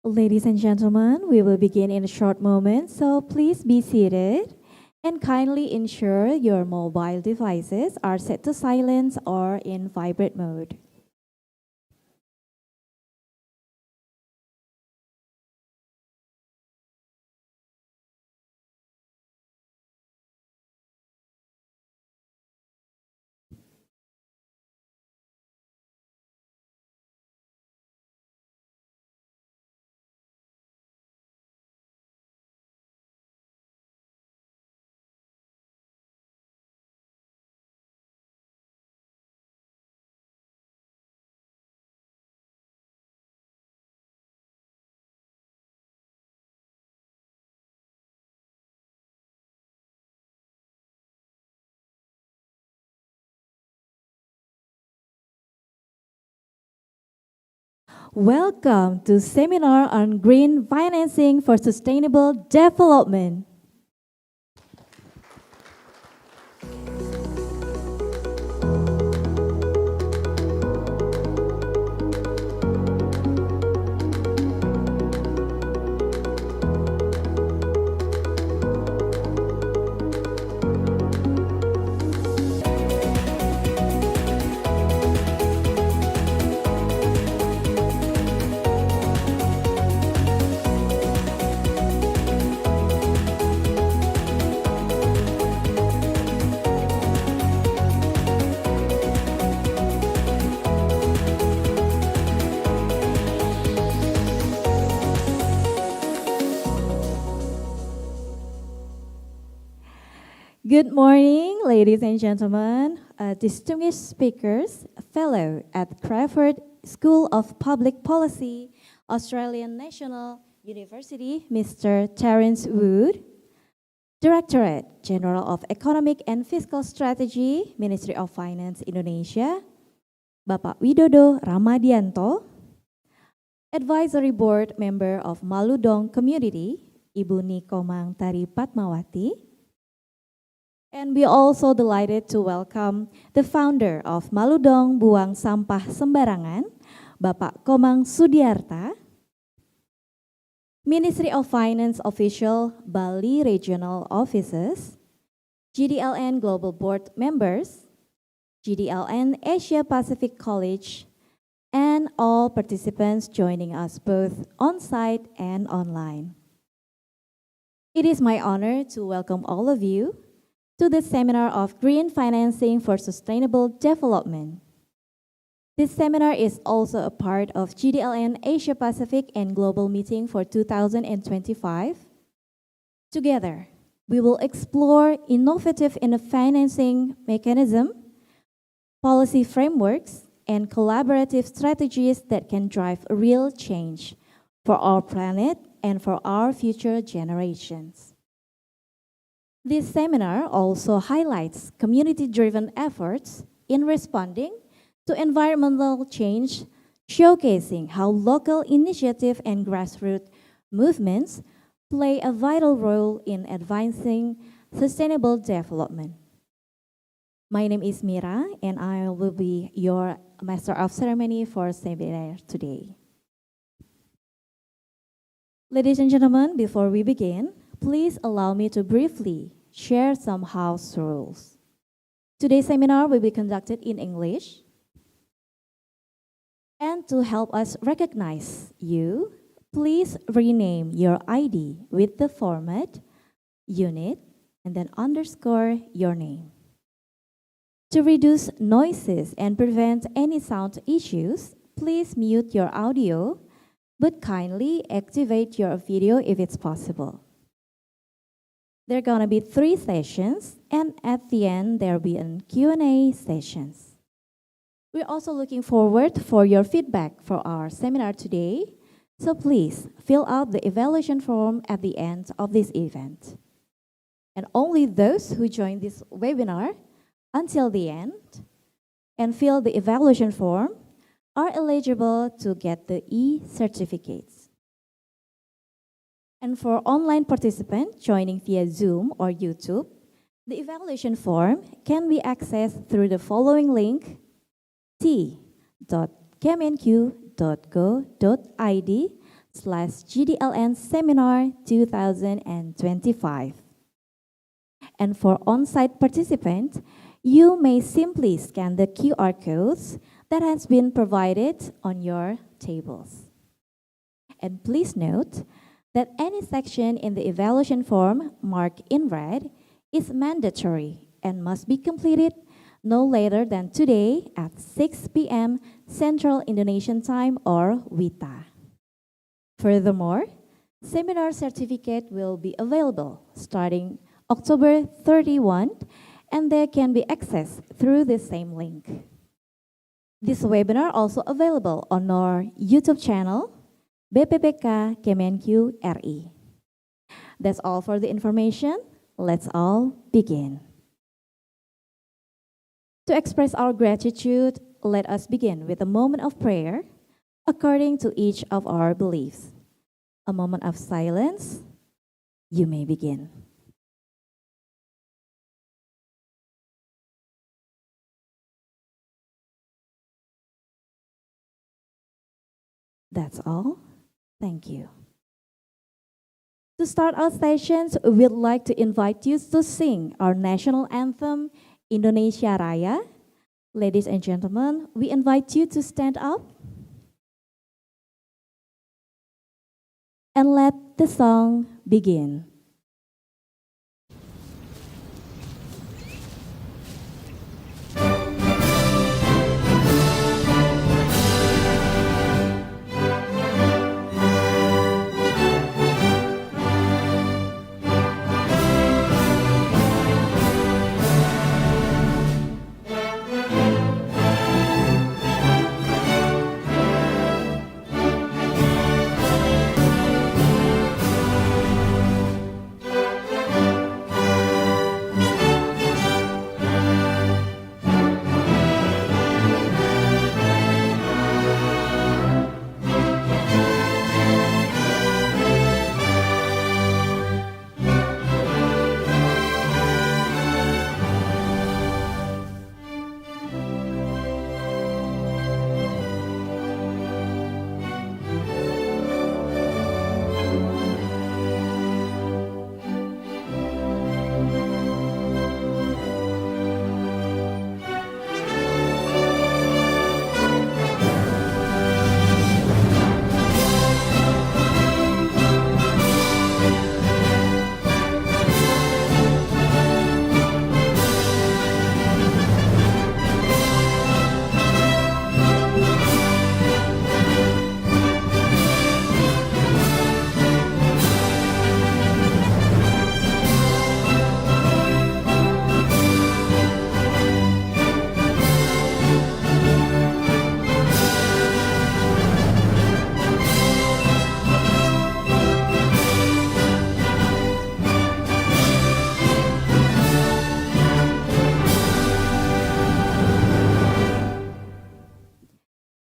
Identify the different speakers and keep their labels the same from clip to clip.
Speaker 1: Ladies and gentlemen, we will begin in a short moment, so please be seated and kindly ensure your mobile devices are set to silence or in vibrate mode. Welcome to Seminar on Green Financing for Sustainable Development. Good morning, ladies and gentlemen, distinguished speakers, fellow at Crawford School of Public Policy, Australian National University, Mr. Terence Wood, Directorate General of Economic and Fiscal Strategy, Ministry of Finance Indonesia, Bapak Widodo Ramadianto, Advisory Board Member of Malu Dong Community, Ibu Nikomang Tari Patmawati, and we are also delighted to welcome the founder of Maludong Buang Sampah Sembarangan, Bapak Komang Sudiarta, Ministry of Finance official Bali Regional Offices, GDLN Global Board members, GDLN Asia Pacific College, and all participants joining us both on-site and online. It is my honor to welcome all of you to the Seminar of Green Financing for Sustainable Development. This seminar is also a part of GDLN Asia Pacific and Global Meeting for 2025. Together, we will explore innovative financing mechanism, policy frameworks, and collaborative strategies that can drive real change for our planet and for our future generations. This seminar also highlights community-driven efforts in responding to environmental change, showcasing how local initiative and grassroots movements play a vital role in advancing sustainable development. My name is Mira, and I will be your Master of Ceremony for seminar today. Ladies and gentlemen, before we begin, please allow me to briefly share some house rules. Today's seminar will be conducted in English. And to help us recognize you, please rename your ID with the format, unit, and then underscore your name. To reduce noises and prevent any sound issues, please mute your audio, but kindly activate your video if it's possible. There are gonna be 3 sessions, and at the end, there'll be a Q&A sessions. We're also looking forward for your feedback for our seminar today, so please fill out the evaluation form at the end of this event. And only those who join this webinar until the end and fill the evaluation form are eligible to get the e-certificates. And for online participants joining via Zoom or YouTube, the evaluation form can be accessed through the following link, t.kemenkeu.go.id www.GDLN Seminar 2025. And for on-site participants, you may simply scan the QR codes that has been provided on your tables. And please note that any section in the evaluation form marked in red is mandatory and must be completed no later than today at 6 p.m. Central Indonesian Time or WITA. Furthermore, seminar certificate will be available starting October 31, and they can be accessed through the same link. This webinar also available on our YouTube channel, BPPK Kemenkeu RI. That's all for the information. Let's all begin. To express our gratitude, let us begin with a moment of prayer according to each of our beliefs. A moment of silence. You may begin. That's all. Thank you. To start our sessions, we'd like to invite you to sing our national anthem, Indonesia Raya. Ladies and gentlemen, we invite you to stand up and let the song begin.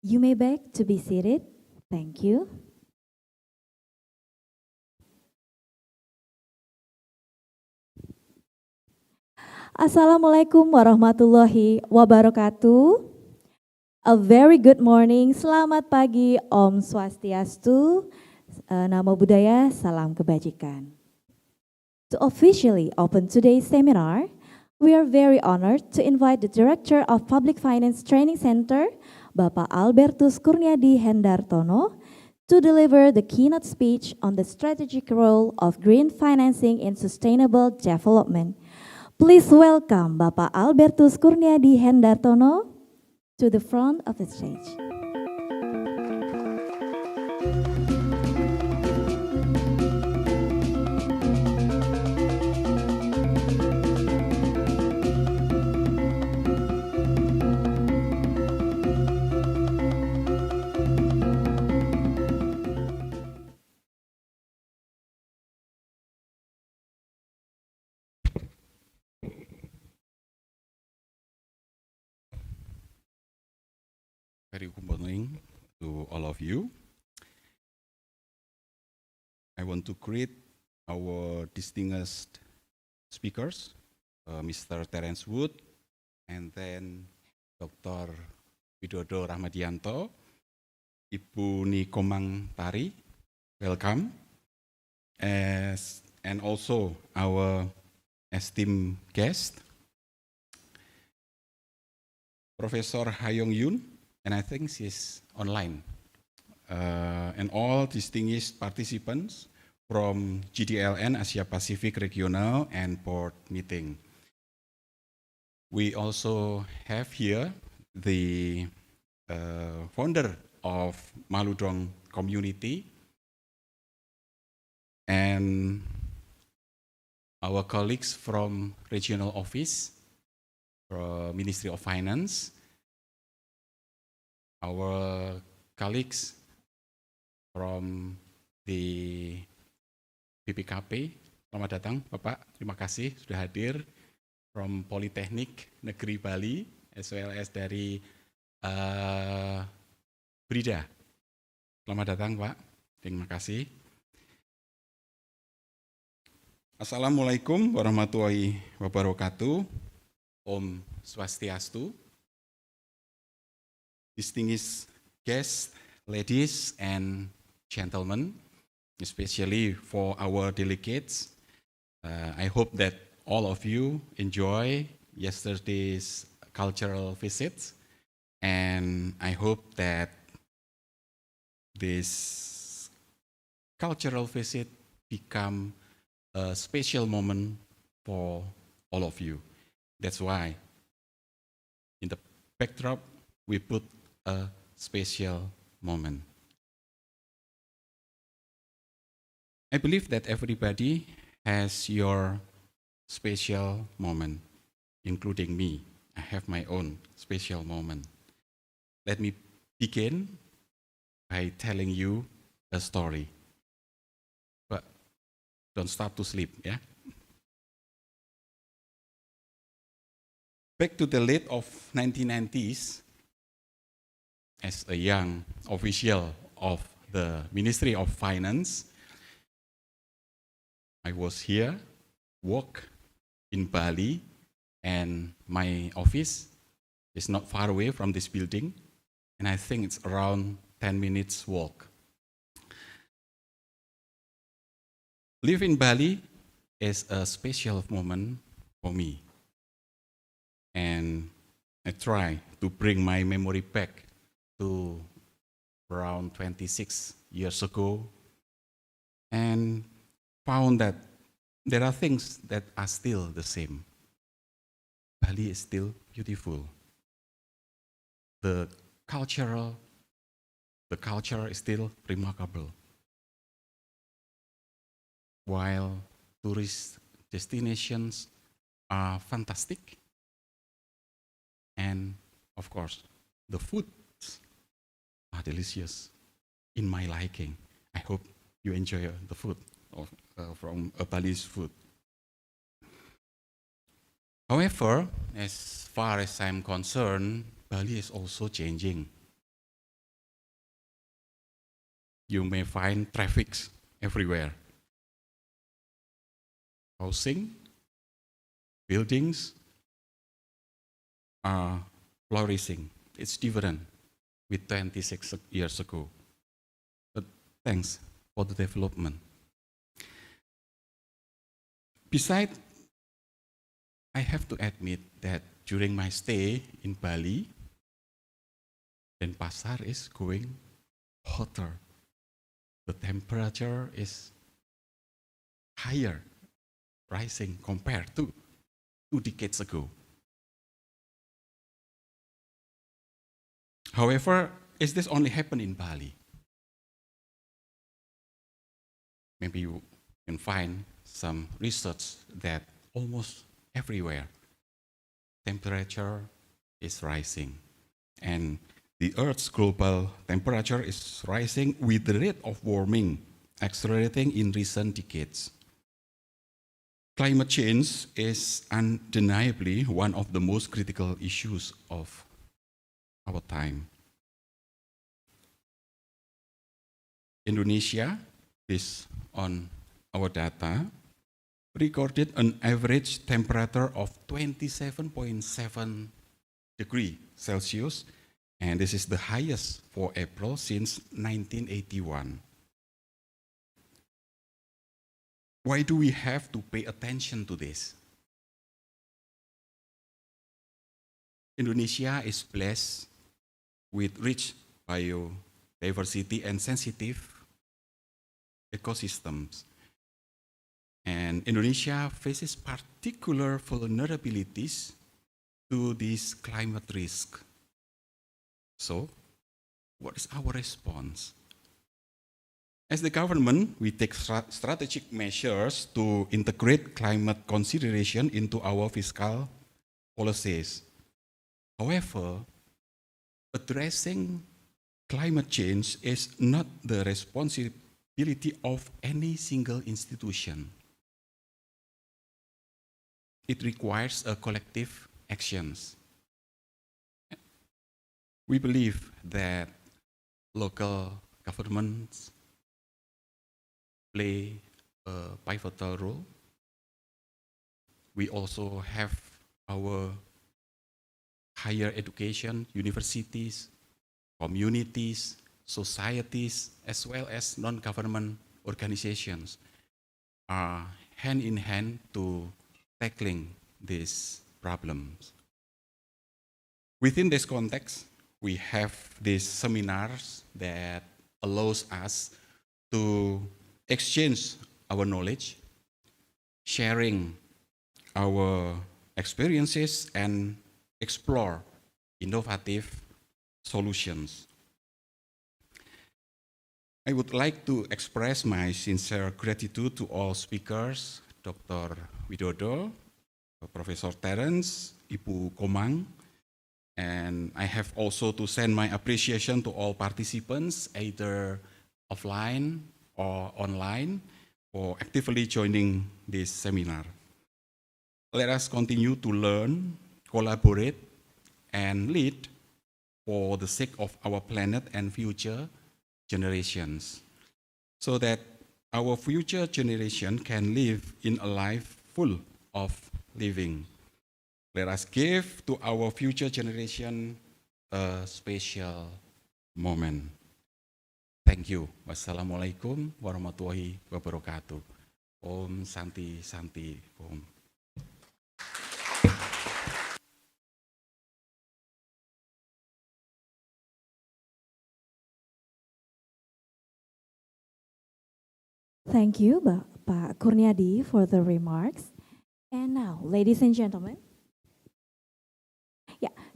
Speaker 1: You may beg to be seated. Thank you. Assalamualaikum warahmatullahi wabarakatuh. A very good morning, selamat pagi, Om Swastiastu, Namo Buddhaya, salam kebajikan. To officially open today's seminar, we are very honored to invite the Director of Public Finance Training Center, Bapak Albertus Kurniadi Hendartono, to deliver the keynote speech on the strategic role of green financing in sustainable development. Please welcome Bapak Albertus Kurniadi Hendartono to the front of the stage.
Speaker 2: Very good morning to all of you. I want to greet our distinguished speakers, Mr. Terence Wood, and then Dr. Widodo Rahmadianto, Ibu Nikomang Tari, welcome, and also our esteemed guest, Professor Hayong Yoon, and I think she's online, and all distinguished participants from GDLN Asia Pacific Regional and Board meeting. We also have here the founder of Malu community and our colleagues from regional office, from Ministry of Finance, our colleagues from the BPPK. Selamat datang Bapak, terima kasih sudah hadir. From Politeknik Negeri Bali, as well as dari BRIDA. Selamat datang Pak, terima kasih. Assalamualaikum warahmatullahi wabarakatuh. Om Swastiastu. Distinguished guests, ladies and gentlemen, especially for our delegates, I hope that all of you enjoy yesterday's cultural visit, and I hope that this cultural visit become a special moment for all of you. That's why in the backdrop we put a special moment. I believe that everybody has your special moment, including me. I have my own special moment. Let me begin by telling you a story. But don't start to sleep, yeah? Back to the late of 1990s, as a young official of the Ministry of Finance, I was here, work in Bali, and my office is not far away from this building, and I think it's around 10 minutes walk. Live in Bali is a special moment for me, and I try to bring my memory back to around 26 years ago, and found that there are things that are still the same. Bali is still beautiful. The culture is still remarkable. While tourist destinations are fantastic, and of course, the foods are delicious in my liking. I hope you enjoy the food from Bali's food. However, as far as I'm concerned, Bali is also changing. You may find traffic everywhere. Housing, buildings are flourishing. It's different with 26 years ago. But thanks for the development. Besides, I have to admit that during my stay in Bali, Denpasar is going hotter. The temperature is higher, rising compared to 2 decades ago. However, is this only happen in Bali? Maybe you can find some research that almost everywhere temperature is rising, and the Earth's global temperature is rising with the rate of warming accelerating in recent decades. Climate change is undeniably one of the most critical issues of our time. Indonesia, based on our data, recorded an average temperature of 27.7 degrees Celsius, and this is the highest for April since 1981. Why do we have to pay attention to this? Indonesia is blessed with rich biodiversity and sensitive ecosystems. And Indonesia faces particular vulnerabilities to this climate risk. So, what is our response? As the government, we take strategic measures to integrate climate consideration into our fiscal policies. However, addressing climate change is not the responsibility of any single institution. It requires a collective actions. We believe that local governments play a pivotal role. We also have our higher education, universities, communities, societies, as well as non-government organizations are hand in hand to tackling these problems. Within this context, we have these seminars that allows us to exchange our knowledge, sharing our experiences, and explore innovative solutions. I would like to express my sincere gratitude to all speakers, Dr. Widodo, Professor Terence, Ibu Komang, and I have also to send my appreciation to all participants, either offline or online, for actively joining this seminar. Let us continue to learn, collaborate, and lead for the sake of our planet and future generations, so that our future generation can live in a life full of living. Let us give to our future generation a special moment. Thank you. Wassalamualaikum warahmatullahi wabarakatuh. Om Santi Santi Om.
Speaker 1: Thank you, Pak Kurniadi, for the remarks. And now, ladies and gentlemen,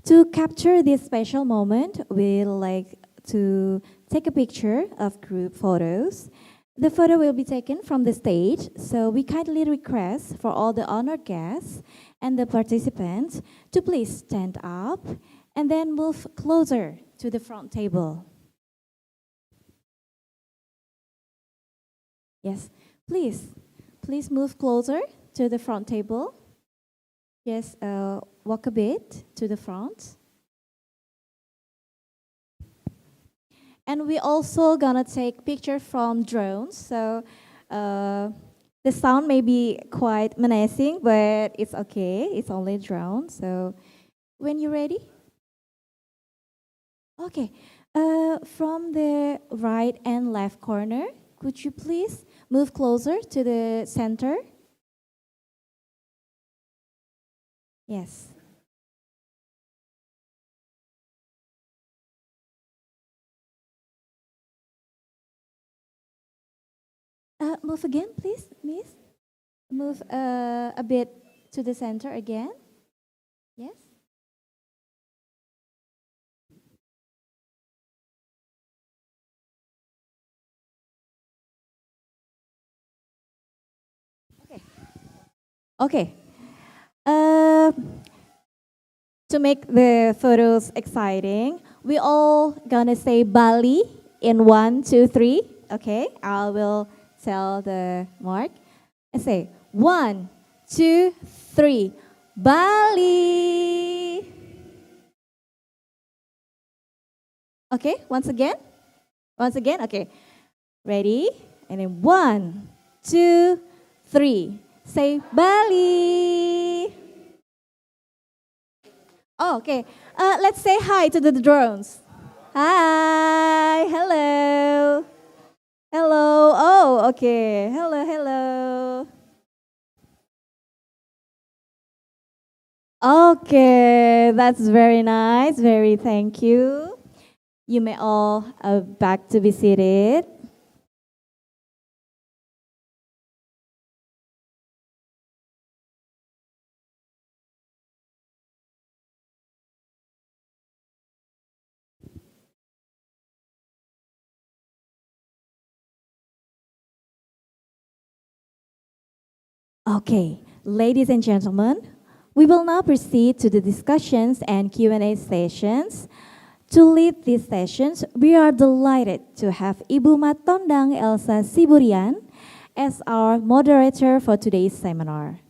Speaker 1: to capture this special moment, we'd like to take a picture of group photos. The photo will be taken from the stage, so we kindly request for all the honored guests and the participants to please stand up and then move closer to the front table. Yes, please move closer to the front table. Yes, walk a bit to the front. And we also gonna take picture from drones. So the sound may be quite menacing, but it's okay. It's only a drone. So when you're ready. Okay, from the right and left corner, could you please move closer to the center? Yes. Move again, please, miss. Move a bit to the center again. Yes. Okay. Okay. To make the photos exciting, we all gonna say Bali in 1, 2, 3. Okay, I will tell the mark. And say 1, 2, 3, Bali. Okay, once again. Okay, ready? And then 1, 2, 3. Say Bali. Oh, okay. Let's say hi to the drones. Hi, hello. Hello. Oh, okay. Hello. Okay, that's very nice. Very thank you. You may all back to be seated. Okay, ladies and gentlemen, we will now proceed to the discussions and Q&A sessions. To lead these sessions, we are delighted to have Ibu Matondang Elsa Siburian as our moderator for today's seminar.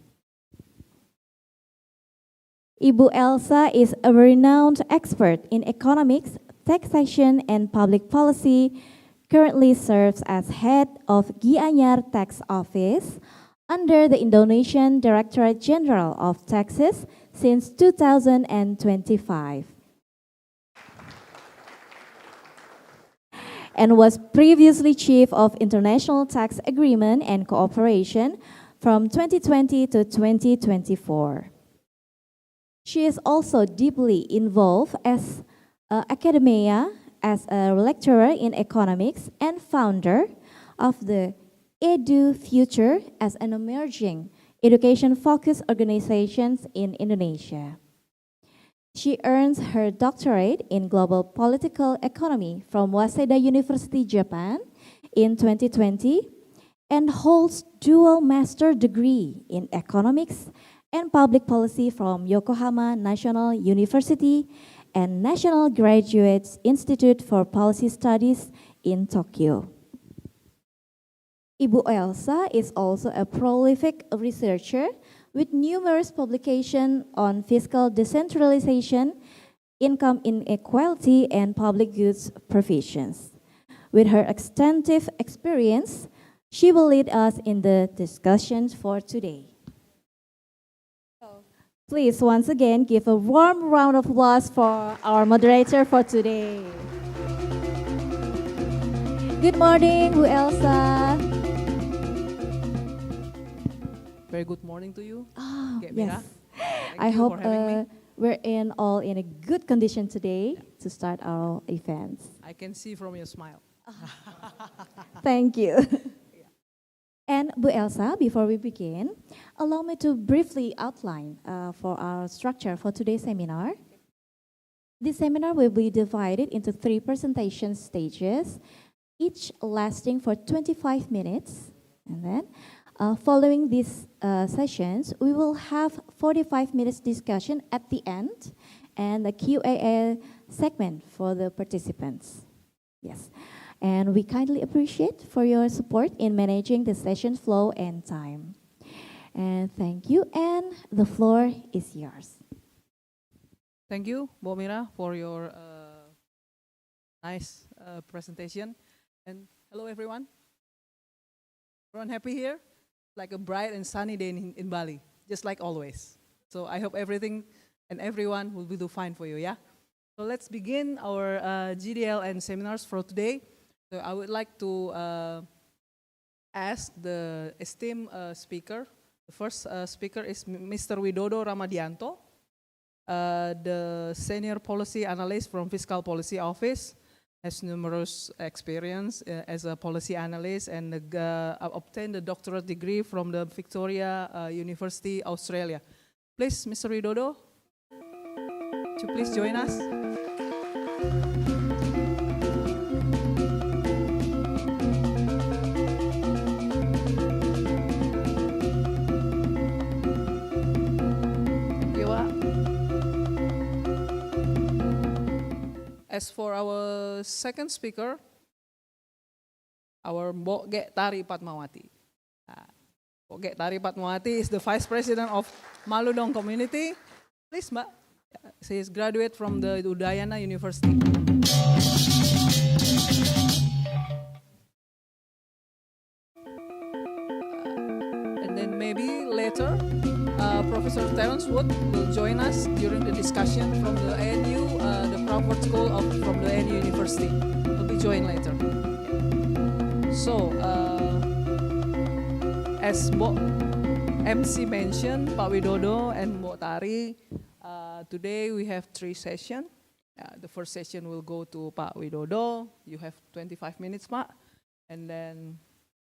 Speaker 1: Ibu Elsa is a renowned expert in economics, taxation, and public policy, currently serves as head of Gianyar Tax Office under the Indonesian Directorate General of Taxes since 2025. And was previously Chief of International Tax Agreement and Cooperation from 2020 to 2024. She is also deeply involved as academia, as a lecturer in economics and founder of the Edu Future as an emerging education-focused organization in Indonesia. She earns her doctorate in global political economy from Waseda University, Japan in 2020 and holds dual master degree in economics and public policy from Yokohama National University and National Graduate Institute for Policy Studies in Tokyo. Ibu Elsa is also a prolific researcher with numerous publications on fiscal decentralization, income inequality, and public goods provisions. With her extensive experience, she will lead us in the discussions for today. Please, once again, give a warm round of applause for our moderator for today. Good morning, Bu Elsa.
Speaker 3: Very good morning to you.
Speaker 1: Oh,
Speaker 3: Get
Speaker 1: yes.
Speaker 3: Thank
Speaker 1: I
Speaker 3: you
Speaker 1: hope
Speaker 3: for having me.
Speaker 1: we're all in a good condition today to start our events.
Speaker 3: I can see from your smile.
Speaker 1: Thank you. And Bu Elsa, before we begin, allow me to briefly outline for our structure for today's seminar. This seminar will be divided into 3 presentation stages, each lasting for 25 minutes. And then, following these sessions, we will have 45 minutes discussion at the end and a Q&A segment for the participants. Yes. And we kindly appreciate for your support in managing the session flow and time. And thank you, and the floor is yours.
Speaker 3: Thank you, Bo Mira, for your nice presentation. And hello, everyone. Everyone happy here? Like a bright and sunny day in Bali, just like always. So I hope everything and everyone will do fine for you, yeah? So let's begin our GDLN seminars for today. So I would like to ask the esteemed speaker. The first speaker is Mr. Widodo Ramadianto, the Senior Policy Analyst from Fiscal Policy Office, has numerous experience as a policy analyst and obtained a doctorate degree from the Victoria University, Australia. Please, Mr. Widodo, would you please join us? As for our second speaker, our Mbok Gek Tari Patmawati. Mbok Gek Tari Patmawati is the Vice President of Malu Dong Community. Please, Mbak. She is graduate from the Udayana University. And then maybe later, Professor Terence Wood will join us during the discussion from the ANU, the Crawford School from the ANU University. Will be joined later. MC mentioned, Pak Widodo and Mbok Tari, today we have 3 sessions. The first session will go to Pak Widodo. You have 25 minutes, Pak. And then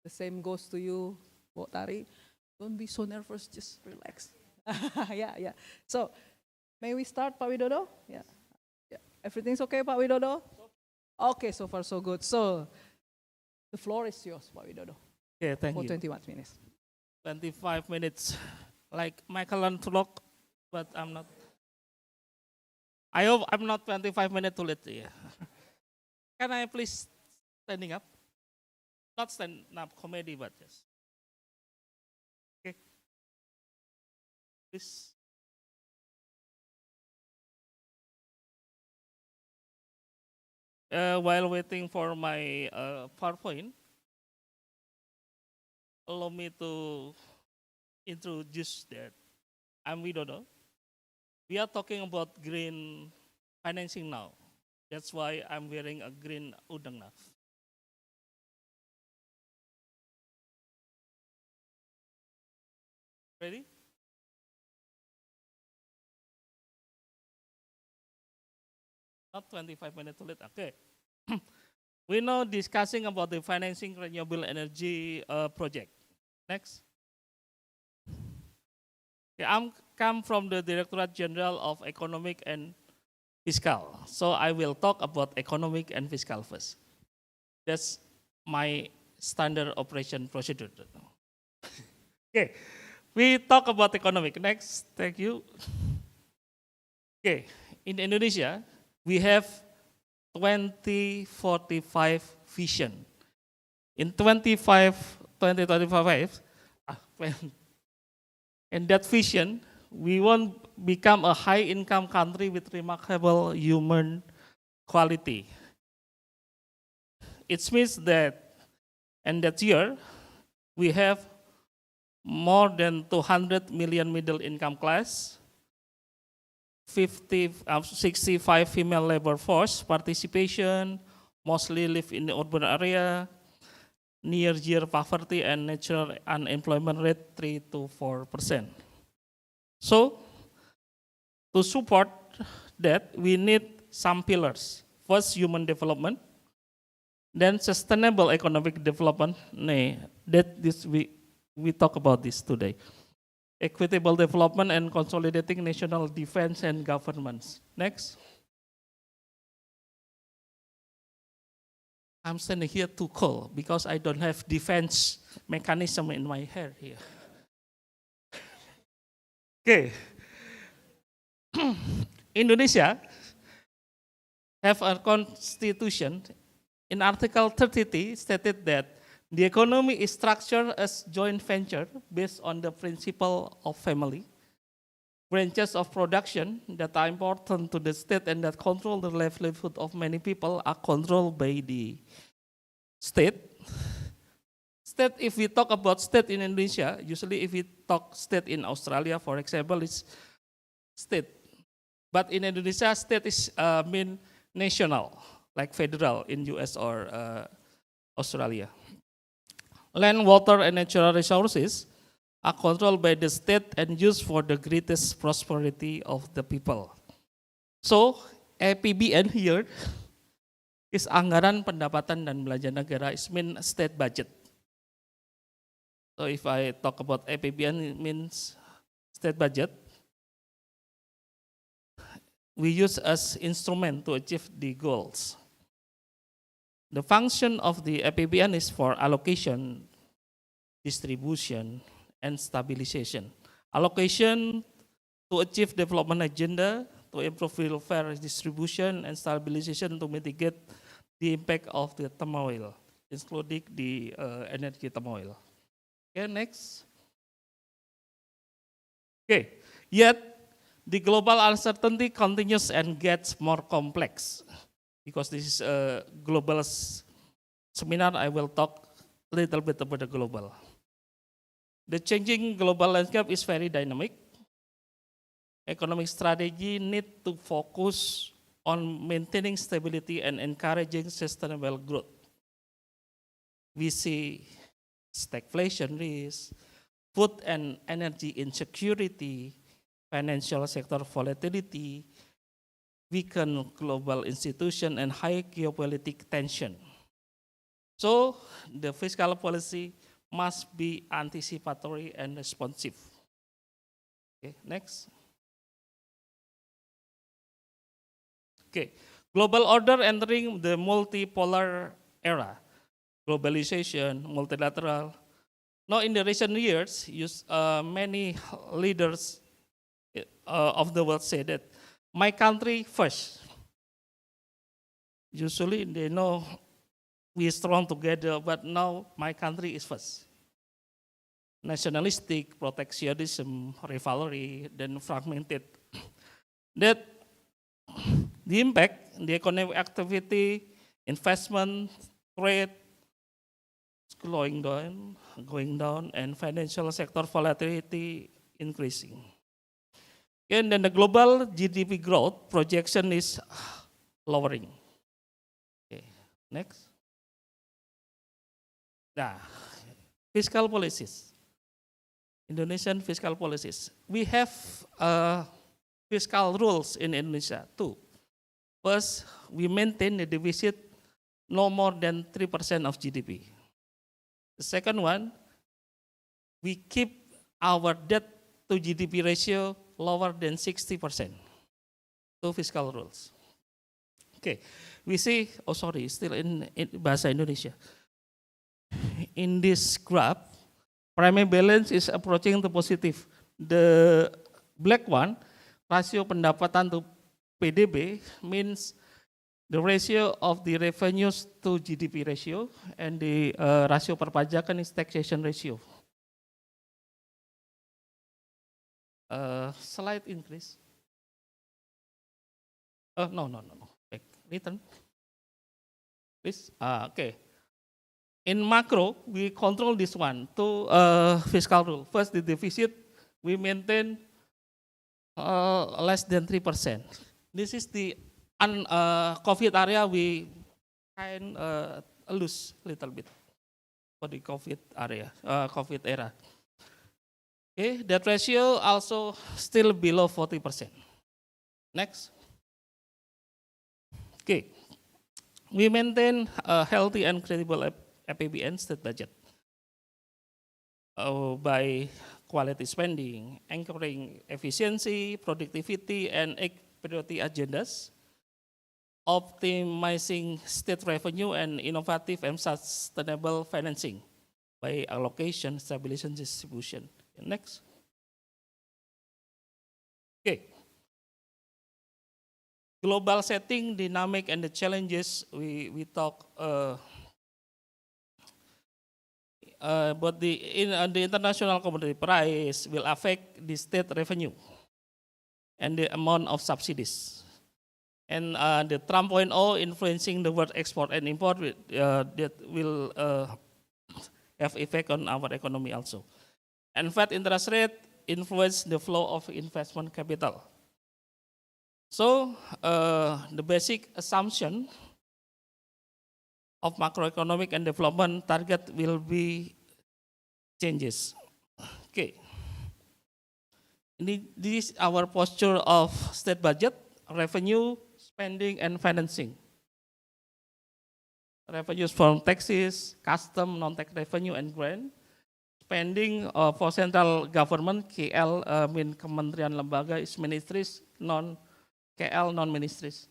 Speaker 3: the same goes to you, Mbok Tari. Don't be so nervous, just relax. Yeah. So, may we start, Pak Widodo? Yeah. Everything's okay, Pak Widodo? Okay, so far so good. So, the floor is yours, Pak Widodo.
Speaker 4: Okay, thank
Speaker 3: for
Speaker 4: you.
Speaker 3: 21 minutes.
Speaker 4: 25 minutes, like Michael and Tulok, but I'm not. I hope I'm not 25 minutes too late. Yeah. Can I please standing up? Not stand up comedy, but just. Okay. Please. While waiting for my PowerPoint, allow me to introduce that I'm Widodo. We are talking about green financing now. That's why I'm wearing a green udang now. Ready? Not 25 minutes too late. Okay. We now discussing about the financing renewable energy project. Next. Okay, I'm come from the Directorate General of Economic and Fiscal. So I will talk about economic and fiscal first. That's my standard operation procedure. Okay, we talk about economic. Next, thank you. Okay, in Indonesia, we have 2045 vision. In 2025, in that vision, we want become a high-income country with remarkable human quality. It means that in that year, we have more than 200 million middle-income class, 65 female labor force participation, mostly live in the urban area, near zero poverty and natural unemployment rate 3 to 4%. So, to support that, we need some pillars. First, human development, then sustainable economic development. We talk about this today. Equitable development and consolidating national defense and governments. Next. I'm standing here too cold because I don't have defense mechanism in my hair here. Okay. Indonesia have a constitution. In Article 33 stated that the economy is structured as joint venture based on the principle of family. Branches of production that are important to the state and that control the livelihood of many people are controlled by the state. State, if we talk about state in Indonesia, usually if we talk state in Australia, for example, it's state. But in Indonesia, state is mean national, like federal in US or Australia. Land, water, and natural resources are controlled by the state and used for the greatest prosperity of the people. So, APBN here is anggaran pendapatan dan belanja negara, is mean state budget. So if I talk about APBN, it means state budget. We use as instrument to achieve the goals. The function of the APBN is for allocation, distribution, and stabilization. Allocation to achieve development agenda, to improve welfare distribution, and stabilization to mitigate the impact of the turmoil, including the energy turmoil. Okay, next. Okay, yet the global uncertainty continues and gets more complex. Because this is a global seminar, I will talk a little bit about the global. The changing global landscape is very dynamic. Economic strategy need to focus on maintaining stability and encouraging sustainable growth. We see stagflation risk, food and energy insecurity, financial sector volatility, weakened global institution, and high geopolitical tension. So the fiscal policy must be anticipatory and responsive. Okay, next. Okay, global order entering the multipolar era, globalization, multilateral. Now in the recent years, many leaders of the world say that my country first. Usually they know we are strong together, but now my country is first. Nationalistic, protectionism, rivalry, then fragmented. That the impact, the economic activity, investment, trade, is going down, and financial sector volatility increasing. And then the global GDP growth projection is lowering. Okay, next. Nah, fiscal policies. Indonesian fiscal policies. We have fiscal rules in Indonesia too. First, we maintain the deficit no more than 3% of GDP. The second one, we keep our debt to GDP ratio lower than 60%. Two fiscal rules. Okay, we see, still in Bahasa Indonesia. In this graph, primary balance is approaching the positive. The black one, rasio pendapatan to PDB, means the ratio of the revenues to GDP ratio, and the rasio perpajakan is taxation ratio. Slight increase. No. Back. Return. Please. Okay. In macro, we control this one to fiscal rule. First, the deficit, we maintain less than 3%. This is the COVID area, we kind lose a little bit for the COVID area, COVID era. Okay, that ratio also still below 40%. Next. Okay, we maintain a healthy and credible APBN state budget by quality spending, anchoring efficiency, productivity, and priority agendas, optimizing state revenue, and innovative and sustainable financing by allocation, stabilization, distribution. Next. Okay. Global setting, dynamic, and the challenges we talk but the international commodity price will affect the state revenue and the amount of subsidies. And the Trump 1.0 influencing the world export and import that will have effect on our economy also. And Fed interest rate influence the flow of investment capital. So the basic assumption of macroeconomic and development target will be changes. Okay. This is our posture of state budget, revenue, spending, and financing. Revenues from taxes, custom, non-tax revenue, and grant. Spending for central government, KL, mean kementerian lembaga, is ministries, KL, non-ministries.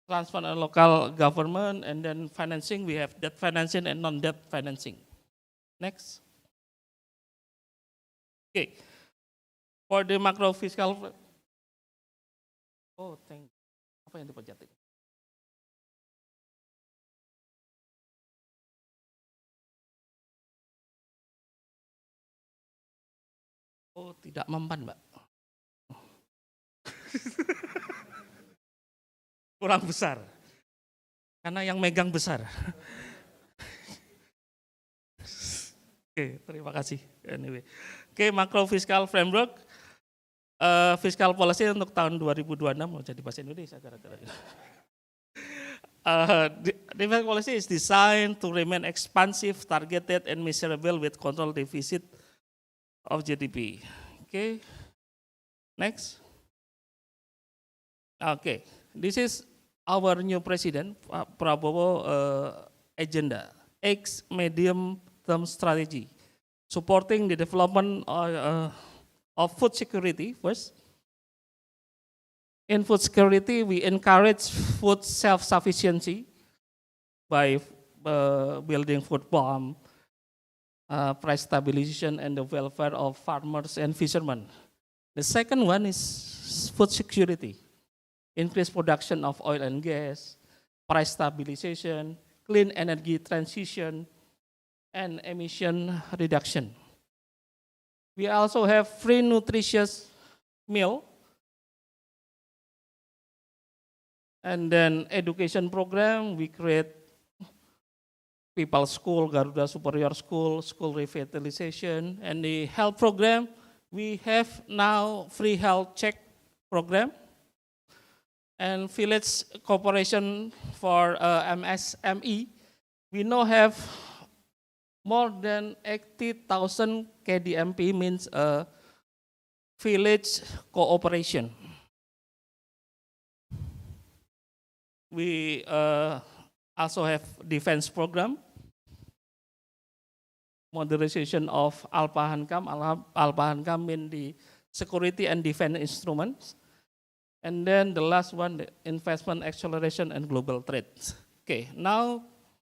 Speaker 4: Transfer and local government, and then financing, we have debt financing and non-debt financing. Next. Okay. For the macro fiscal, apa yang dipencet ini? Oh, tidak mempan, Mbak. Kurang besar. Karena yang megang besar. Oke, terima kasih. Anyway. Oke, macro fiscal framework. Fiscal policy untuk tahun 2026 mau jadi bahasa Indonesia gara-gara. The fiscal policy is designed to remain expansive, targeted, and measurable with control deficit of GDP. Okay, next. Okay, this is our new president, Prabowo agenda, X medium term strategy, supporting the development of food security first. In food security, we encourage food self-sufficiency by building food bomb, price stabilization, and the welfare of farmers and fishermen. The second one is food security, increased production of oil and gas, price stabilization, clean energy transition, and emission reduction. We also have free nutritious meal, and then education program. We create People School, Garuda Superior School, school revitalization, and the health program. We have now free health check program and village cooperation for MSME. We now have more than 80,000 KDMP, means village cooperation. We also have defense program, modernization of Alpha Hankam means the security and defense instruments. And then the last one, the investment acceleration and global trade. Okay, now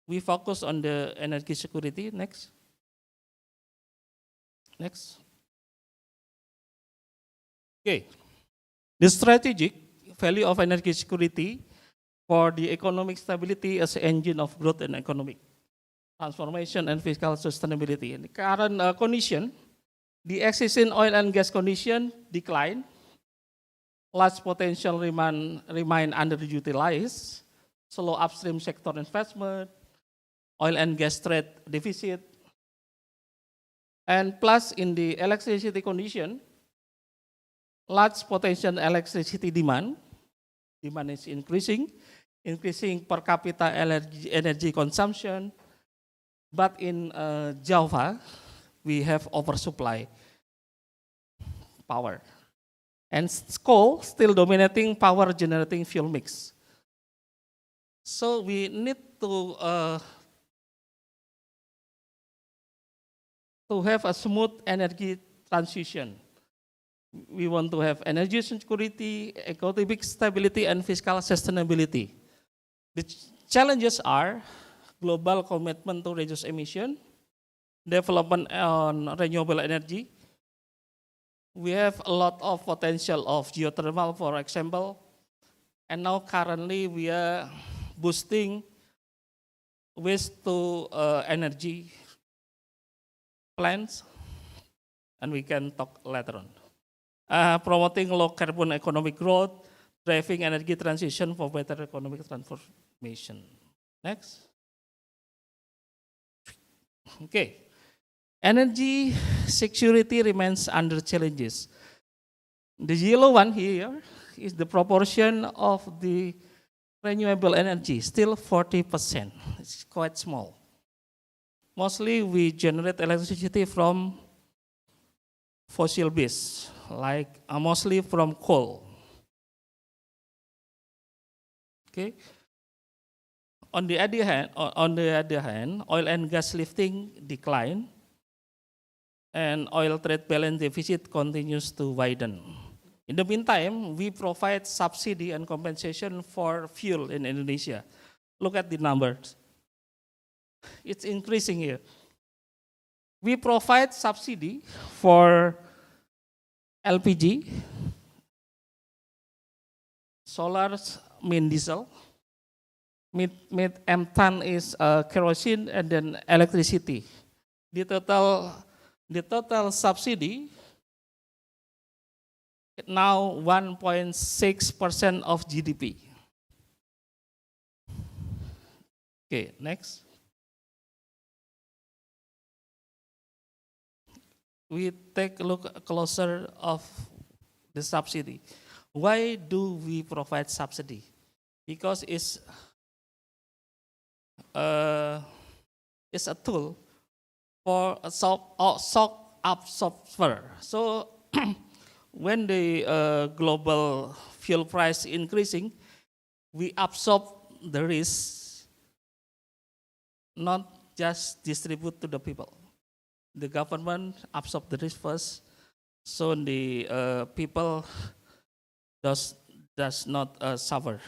Speaker 4: we focus on the energy security. Next. Next. Okay, the strategic value of energy security for the economic stability as an engine of growth and economic transformation and fiscal sustainability. In the current condition, the existing oil and gas condition decline, large potential remain underutilized, slow upstream sector investment, oil and gas trade deficit, and plus in the electricity condition, large potential electricity demand is increasing per capita energy consumption, but in Java, we have oversupply power. And coal still dominating power generating fuel mix. So we need to have a smooth energy transition. We want to have energy security, economic stability, and fiscal sustainability. The challenges are global commitment to reduce emission, development on renewable energy. We have a lot of potential of geothermal, for example, and now currently we are boosting waste to energy plants, and we can talk later on. Promoting low carbon economic growth, driving energy transition for better economic transformation. Next. Okay. Energy security remains under challenges. The yellow one here is the proportion of the renewable energy, still 40%. It's quite small. Mostly we generate electricity from fossil base, like mostly from coal. Okay. On the other hand, oil and gas lifting decline, and oil trade balance deficit continues to widen. In the meantime, we provide subsidy and compensation for fuel in Indonesia. Look at the numbers. It's increasing here. We provide subsidy for LPG, solar mean diesel, methane is kerosene, and then electricity. The total subsidy now 1.6% of GDP. Okay, next. We take a look closer of the subsidy. Why do we provide subsidy? Because it's a tool for solve absorber. So when the global fuel price increasing, we absorb the risk, not just distribute to the people. The government absorb the risk first, so the people does not suffer.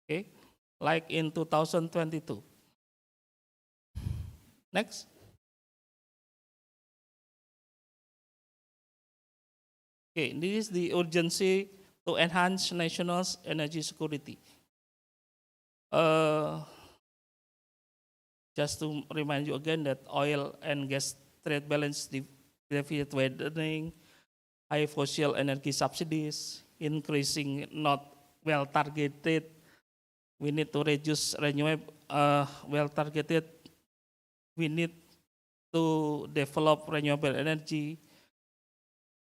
Speaker 4: Okay, like in 2022. Next. Okay, this is the urgency to enhance national energy security. Just to remind you again that oil and gas trade balance deficit widening, high fossil energy subsidies, increasing not well targeted. We need to reduce renewable well targeted. We need to develop renewable energy,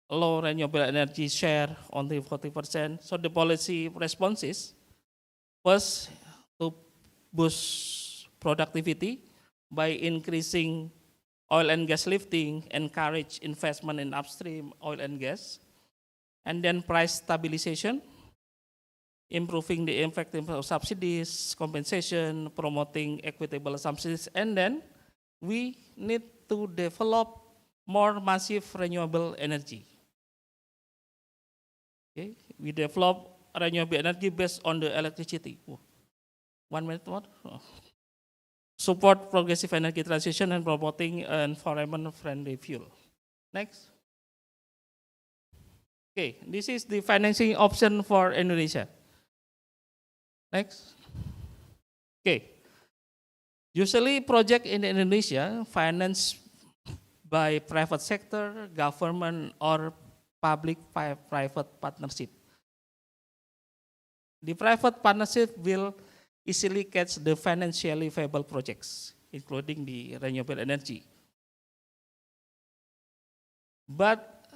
Speaker 4: low renewable energy share, only 40%. So the policy responses, first, to boost productivity by increasing oil and gas lifting, encourage investment in upstream oil and gas, and then price stabilization, improving the effectiveness of subsidies, compensation, promoting equitable subsidies, and then we need to develop more massive renewable energy. Okay, we develop renewable energy based on the electricity. 1 minute more. Support progressive energy transition and promoting environment-friendly fuel. Next. Okay, this is the financing option for Indonesia. Next. Okay. Usually project in Indonesia financed by private sector, government, or public-private partnership. The private partnership will easily catch the financially viable projects, including the renewable energy. But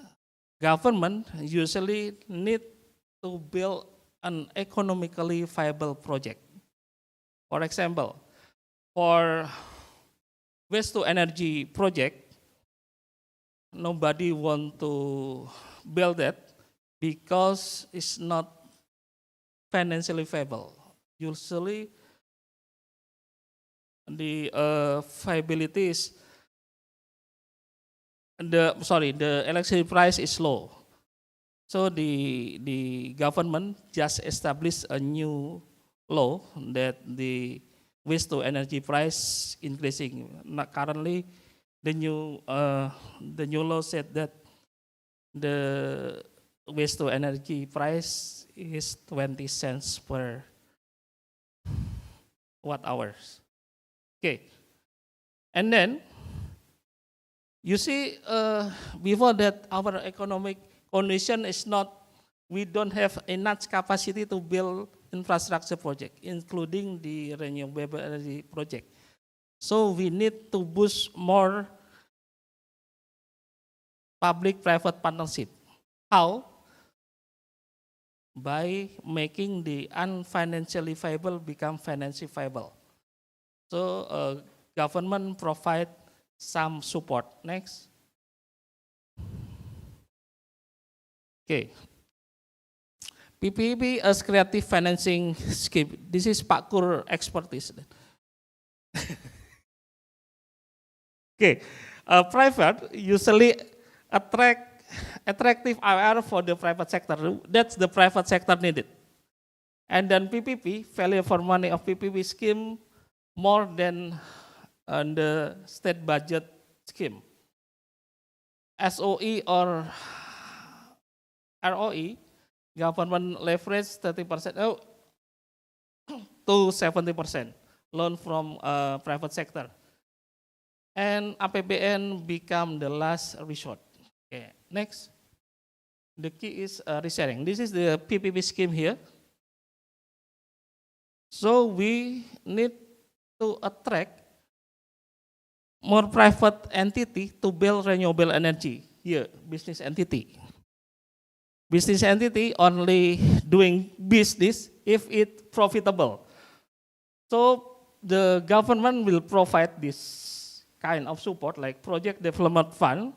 Speaker 4: government usually need to build an economically viable project. For example, for waste to energy project, nobody want to build that because it's not financially viable. Usually, the viability is the electricity price is low. So the government just established a new law that the waste to energy price increasing. Currently, the new law said that the waste to energy price is 20 cents per watt hours. Okay, and then you see before that our economic condition is not, we don't have enough capacity to build infrastructure project, including the renewable energy project. So we need to boost more public-private partnership. How? By making the unfinancially viable become financially viable. So government provide some support. Next. Okay. PPP as creative financing scheme. This is Pak Kur expertise. Okay. Private usually attractive IR for the private sector. That's the private sector needed. And then PPP, value for money of PPP scheme more than the state budget scheme. SOE or ROE, government leverage 30% to 70% loan from private sector. And APBN become the last resort. Okay, next. The key is resharing. This is the PPP scheme here. So we need to attract more private entity to build renewable energy. Here, business entity. Business entity only doing business if it's profitable. So the government will provide this kind of support like project development fund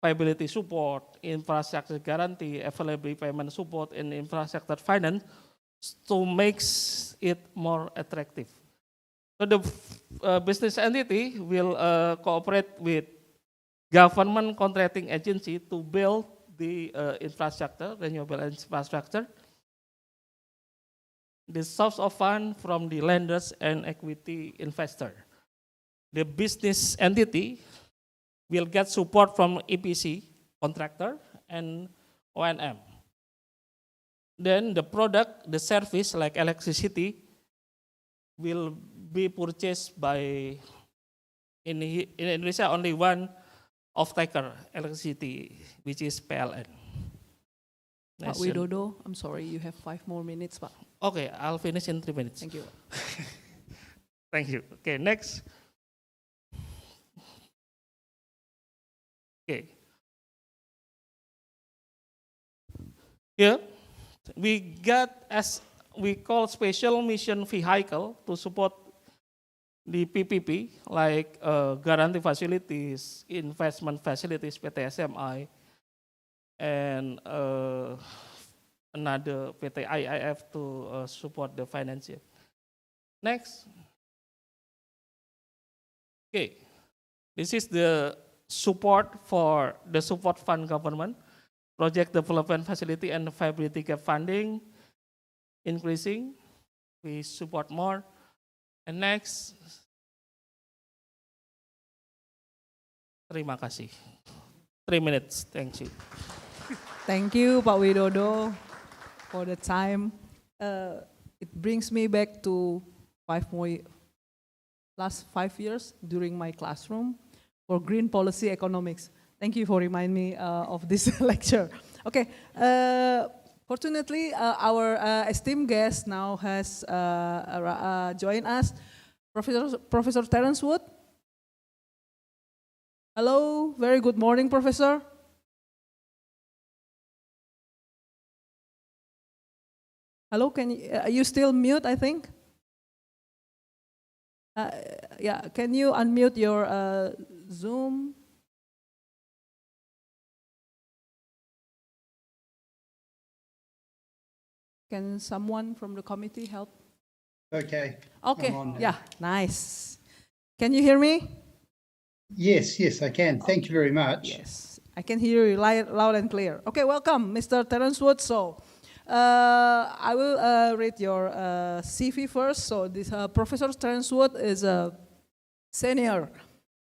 Speaker 4: viability support, infrastructure guarantee, availability payment support, and infrastructure finance to make it more attractive. So the business entity will cooperate with government contracting agency to build the infrastructure, renewable infrastructure. The source of fund from the lenders and equity investor. The business entity will get support from EPC, contractor, and O&M. Then the product, the service like electricity will be purchased by, in Indonesia, only one off-taker electricity, which is PLN.
Speaker 3: Pak Widodo, I'm sorry, you have 5 more minutes, Pak.
Speaker 4: Okay, I'll finish in 3 minutes.
Speaker 3: Thank you.
Speaker 4: Thank you. Okay, next. Okay. Here, we got, as we call, special mission vehicle to support the PPP, like guarantee facilities, investment facilities, PT SMI, and another PT IIF to support the financial. Next. Okay, this is the support for the support fund government, project development facility and viability gap funding, increasing, we support more. And next, terima kasih. 3 minutes, thank you.
Speaker 3: Thank you, Pak Widodo, for the time. It brings me back to last 5 years during my classroom for green policy economics. Thank you for reminding me of this lecture. Okay, fortunately, our esteemed guest now has joined us, Professor Terence Wood. Hello, very good morning, Professor. Hello, can you still mute, I think? Yeah, can you unmute your Zoom? Can someone from the committee help?
Speaker 5: Okay.
Speaker 3: Okay,
Speaker 5: I'm on now.
Speaker 3: yeah, nice. Can you hear me?
Speaker 5: Yes, I can. Thank you very much.
Speaker 3: Yes, I can hear you loud and clear. Okay, welcome, Mr. Terence Wood. So, I will read your CV first. So, this Professor Terence Wood is a senior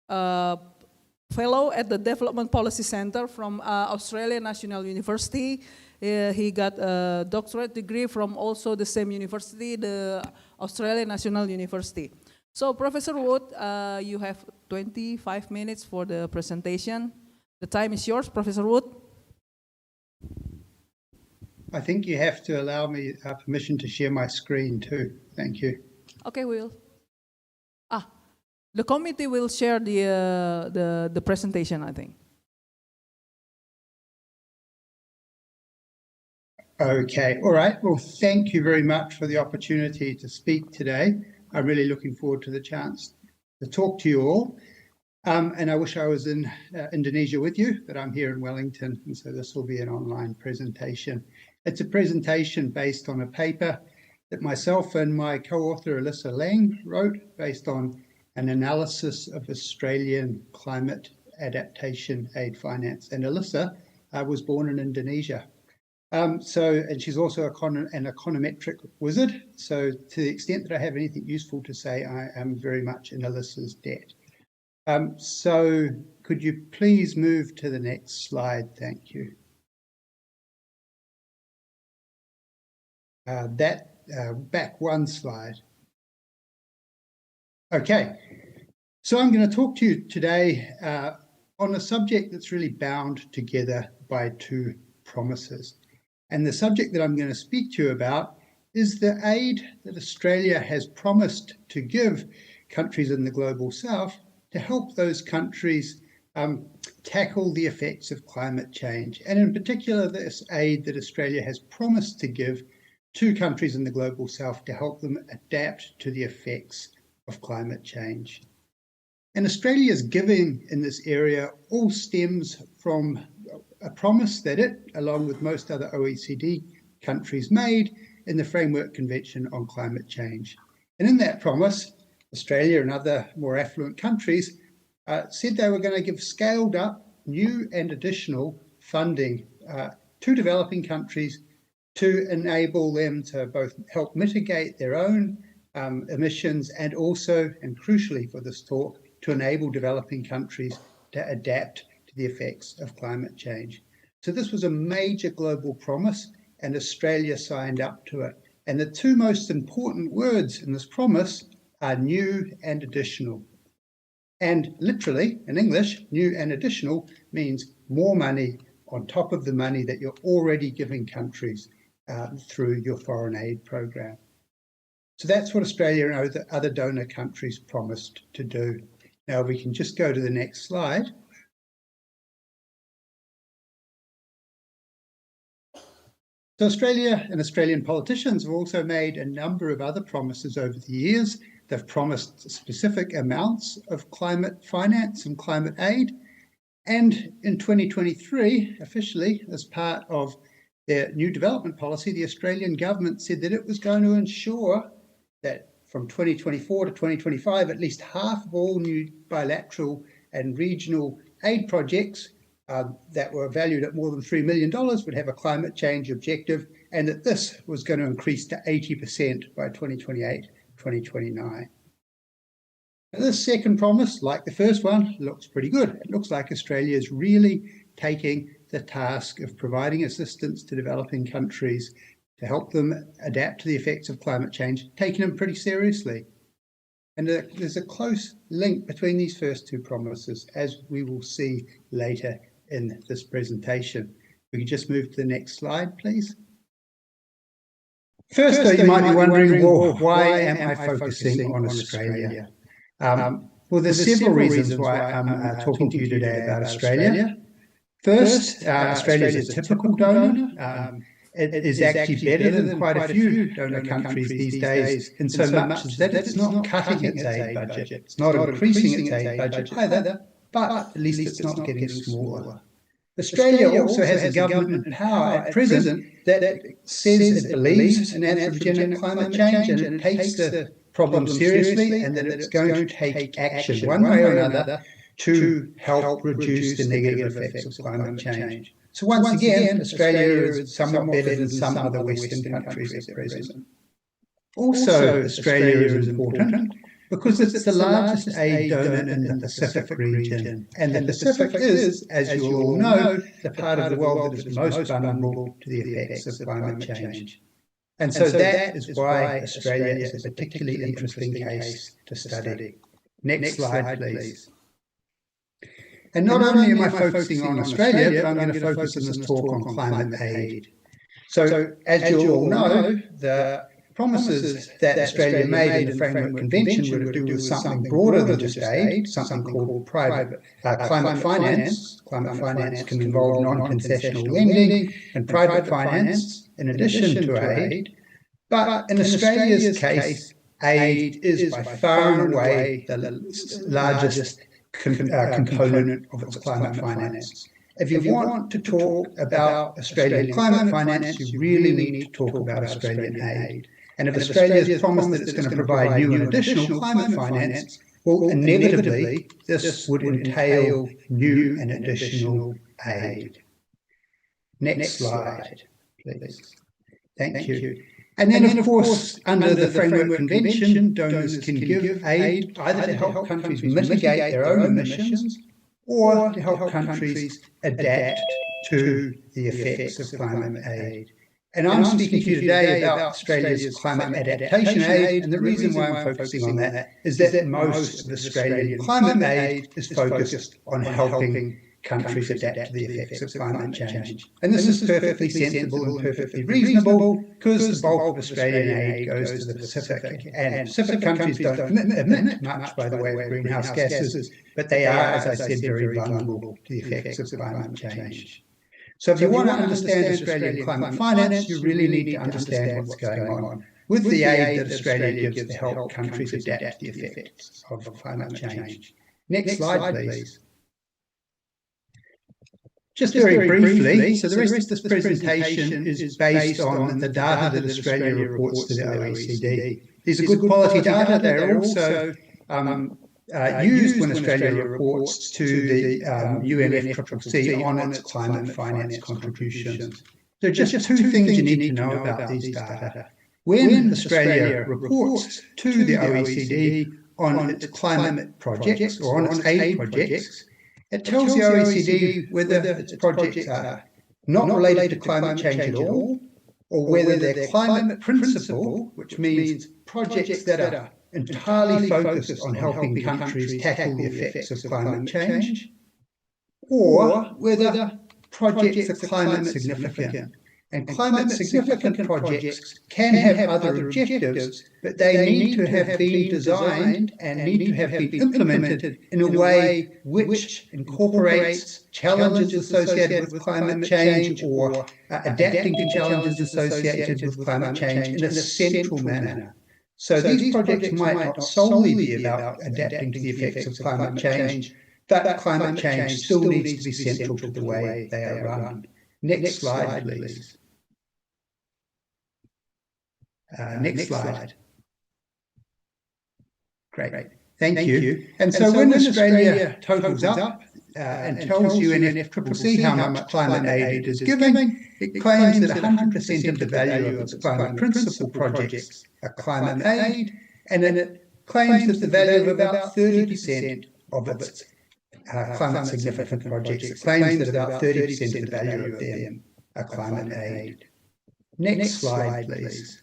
Speaker 3: fellow at the Development Policy Center from Australian National University. He got a doctorate degree from also the same university, the Australian National University. So, Professor Wood, you have 25 minutes for the presentation. The time is yours, Professor Wood.
Speaker 5: I think you have to allow me permission to share my screen too. Thank you.
Speaker 3: Okay, we'll. The committee will share the presentation, I think.
Speaker 5: Okay, all right. Well, thank you very much for the opportunity to speak today. I'm really looking forward to the chance to talk to you all. And I wish I was in Indonesia with you, but I'm here in Wellington, and so this will be an online presentation. It's a presentation based on a paper that myself and my co-author Alyssa Lang wrote based on an analysis of Australian climate adaptation aid finance. And Alyssa was born in Indonesia. And she's also an econometric wizard. So to the extent that I have anything useful to say, I am very much in Alyssa's debt. So could you please move to the next slide? Thank you. Back one slide. Okay, so I'm going to talk to you today on a subject that's really bound together by two promises. And the subject that I'm going to speak to you about is the aid that Australia has promised to give countries in the global south to help those countries tackle the effects of climate change. And in particular, this aid that Australia has promised to give to countries in the global south to help them adapt to the effects of climate change. And Australia's giving in this area all stems from a promise that it, along with most other OECD countries, made in the Framework Convention on Climate Change. And in that promise, Australia and other more affluent countries said they were going to give scaled up new and additional funding to developing countries to enable them to both help mitigate their own emissions and also, and crucially for this talk, to enable developing countries to adapt to the effects of climate change. So this was a major global promise, and Australia signed up to it. And the two most important words in this promise are new and additional. And literally, in English, new and additional means more money on top of the money that you're already giving countries through your foreign aid program. So that's what Australia and other donor countries promised to do. Now we can just go to the next slide. So Australia and Australian politicians have also made a number of other promises over the years. They've promised specific amounts of climate finance and climate aid. And in 2023, officially, as part of their new development policy, the Australian government said that it was going to ensure that from 2024 to 2025, at least half of all new bilateral and regional aid projects that were valued at more than $3 million would have a climate change objective, and that this was going to increase to 80% by 2028, 2029. Now, this second promise, like the first one, looks pretty good. It looks like Australia is really taking the task of providing assistance to developing countries to help them adapt to the effects of climate change, taking them pretty seriously. And there's a close link between these first two promises, as we will see later in this presentation. We can just move to the next slide, please. First, though, you might be wondering, well, why am I focusing on Australia? Well, there's several reasons why I'm talking to you today about Australia. First, Australia is a typical donor. It is actually better than quite a few donor countries these days in so much as that it's not cutting its aid budget. It's not increasing its aid budget either, but at least it's not getting smaller. Australia also has a government in power at present that says it believes in anthropogenic climate change and it takes the problem seriously, and that it's going to take action one way or another to help reduce the negative effects of climate change. So once again, Australia is somewhat better than some other Western countries at present. Also, Australia is important because it's the largest aid donor in the Pacific region. And the Pacific is, as you all know, the part of the world that is most vulnerable to the effects of climate change. And so that is why Australia is a particularly interesting case to study. Next slide, please. And not only am I focusing on Australia, but I'm going to focus in this talk on climate aid. So as you all know, the promises that Australia made in the Framework Convention were to do with something broader than just aid, something called private climate finance. Climate finance can involve non-concessional lending and private finance in addition to aid. But in Australia's case, aid is by far and away the largest component of its climate finance. If you want to talk about Australian climate finance, you really need to talk about Australian aid. And if Australia has promised that it's going to provide new and additional climate finance, well, inevitably, this would entail new and additional aid. Next slide, please. Thank you. And then, of course, under the Framework Convention, donors can give aid either to help countries mitigate their own emissions or to help countries adapt to the effects of climate aid. And I'm speaking to you today about Australia's climate adaptation aid, and the reason why I'm focusing on that is that most of Australian climate aid is focused on helping countries adapt to the effects of climate change. And this is perfectly sensible and perfectly reasonable because the bulk of Australian aid goes to the Pacific. And Pacific countries don't emit much by the way of greenhouse gases, but they are, as I said, very vulnerable to the effects of climate change. So if you want to understand Australian climate finance, you really need to understand what's going on with the aid that Australia gives to help countries adapt to the effects of climate change. Next slide, please. Just very briefly, so the rest of this presentation is based on the data that Australia reports to the OECD. These are good quality data. They're also used when Australia reports to the UNFCCC on its climate finance contributions. There are just two things you need to know about these data. When Australia reports to the OECD on its climate projects or on its aid projects, it tells the OECD whether its projects are not related to climate change at all, or whether they're climate principal, which means projects that are entirely focused on helping countries tackle the effects of climate change, or whether projects are climate significant. And climate significant projects can have other objectives, but they need to have been designed and need to have been implemented in a way which incorporates challenges associated with climate change or adapting to challenges associated with climate change in a central manner. So these projects might not solely be about adapting to the effects of climate change, but climate change still needs to be central to the way they are run. Next slide, please. Next slide. Great. Thank you. And so when Australia totals up and tells UNFCCC how much climate aid it is giving, it claims that 100% of the value of its climate principal projects are climate aid, and then it claims that the value of about 30% of its climate significant projects, it claims that about 30% of the value of them are climate aid. Next slide, please.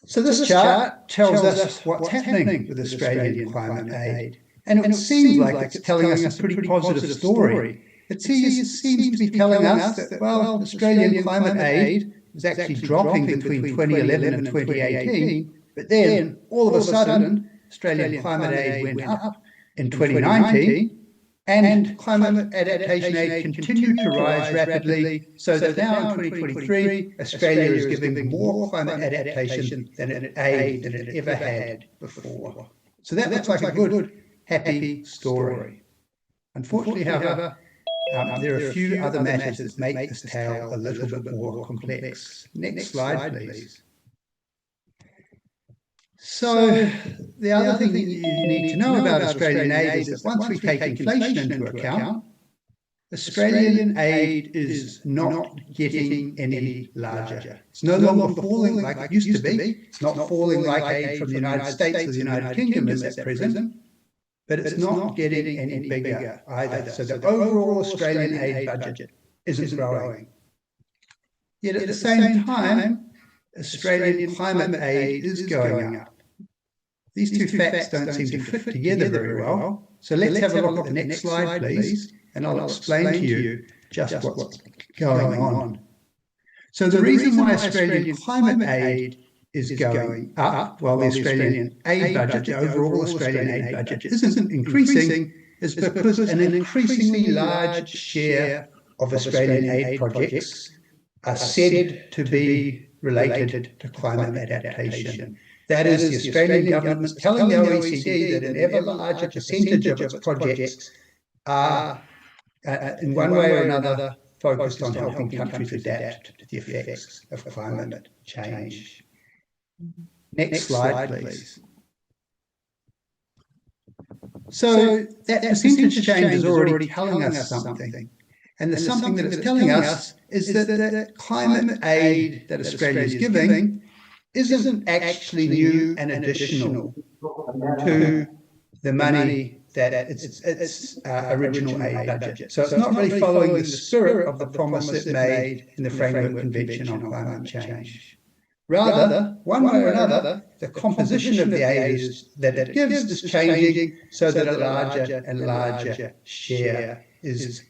Speaker 5: So this chart tells us what's happening with Australian climate aid. And it seems like it's telling us a pretty positive story. It seems to be telling us that, well, Australian climate aid was actually dropping between 2011 and 2018, but then all of a sudden, Australian climate aid went up in 2019, and climate adaptation aid continued to rise rapidly, so that now in 2023, Australia is giving more climate adaptation than it ever had before. So that looks like a good, happy story. Unfortunately, however, there are a few other matters that make this tale a little bit more complex. Next slide, please. So the other thing that you need to know about Australian aid is that once we take inflation into account, Australian aid is not getting any larger. It's no longer falling like it used to be. It's not falling like aid from the United States or the United Kingdom is at present, but it's not getting any bigger either. So the overall Australian aid budget isn't growing. Yet at the same time, Australian climate aid is going up. These two facts don't seem to fit together very well. So let's have a look at the next slide, please, and I'll explain to you just what's going on. So the reason why Australian climate aid is going up while the Australian aid budget, the overall Australian aid budget, isn't increasing is because an increasingly large share of Australian aid projects are said to be related to climate adaptation. That is, the Australian government telling the OECD that an ever larger percentage of its projects are, in one way or another, focused on helping countries adapt to the effects of climate change. Next slide, please. So that percentage change is already telling us something. And the something that it's telling us is that the climate aid that Australia is giving isn't actually new and additional to the money that its original aid budget. So it's not really following the spirit of the promise it made in the Framework Convention on Climate Change. Rather, one way or another, the composition of the aid that it gives is changing so that a larger and larger share is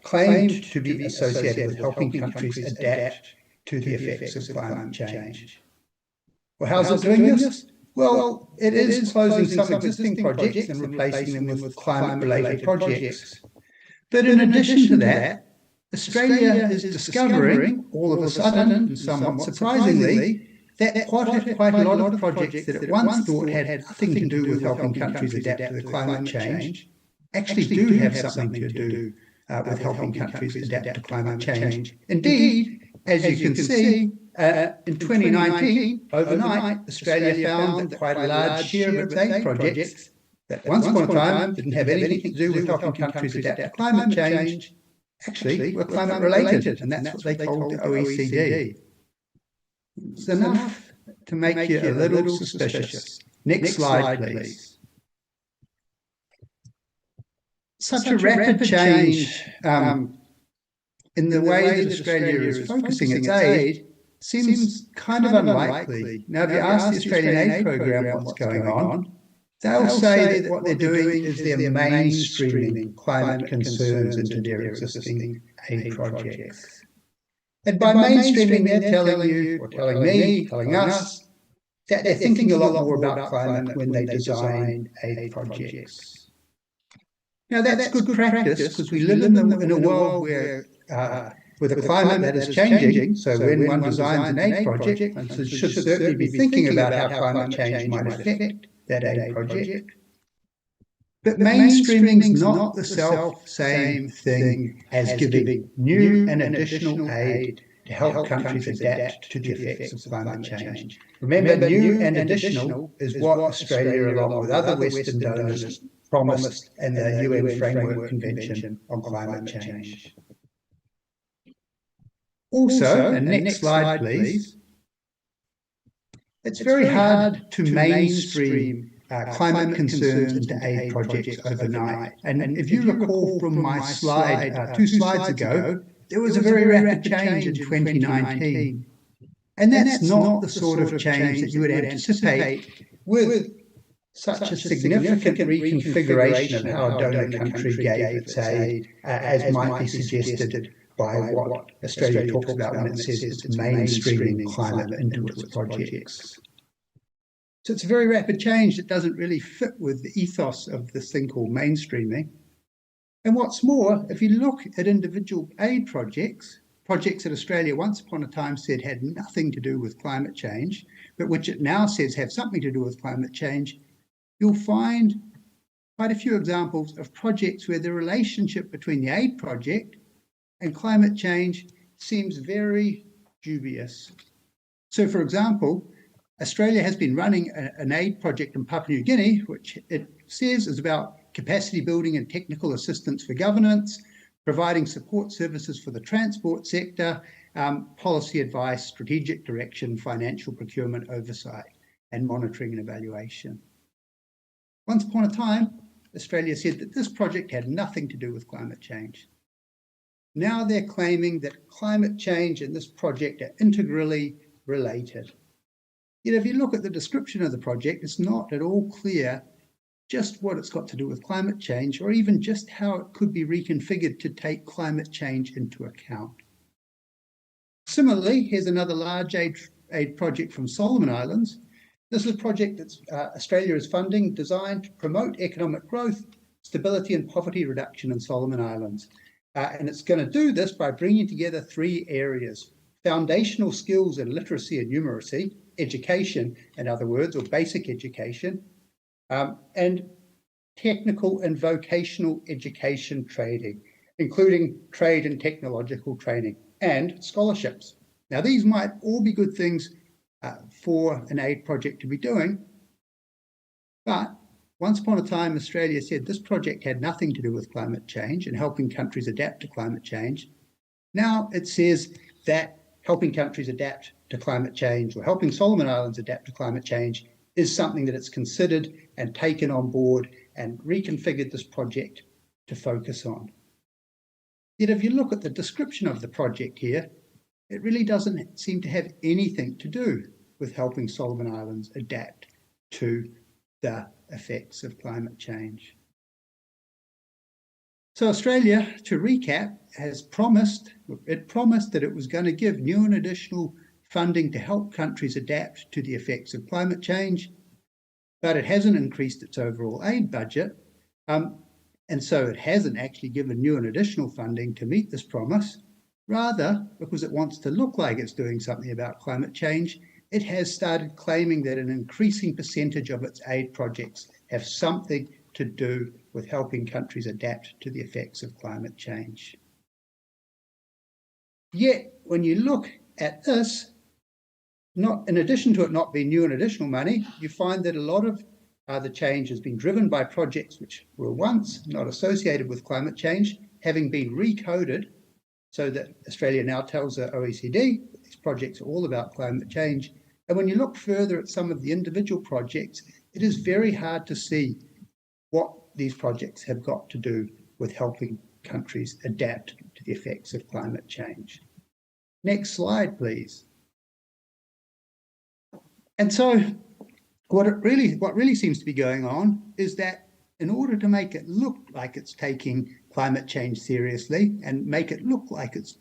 Speaker 5: claimed to be associated with helping countries adapt to the effects of climate change. Well, how's it doing this? Well, it is closing some existing projects and replacing them with climate-related projects. But in addition to that, Australia is discovering, all of a sudden, and somewhat surprisingly, that quite a lot of projects that it once thought had nothing to do with helping countries adapt to the climate change actually do have something to do with helping countries adapt to climate change. Indeed, as you can see, in 2019, overnight, Australia found that quite a large share of its aid projects that once upon a time didn't have anything to do with helping countries adapt to climate change actually were climate related, and that's what they told the OECD. It's enough to make you a little suspicious. Next slide, please. Such a rapid change in the way that Australia is focusing its aid seems kind of unlikely. Now, if you ask the Australian Aid Programme what's going on, they'll say that what they're doing is they're mainstreaming climate concerns into their existing aid projects. And by mainstreaming, they're telling you, or telling me, telling us, that they're thinking a lot more about climate when they design aid projects. Now, that's good practice because we live in a world where with a climate that is changing, so when one designs an aid project, one should certainly be thinking about how climate change might affect that aid project. But mainstreaming is not the self-same thing as giving new and additional aid to help countries adapt to the effects of climate change. Remember, new and additional is what Australia, along with other Western donors, promised in the UN Framework Convention on Climate Change. Also, and next slide, please, it's very hard to mainstream climate concerns into aid projects overnight. And if you recall from my slide 2 slides ago, there was a very rapid change in 2019. And that's not the sort of change that you would anticipate with such a significant reconfiguration of how a donor country gave its aid, as might be suggested by what Australia talks about when it says it's mainstreaming climate into its projects. So it's a very rapid change that doesn't really fit with the ethos of this thing called mainstreaming. And what's more, if you look at individual aid projects that Australia once upon a time said had nothing to do with climate change, but which it now says have something to do with climate change, you'll find quite a few examples of projects where the relationship between the aid project and climate change seems very dubious. So, for example, Australia has been running an aid project in Papua New Guinea, which it says is about capacity building and technical assistance for governance, providing support services for the transport sector, policy advice, strategic direction, financial procurement oversight, and monitoring and evaluation. Once upon a time, Australia said that this project had nothing to do with climate change. Now they're claiming that climate change and this project are integrally related. Yet if you look at the description of the project, it's not at all clear just what it's got to do with climate change, or even just how it could be reconfigured to take climate change into account. Similarly, here's another large aid project from Solomon Islands. This is a project that Australia is funding designed to promote economic growth, stability and poverty reduction in Solomon Islands. And it's going to do this by bringing together 3 areas: foundational skills in literacy and numeracy, education, in other words, or basic education, and technical and vocational education training, including trade and technological training, and scholarships. Now, these might all be good things for an aid project to be doing, but once upon a time, Australia said this project had nothing to do with climate change and helping countries adapt to climate change. Now it says that helping countries adapt to climate change, or helping Solomon Islands adapt to climate change, is something that it's considered and taken on board and reconfigured this project to focus on. Yet if you look at the description of the project here, it really doesn't seem to have anything to do with helping Solomon Islands adapt to the effects of climate change. So Australia, to recap, has promised that it was going to give new and additional funding to help countries adapt to the effects of climate change, but it hasn't increased its overall aid budget, and so it hasn't actually given new and additional funding to meet this promise. Rather, because it wants to look like it's doing something about climate change, it has started claiming that an increasing percentage of its aid projects have something to do with helping countries adapt to the effects of climate change. Yet, when you look at this, in addition to it not being new and additional money, you find that a lot of the change has been driven by projects which were once not associated with climate change, having been recoded so that Australia now tells the OECD that these projects are all about climate change. And when you look further at some of the individual projects, it is very hard to see what these projects have got to do with helping countries adapt to the effects of climate change. Next slide, please. And so what really seems to be going on is that in order to make it look like it's taking climate change seriously and make it look like it's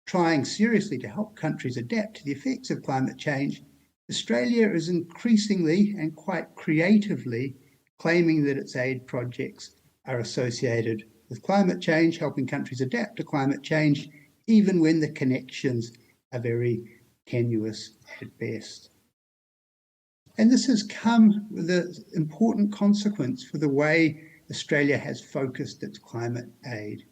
Speaker 5: trying seriously to help countries adapt to the effects of climate change, Australia is increasingly and quite creatively claiming that its aid projects are associated with climate change, helping countries adapt to climate change, even when the connections are very tenuous at best. And this has come with an important consequence for the way Australia has focused its climate aid.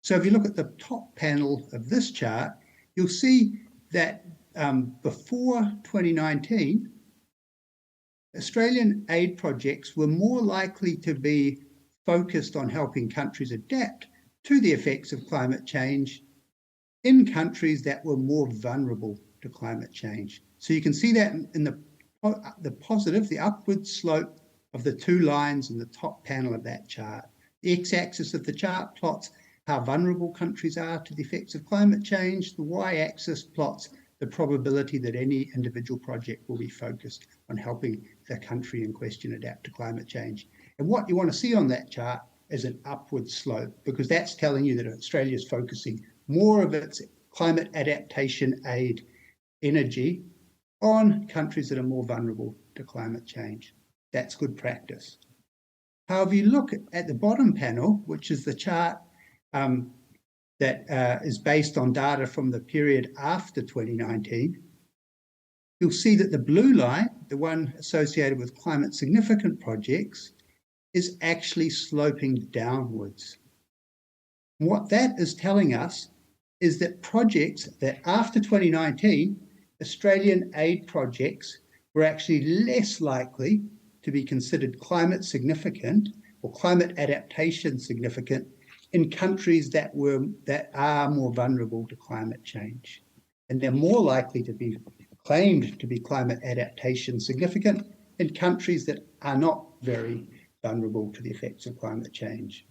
Speaker 5: So if you look at the top panel of this chart, you'll see that before 2019, Australian aid projects were more likely to be focused on helping countries adapt to the effects of climate change in countries that were more vulnerable to climate change. So you can see that in the positive, the upward slope of the two lines in the top panel of that chart. The x-axis of the chart plots how vulnerable countries are to the effects of climate change. The y-axis plots the probability that any individual project will be focused on helping the country in question adapt to climate change. And what you want to see on that chart is an upward slope, because that's telling you that Australia is focusing more of its climate adaptation aid energy on countries that are more vulnerable to climate change. That's good practice. However, you look at the bottom panel, which is the chart that is based on data from the period after 2019, you'll see that the blue line, the one associated with climate significant projects, is actually sloping downwards. And what that is telling us is that projects that after 2019, Australian aid projects were actually less likely to be considered climate significant or climate adaptation significant in countries that are more vulnerable to climate change. And they're more likely to be claimed to be climate adaptation significant in countries that are not very vulnerable to the effects of climate change.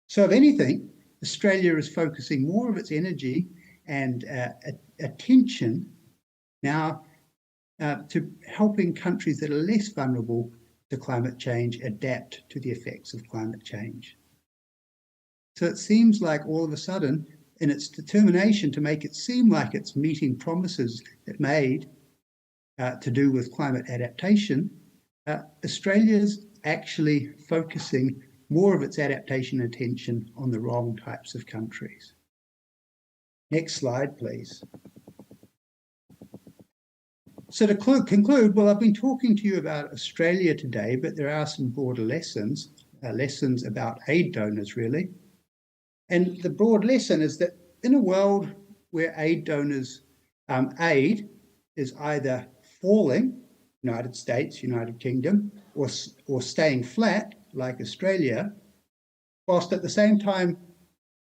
Speaker 5: So if anything, Australia is focusing more of its energy and attention now to helping countries that are less vulnerable to climate change adapt to the effects of climate change. So it seems like all of a sudden, in its determination to make it seem like it's meeting promises it made to do with climate adaptation, Australia's actually focusing more of its adaptation attention on the wrong types of countries. Next slide, please. So to conclude, well, I've been talking to you about Australia today, but there are some broader lessons about aid donors, really. And the broad lesson is that in a world where aid donors' aid is either falling, United States, United Kingdom, or staying flat, like Australia, whilst at the same time,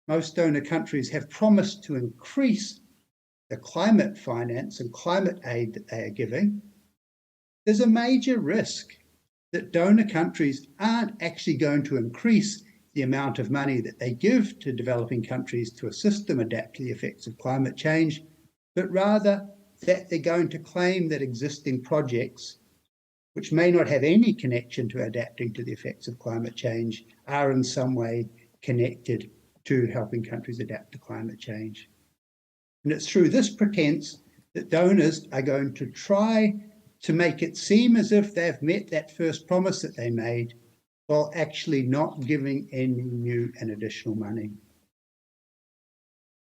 Speaker 5: most donor countries have promised to increase the climate finance and climate aid that they are giving, there's a major risk that donor countries aren't actually going to increase the amount of money that they give to developing countries to assist them adapt to the effects of climate change, but rather that they're going to claim that existing projects, which may not have any connection to adapting to the effects of climate change, are in some way connected to helping countries adapt to climate change. And it's through this pretense that donors are going to try to make it seem as if they've met that first promise that they made, while actually not giving any new and additional money.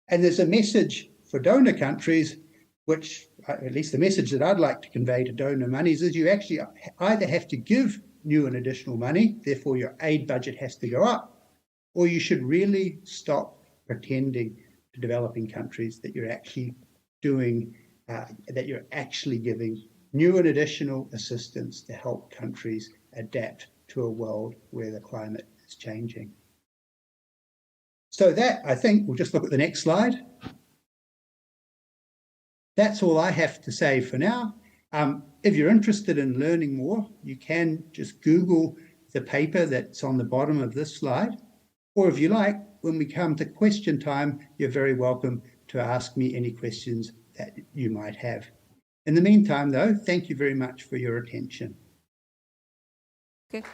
Speaker 5: And there's a message for donor countries, which at least the message that I'd like to convey to donor monies is you actually either have to give new and additional money, therefore your aid budget has to go up, or you should really stop pretending to developing countries that you're actually doing, that you're actually giving new and additional assistance to help countries adapt to a world where the climate is changing. So that, I think, we'll just look at the next slide. That's all I have to say for now. If you're interested in learning more, you can just Google the paper that's on the bottom of this slide. Or if you like, when we come to question time, you're very welcome to ask me any questions that you might have. In the meantime, though, thank you very much for your attention.
Speaker 3: Okay.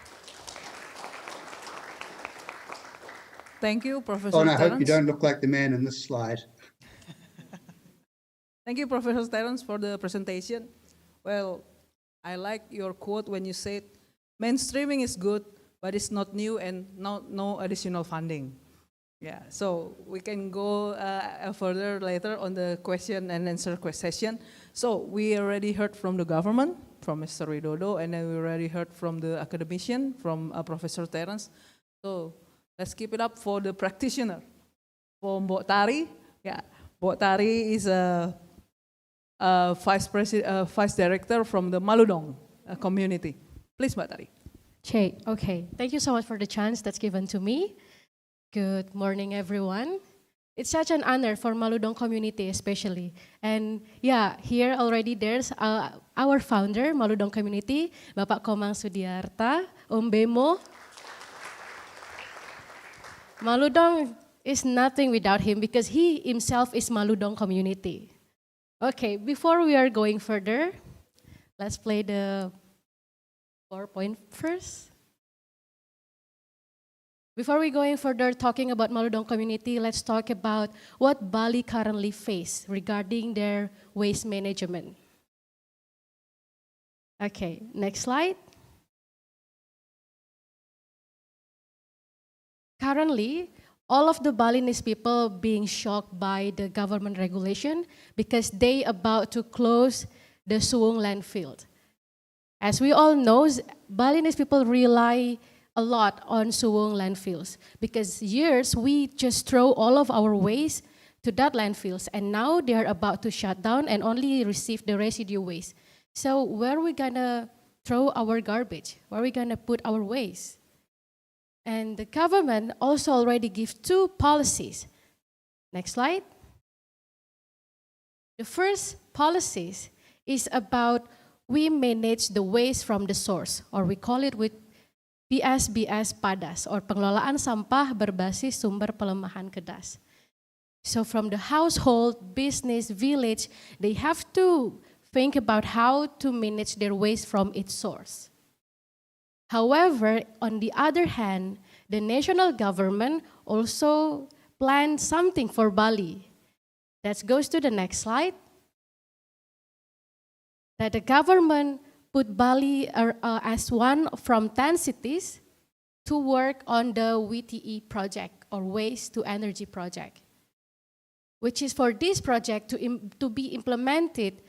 Speaker 3: Thank you, Professor
Speaker 5: Oh, and I
Speaker 3: Terence.
Speaker 5: hope you don't look like the man in this slide.
Speaker 3: Thank you, Professor Terence, for the presentation. Well, I like your quote when you said, mainstreaming is good, but it's not new and no additional funding. Yeah, so we can go further later on the question and answer session. So we already heard from the government, from Mr. Widodo, and then we already heard from the academician, from Professor Terence. So let's keep it up for the practitioner. For Mbok Tari, yeah, Mbok Tari is a vice director from the Maludong community. Please, Mbak Tari.
Speaker 6: Okay, thank you so much for the chance that's given to me. Good morning, everyone. It's such an honor for Maludong community especially. And yeah, here already there's our founder, Maludong community, Bapak Komang Sudiarta, Om Bemo. Maludong is nothing without him because he himself is Maludong community. Okay, before we are going further, let's play the PowerPoint first. Before we going further talking about Maludong community, let's talk about what Bali currently face regarding their waste management. Okay, next slide. Currently, all of the Balinese people being shocked by the government regulation because they about to close the Suwung landfill. As we all know, Balinese people rely a lot on Suwung landfills because years we just throw all of our waste to that landfills and now they are about to shut down and only receive the residue waste. So where are we gonna throw our garbage? Where are we gonna put our waste? And the government also already give two policies. Next slide. The first policies is about we manage the waste from the source, or we call it with PSBS PADAS, or pengelolaan sampah berbasis sumber pelemahan kedas. So from the household, business, village, they have to think about how to manage their waste from its source. However, on the other hand, the national government also planned something for Bali. That goes to the next slide. That the government put Bali as one from 10 cities to work on the WITA project, or Waste to Energy project, which is for this project to be implemented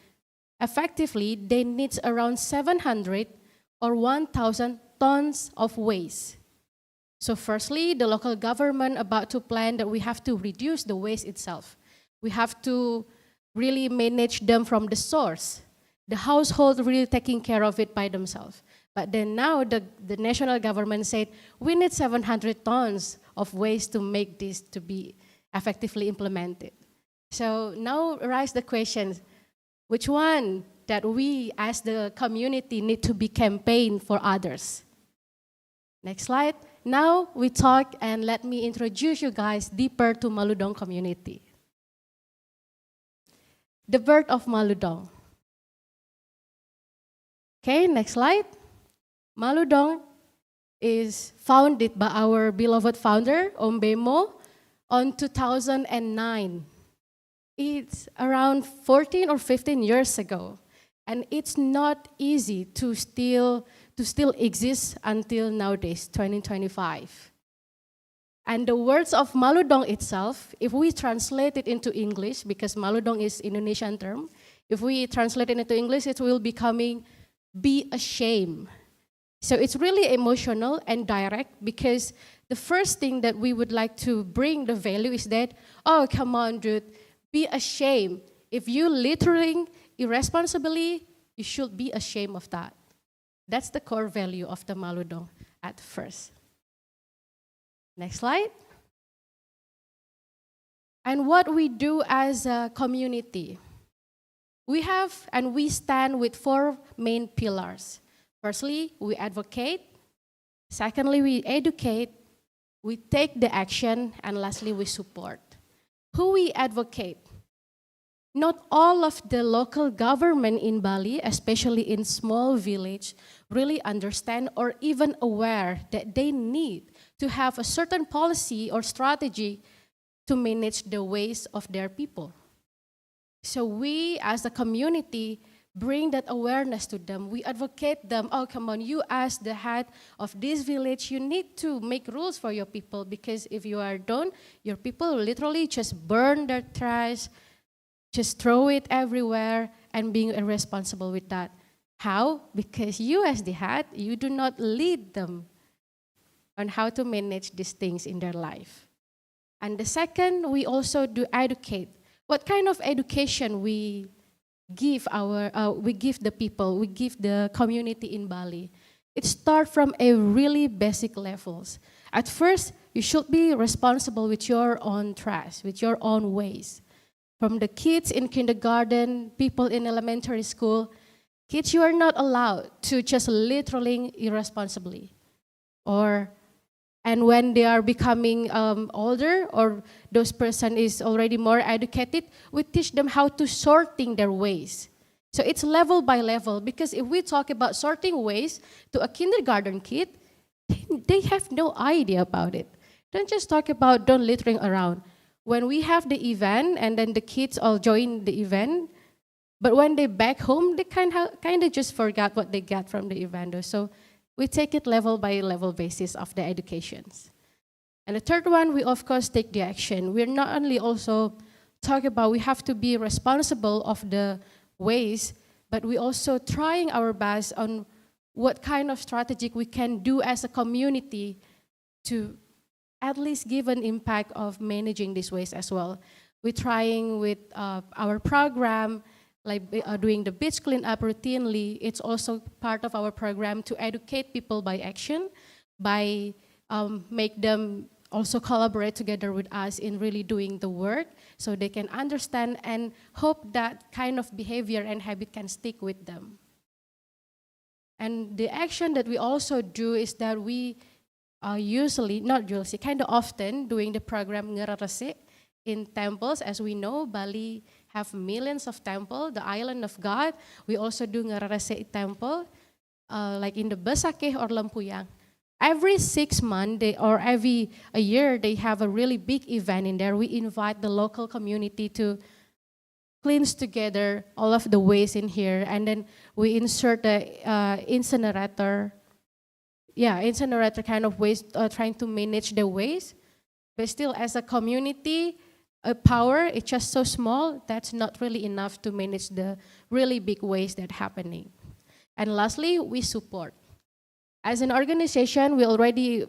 Speaker 6: effectively, they need around 700 or 1,000 tons of waste. So firstly, the local government about to plan that we have to reduce the waste itself. We have to really manage them from the source. The household really taking care of it by themselves. But then now the national government said, we need 700 tons of waste to make this to be effectively implemented. So now arise the question, which one that we as the community need to be campaign for others? Next slide. Now we talk and let me introduce you guys deeper to Maludong community. The birth of Maludong. Okay, next slide. Maludong is founded by our beloved founder, Om Bemo, on 2009. It's around 14 or 15 years ago. And it's not easy to still exist until nowadays, 2025. And the words of Maludong itself, if we translate it into English, because Maludong is Indonesian term, if we translate it into English, it will becoming be ashamed. So it's really emotional and direct, because the first thing that we would like to bring the value is that, oh, come on, dude, be ashamed. If you littering irresponsibly, you should be ashamed of that. That's the core value of the Maludong at first. Next slide. And what we do as a community. We have and we stand with 4 main pillars. Firstly, we advocate. Secondly, we educate. We take the action. And lastly, we support. Who we advocate? Not all of the local government in Bali, especially in small village, really understand or even aware that they need to have a certain policy or strategy to manage the waste of their people. So we, as a community, bring that awareness to them. We advocate them, oh, come on, you as the head of this village, you need to make rules for your people, because if you are don't, your people will literally just burn their trash, just throw it everywhere, and being irresponsible with that. How? Because you as the head, you do not lead them on how to manage these things in their life. And the second, we also do educate. What kind of education we give the people, we give the community in Bali? It starts from a really basic levels. At first, you should be responsible with your own trash, with your own waste. From the kids in kindergarten, people in elementary school, kids, you are not allowed to just littering irresponsibly. And when they are becoming older, or those person is already more educated, we teach them how to sorting their waste. So it's level by level, because if we talk about sorting waste to a kindergarten kid, they have no idea about it. Don't just talk about don't littering around. When we have the event and then the kids all join the event, but when they back home, they kind of just forgot what they got from the event. So we take it level by level basis of the educations. And the third one, we of course take the action. We're not only also talk about we have to be responsible of the waste, but we also trying our best on what kind of strategy we can do as a community to at least give an impact of managing this waste as well. We're trying with our program, like doing the beach cleanup routinely. It's also part of our program to educate people by action, by make them also collaborate together with us in really doing the work, so they can understand and hope that kind of behavior and habit can stick with them. And the action that we also do is that we kind of often doing the program ngereresi in temples. As we know, Bali have millions of temples, the island of God. We also do ngereresi temple, like in the Besakeh or Lempuyang. Every 6 months or every a year, they have a really big event in there. We invite the local community to cleanse together all of the waste in here, and then we insert the incinerator kind of waste, trying to manage the waste. But still, as a community, power, it's just so small, that's not really enough to manage the really big waste that's happening. And lastly, we support. As an organization, we already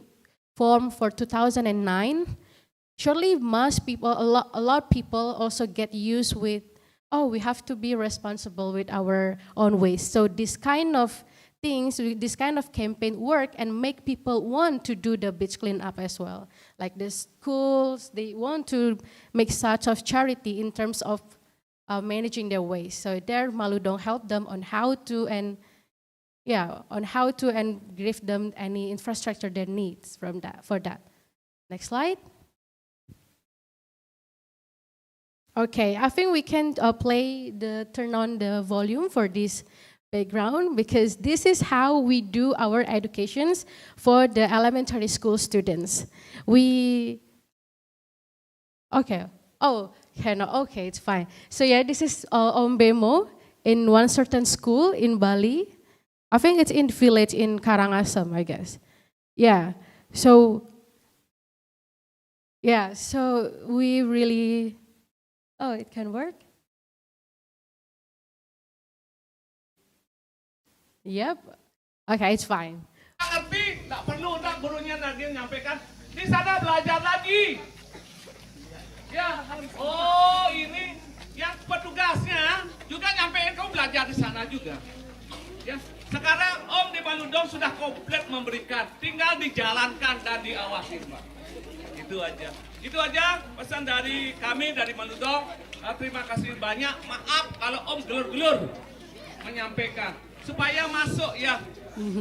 Speaker 6: formed for 2009. Surely most people, a lot of people also get used with, oh, we have to be responsible with our own waste. So this kind of things, this kind of campaign work and make people want to do the beach cleanup as well. Like the schools, they want to make such of charity in terms of managing their waste. So there, Maludong help them on how to and give them any infrastructure they need for that. Next slide. Okay, I think we can turn on the volume for this background, because this is how we do our educations for the elementary school students. Okay, it's fine. So yeah, this is Ombemo in one certain school in Bali. I think it's in village in Karangasem, I guess. Yeah, so Yeah, so we really, oh, it can work? Yep. Okay, it's fine.
Speaker 4: Ngerti, nggak perlu ntar gurunya lagi menyampaikan. Di sana belajar lagi. Ya, oh ini yang petugasnya juga nyampein kamu belajar di sana juga. Ya, sekarang Om di Maludong sudah komplit memberikan, tinggal dijalankan dan diawasi, Pak. Itu aja pesan dari kami dari Maludong. Terima kasih banyak. Maaf kalau Om gelur-gelur menyampaikan supaya masuk ya.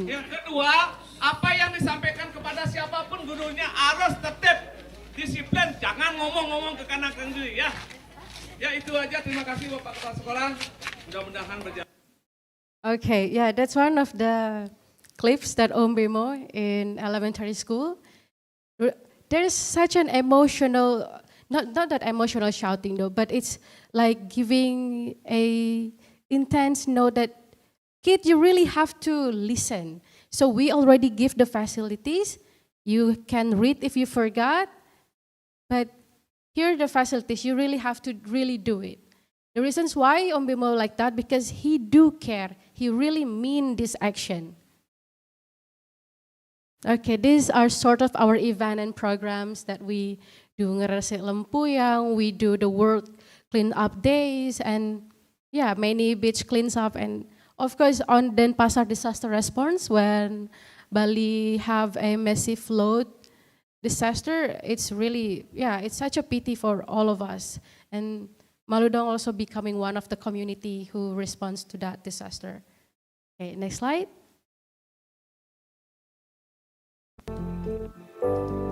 Speaker 4: Yang kedua, apa yang disampaikan kepada siapapun gurunya harus tetap disiplin, jangan ngomong-ngomong ke kanan ke kiri ya. Ya itu aja, terima kasih Bapak Kepala Sekolah. Mudah-mudahan berjalan.
Speaker 6: Okay, yeah, that's one of the clips that Om Bimo in elementary school. There is such an emotional, not that emotional shouting though, but it's like giving a intense note that kid, you really have to listen. So we already give the facilities. You can read if you forgot. But here are the facilities, you really have to really do it. The reasons why Om Bimo like that, because he do care. He really mean this action. Okay, these are sort of our event and programs that we do. Ngeresik Lempuyang, we do the world clean up days, and yeah, many beach cleans up. And of course, on Denpasar disaster response, when Bali have a massive flood disaster, it's really, yeah, it's such a pity for all of us. And Maludong also becoming one of the community who responds to that disaster. Okay, next slide.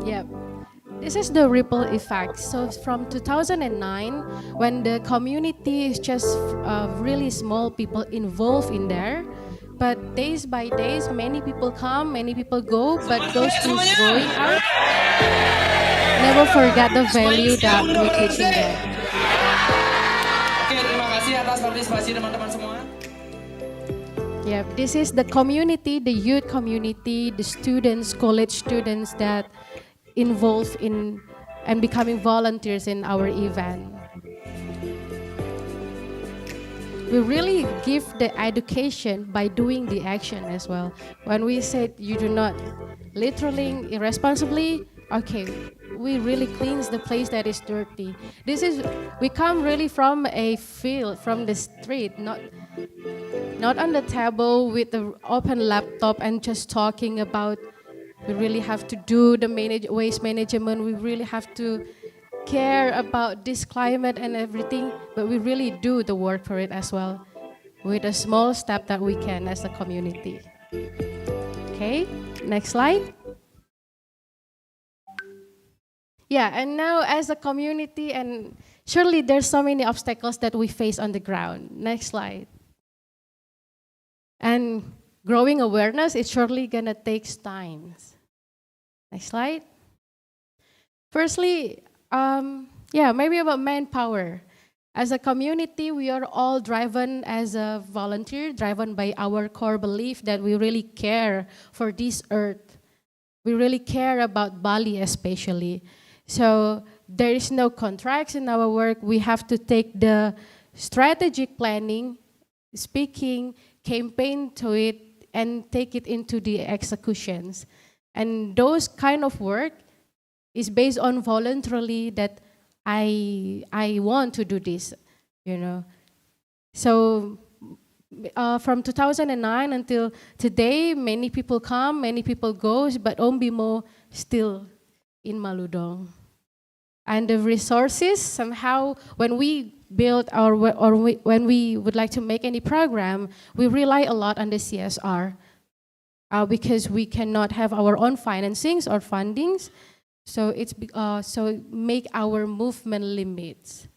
Speaker 6: Yep. This is the ripple effect. So from 2009, when the community is just really small people involved in there, but days by days, many people come, many people go, but those who's going out never forget the value that we're teaching them.
Speaker 7: Oke, terima kasih atas partisipasi teman-teman semua.
Speaker 6: Yeah, this is the community, the youth community, the students, college students that involved in and becoming volunteers in our event. We really give the education by doing the action as well. When we said you do not littering irresponsibly, okay, we really cleanse the place that is dirty. We come really from a field, from the street, not on the table with the open laptop and just talking about. We really have to do the waste management. We really have to care about this climate and everything, but we really do the work for it as well, with a small step that we can as a community. Okay, next slide. Yeah, and now as a community, and surely there's so many obstacles that we face on the ground. Next slide. And growing awareness is surely gonna take time. Next slide. Firstly, maybe about manpower. As a community, we are all driven as a volunteer, driven by our core belief that we really care for this earth. We really care about Bali especially. So there is no contracts in our work. We have to take the strategic planning, speaking, campaign to it, and take it into the executions. And those kind of work is based on voluntarily that I want to do this, you know. So from 2009 until today, many people come, many people go, but Om Bimo still in Maludong. And the resources, somehow, when we build when we would like to make any program, we rely a lot on the CSR because we cannot have our own financings or fundings. So make our movement limits.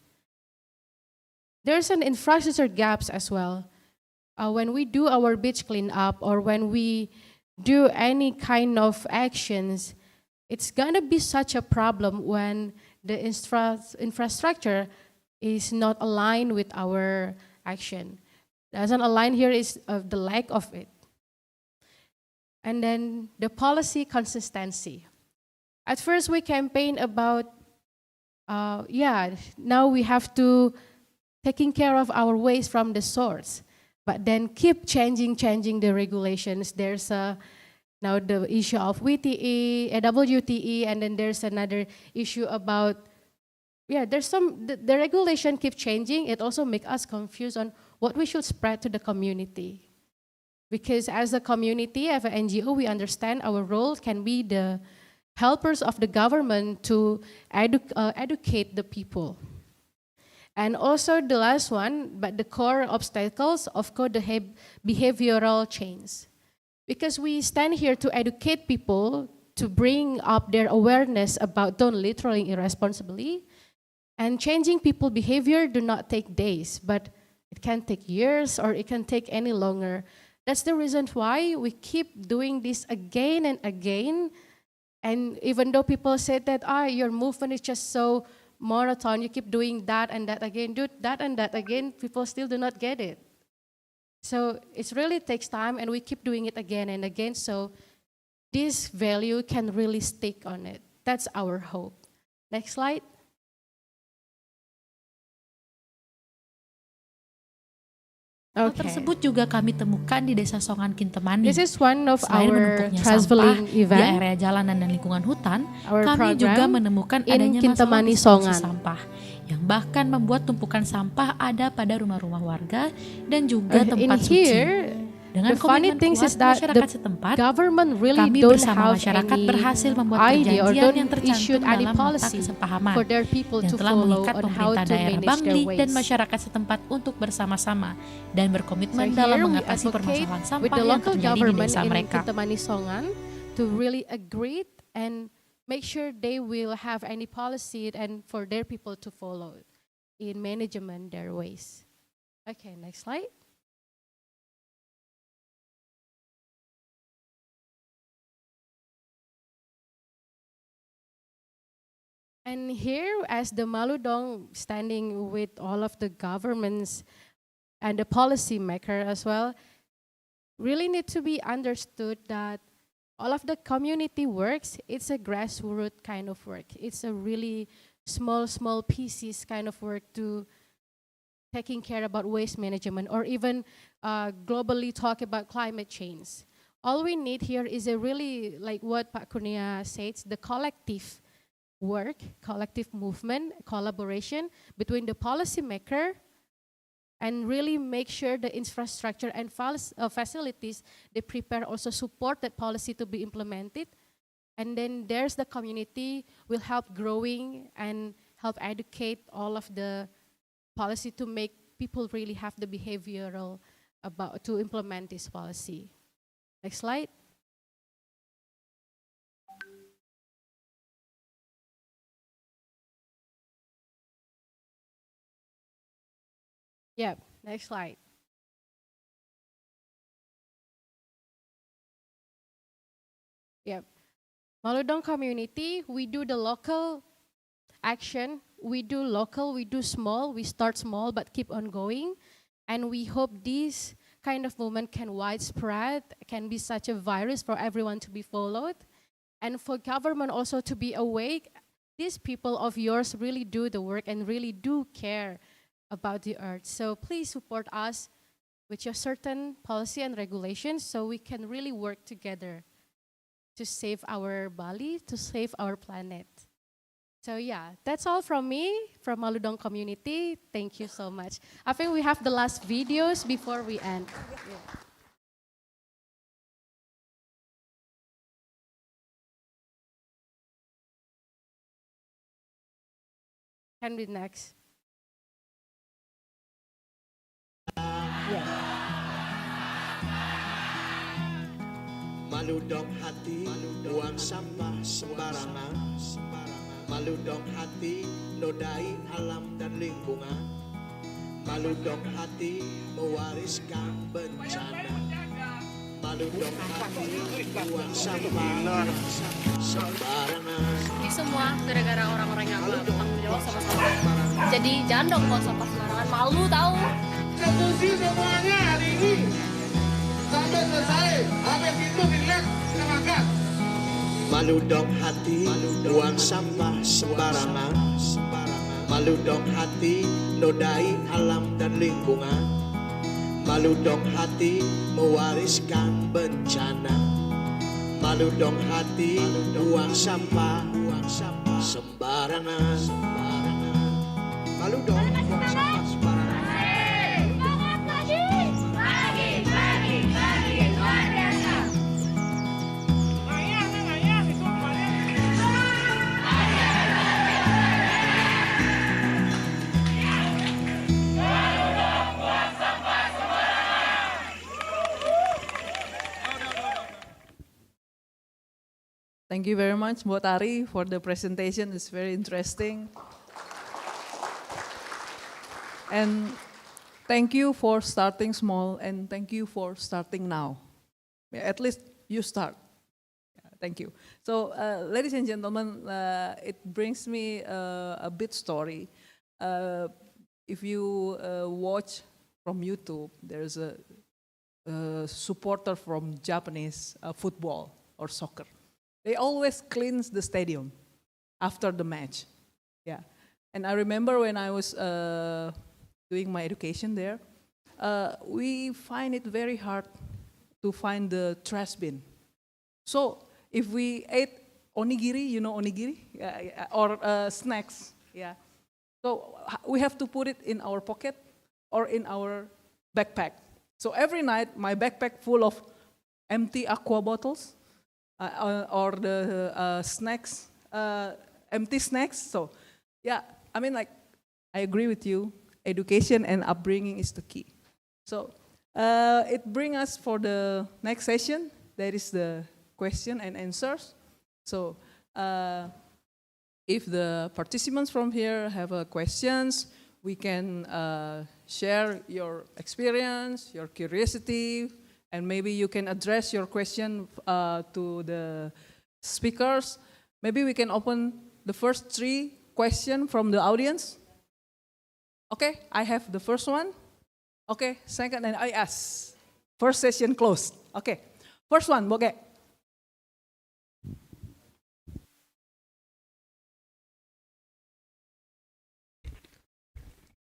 Speaker 6: There's an infrastructure gaps as well. When we do our beach cleanup or when we do any kind of actions, it's gonna be such a problem when the infrastructure is not aligned with our action. Doesn't align here is the lack of it. And then the policy consistency. At first, we campaign about now we have to taking care of our waste from the source, but then keep changing the regulations. There's now the issue of WTE, WTE, and then there's another issue about, there's the regulation keeps changing. It also makes us confused on what we should spread to the community. Because as a community, as an NGO, we understand our role can be the helpers of the government to educate the people. And also the last one, but the core obstacles, of course, the behavioral change. Because we stand here to educate people, to bring up their awareness about don't littering irresponsibly. And changing people's behavior do not take days, but it can take years or it can take any longer. That's the reason why we keep doing this again and again. And even though people say that, your movement is just so marathon, you keep doing that and that again, do that and that again, people still do not get it. So it really takes time, and we keep doing it again and again, so this value can really stick on it. That's our hope. Next slide.
Speaker 8: Hal tersebut juga kami temukan di Desa Songan Kintemani.
Speaker 6: This is one of
Speaker 8: Selain
Speaker 6: our
Speaker 8: menumpuknya
Speaker 6: traveling
Speaker 8: sampah di
Speaker 6: event.
Speaker 8: area jalanan dan lingkungan hutan,
Speaker 6: Our
Speaker 8: kami juga menemukan
Speaker 6: in
Speaker 8: adanya masalah
Speaker 6: Kintemani,
Speaker 8: distribusi
Speaker 6: Songan.
Speaker 8: sampah yang bahkan membuat tumpukan sampah ada pada rumah-rumah warga dan juga tempat suci. Dengan
Speaker 6: The funny
Speaker 8: komitmen
Speaker 6: things
Speaker 8: kuat
Speaker 6: is that
Speaker 8: masyarakat
Speaker 6: the
Speaker 8: setempat,
Speaker 6: government really
Speaker 8: kami
Speaker 6: don't
Speaker 8: bersama
Speaker 6: have
Speaker 8: masyarakat
Speaker 6: any
Speaker 8: berhasil membuat
Speaker 6: idea or
Speaker 8: perjanjian yang
Speaker 6: don't issue
Speaker 8: tercantum
Speaker 6: any
Speaker 8: dalam nota
Speaker 6: policy
Speaker 8: kesepahaman
Speaker 6: for their people
Speaker 8: yang
Speaker 6: to
Speaker 8: telah
Speaker 6: follow
Speaker 8: mengikat
Speaker 6: on how
Speaker 8: pemerintah
Speaker 6: to
Speaker 8: daerah
Speaker 6: manage
Speaker 8: Bangli
Speaker 6: their
Speaker 8: dan
Speaker 6: waste.
Speaker 8: masyarakat setempat untuk bersama-sama dan berkomitmen
Speaker 6: So
Speaker 8: dalam
Speaker 6: here we
Speaker 8: mengatasi
Speaker 6: advocate
Speaker 8: permasalahan
Speaker 6: with
Speaker 8: sampah
Speaker 6: the
Speaker 8: yang
Speaker 6: local
Speaker 8: terjadi di
Speaker 6: government
Speaker 8: desa
Speaker 6: in
Speaker 8: mereka.
Speaker 6: Kintemani Songan to really agree and make sure they will have any policy and for their people to follow in management their waste. Okay, next slide. And here, as the Malu Dong standing with all of the governments and the policy maker as well, really need to be understood that all of the community works, it's a grassroots kind of work. It's a really small pieces kind of work to taking care about waste management or even globally talk about climate change. All we need here is a really, like what Pak Kurnia says, the collective work, collective movement, collaboration between the policymaker and really make sure the infrastructure and facilities they prepare also support that policy to be implemented. And then there's the community will help growing and help educate all of the policy to make people really have the behavioral about to implement this policy. Next slide. Yeah, next slide. Yeah, Malu Dong community, we do the local action. We do local, we do small, we start small but keep on going. And we hope this kind of movement can widespread, can be such a virus for everyone to be followed. And for government also to be awake, these people of yours really do the work and really do care about the earth. So please support us with your certain policy and regulations so we can really work together to save our Bali, to save our planet. So yeah, that's all from me, from Malu Dong community. Thank you so much. I think we have the last videos before we end. Yeah. Can be next. Yeah.
Speaker 9: Malu dong hati, buang sampah sembarangan. Malu dong hati, nodai alam dan lingkungan. Malu dong hati, mewariskan bencana. Malu dong hati, buang sampah sembarangan.
Speaker 10: Ini semua gara-gara orang-orang yang nggak bertanggung jawab sama sampah. Jadi jangan dong buang sampah sembarangan, malu tahu.
Speaker 9: Eksekusi semuanya hari ini sampai selesai. Habis itu kita makan. Malu dong hati, buang sampah sembarangan. Malu dong hati, nodai alam dan lingkungan. Malu dong hati, mewariskan bencana. Malu dong hati, buang sampah sembarangan. Malu dong buang sampah sembarangan.
Speaker 3: Thank you very much, Mbok Tari, for the presentation. It's very interesting. And thank you for starting small, and thank you for starting now. At least you start. Thank you. So, ladies and gentlemen, it brings me a bit story. If you watch from YouTube, there's a supporter from Japanese football or soccer. They always cleanse the stadium after the match. Yeah, and I remember when I was doing my education there, we find it very hard to find the trash bin. So if we ate onigiri, you know onigiri, or snacks, yeah. So we have to put it in our pocket or in our backpack. So every night, my backpack full of empty aqua bottles. Or the snacks, empty snacks. So, yeah, I mean, like, I agree with you. Education and upbringing is the key. So, it brings us for the next session. That is the question and answers. So, if the participants from here have questions, we can share your experience, your curiosity, and maybe you can address your question to the speakers. Maybe we can open the first 3 questions from the audience. Okay, I have the first one. Okay, second, and I ask. First session closed. Okay, first one, Boke.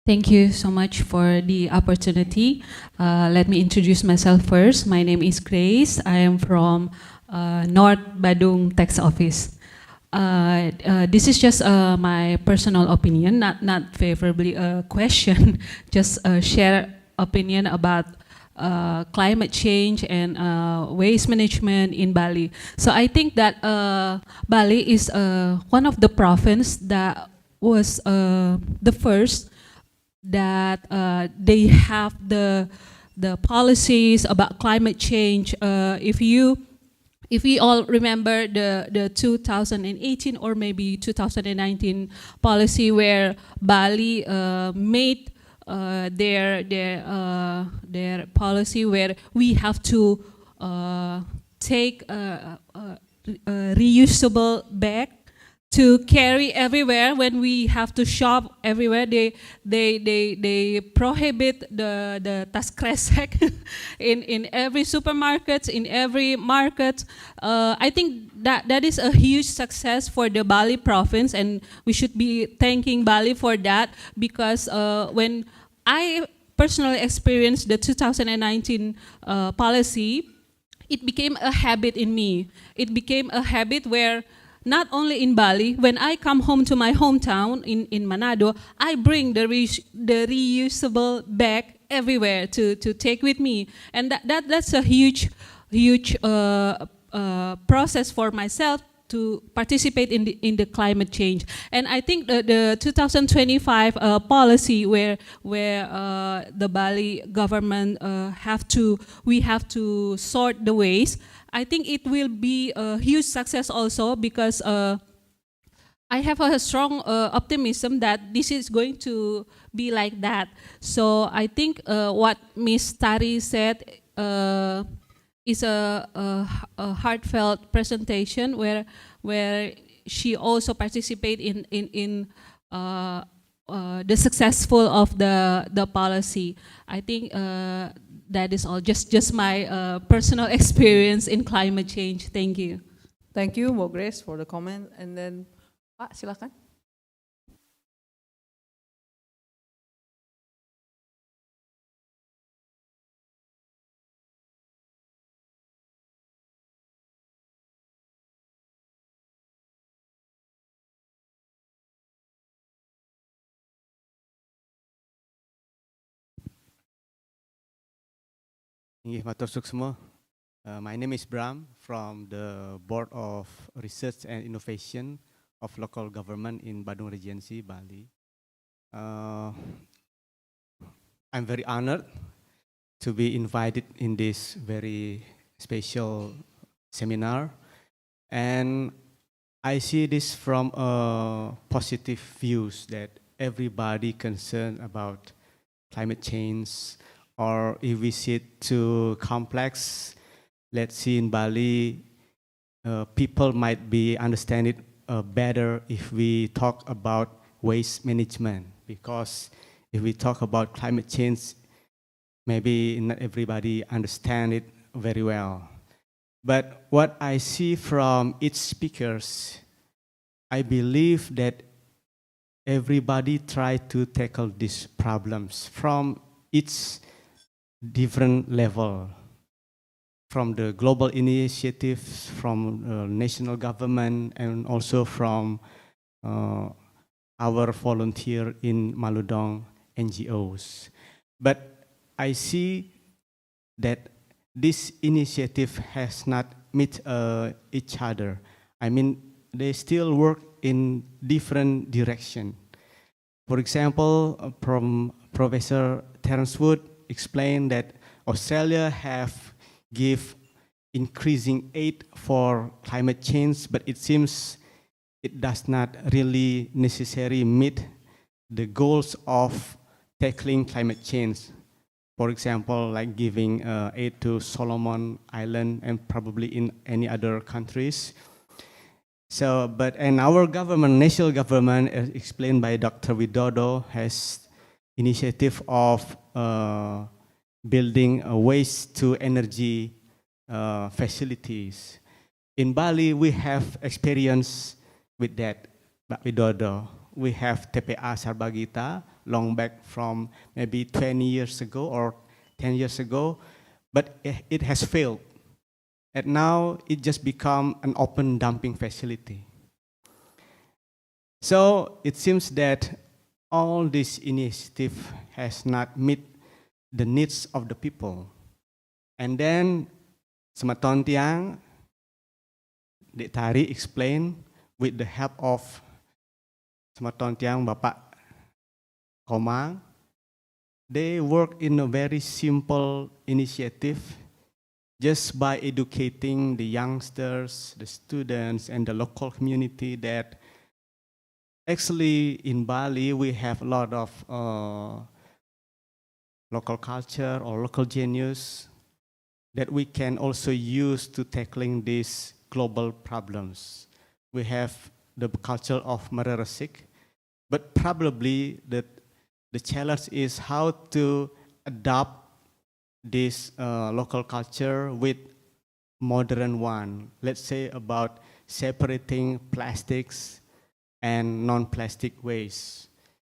Speaker 11: Thank you so much for the opportunity. Let me introduce myself first. My name is Grace. I am from North Badung Tax Office. This is just my personal opinion, not favorably a question, just share opinion about climate change and waste management in Bali. So I think that Bali is one of the province that was the first that they have the policies about climate change. If we all remember the 2018 or maybe 2019 policy where Bali made their policy where we have to take a reusable bag to carry everywhere when we have to shop everywhere. They prohibit the tas kresek in every supermarket, in every market. I think that is a huge success for the Bali province, and we should be thanking Bali for that, because when I personally experienced the 2019 policy, it became a habit in me. It became a habit where not only in Bali, when I come home to my hometown in Manado, I bring the reusable bag everywhere to take with me. And that's a huge process for myself to participate in the climate change. And I think the 2025 policy where the Bali government we have to sort the waste, I think it will be a huge success also, because I have a strong optimism that this is going to be like that. So I think what Ms. Tari said is a heartfelt presentation where she also participate in the successful of the policy. I think that is all. Just my personal experience in climate change. Thank you.
Speaker 3: Thank you, Mbak Grace, for the comment. And then, Pak, silakan.
Speaker 12: Matur suksma. My name is Bram from the Board of Research and Innovation of Local Government in Badung Regency, Bali. I'm very honored to be invited in this very special seminar, and I see this from a positive views that everybody concerned about climate change, or if we see it too complex, let's see in Bali, people might be understand it better if we talk about waste management, because if we talk about climate change, maybe not everybody understand it very well. But what I see from each speakers, I believe that everybody try to tackle these problems from each different level, from the global initiatives, from national government, and also from our volunteer in Maludong NGOs. But I see that this initiative has not met each other. I mean, they still work in different direction. For example, from Professor Terence Wood explained that Australia have give increasing aid for climate change, but it seems it does not really necessarily meet the goals of tackling climate change. For example, like giving aid to Solomon Island and probably in any other countries. So, and our government, national government, as explained by Dr. Widodo, has initiative of building waste to energy facilities. In Bali, we have experience with that, Pak Widodo. We have TPA Sarbagita, long back from maybe 20 years ago or 10 years ago, but it has failed. And now it just become an open dumping facility. So it seems that all this initiative has not met the needs of the people. And then Sematon Tiang, Dek Tari explained with the help of Sematon Tiang Bapak Komang, they work in a very simple initiative just by educating the youngsters, the students, and the local community that actually in Bali we have a lot of local culture or local genius that we can also use to tackling these global problems. We have the culture of Mareresik, but probably the challenge is how to adopt this local culture with modern one. Let's say about separating plastics and non-plastic waste.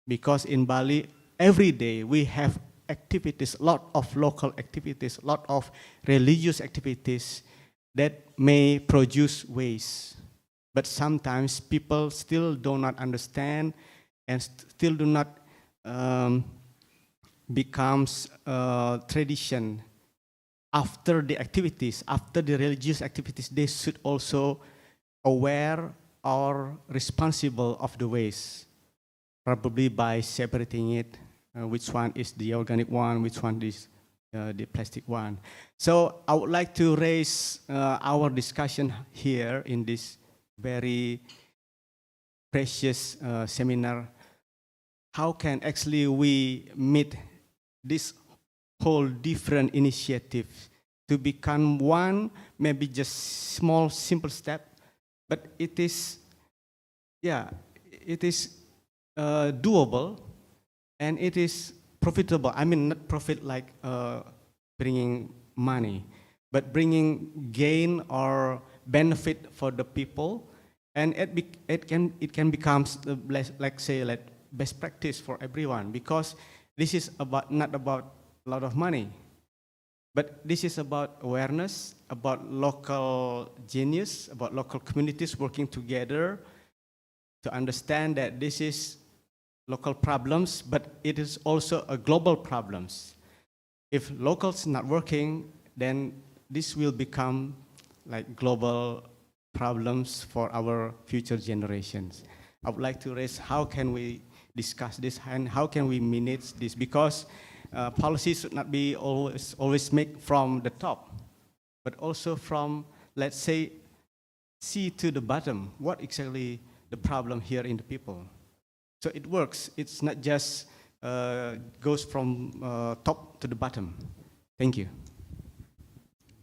Speaker 12: Because in Bali, every day we have activities, a lot of local activities, a lot of religious activities that may produce waste. But sometimes people still do not understand and still do not becomes tradition. After the activities, after the religious activities, they should also aware or responsible of the waste, probably by separating it, which one is the organic one, which one is the plastic one. So I would like to raise our discussion here in this very precious seminar. How can actually we meet this whole different initiative to become one, maybe just small, simple step, but it is, yeah, it is doable and it is profitable. I mean, not profit like bringing money, but bringing gain or benefit for the people, and it can become like best practice for everyone, because this is not about a lot of money, but this is about awareness, about local genius, about local communities working together to understand that this is local problems, but it is also a global problems. If locals not working, then this will become like global problems for our future generations. I would like to raise how can we discuss this and how can we manage this, because policies should not be always made from the top, but also from, let's say, see to the bottom, what exactly the problem here in the people. So it works. It's not just goes from top to the bottom. Thank you.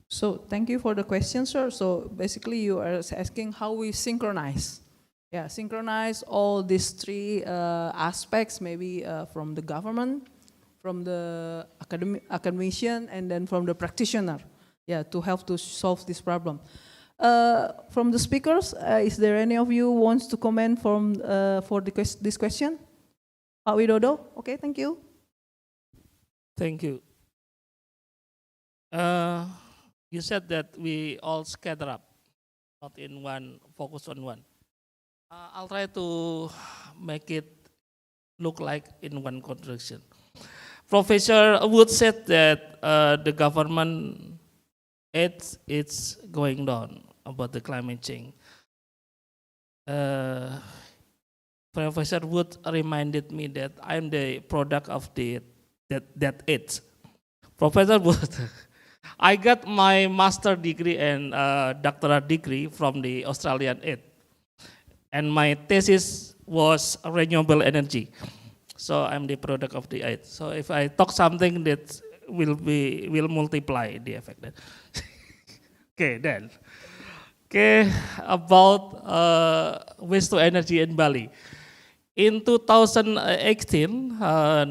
Speaker 3: So thank you for the question, sir. So basically you are asking how we synchronize. Yeah, synchronize all these three aspects, maybe from the government, from the academician, and then from the practitioner. Yeah, to help to solve this problem. From the speakers, is there any of you wants to comment from for this question? Pak Widodo, okay, thank you.
Speaker 4: Thank you. You said that we all scatter up, not in one, focus on one. I'll try to make it look like in one contradiction. Professor Wood said that the government it's going down about the climate change. Professor Wood reminded me that I'm the product of that age. Professor Wood, I got my master degree and doctorate degree from the Australian Aid, and my thesis was renewable energy. So I'm the product of the aid. So if I talk something that will multiply the effect. Then. Okay, then. Okay, about waste to energy in Bali. In 2018,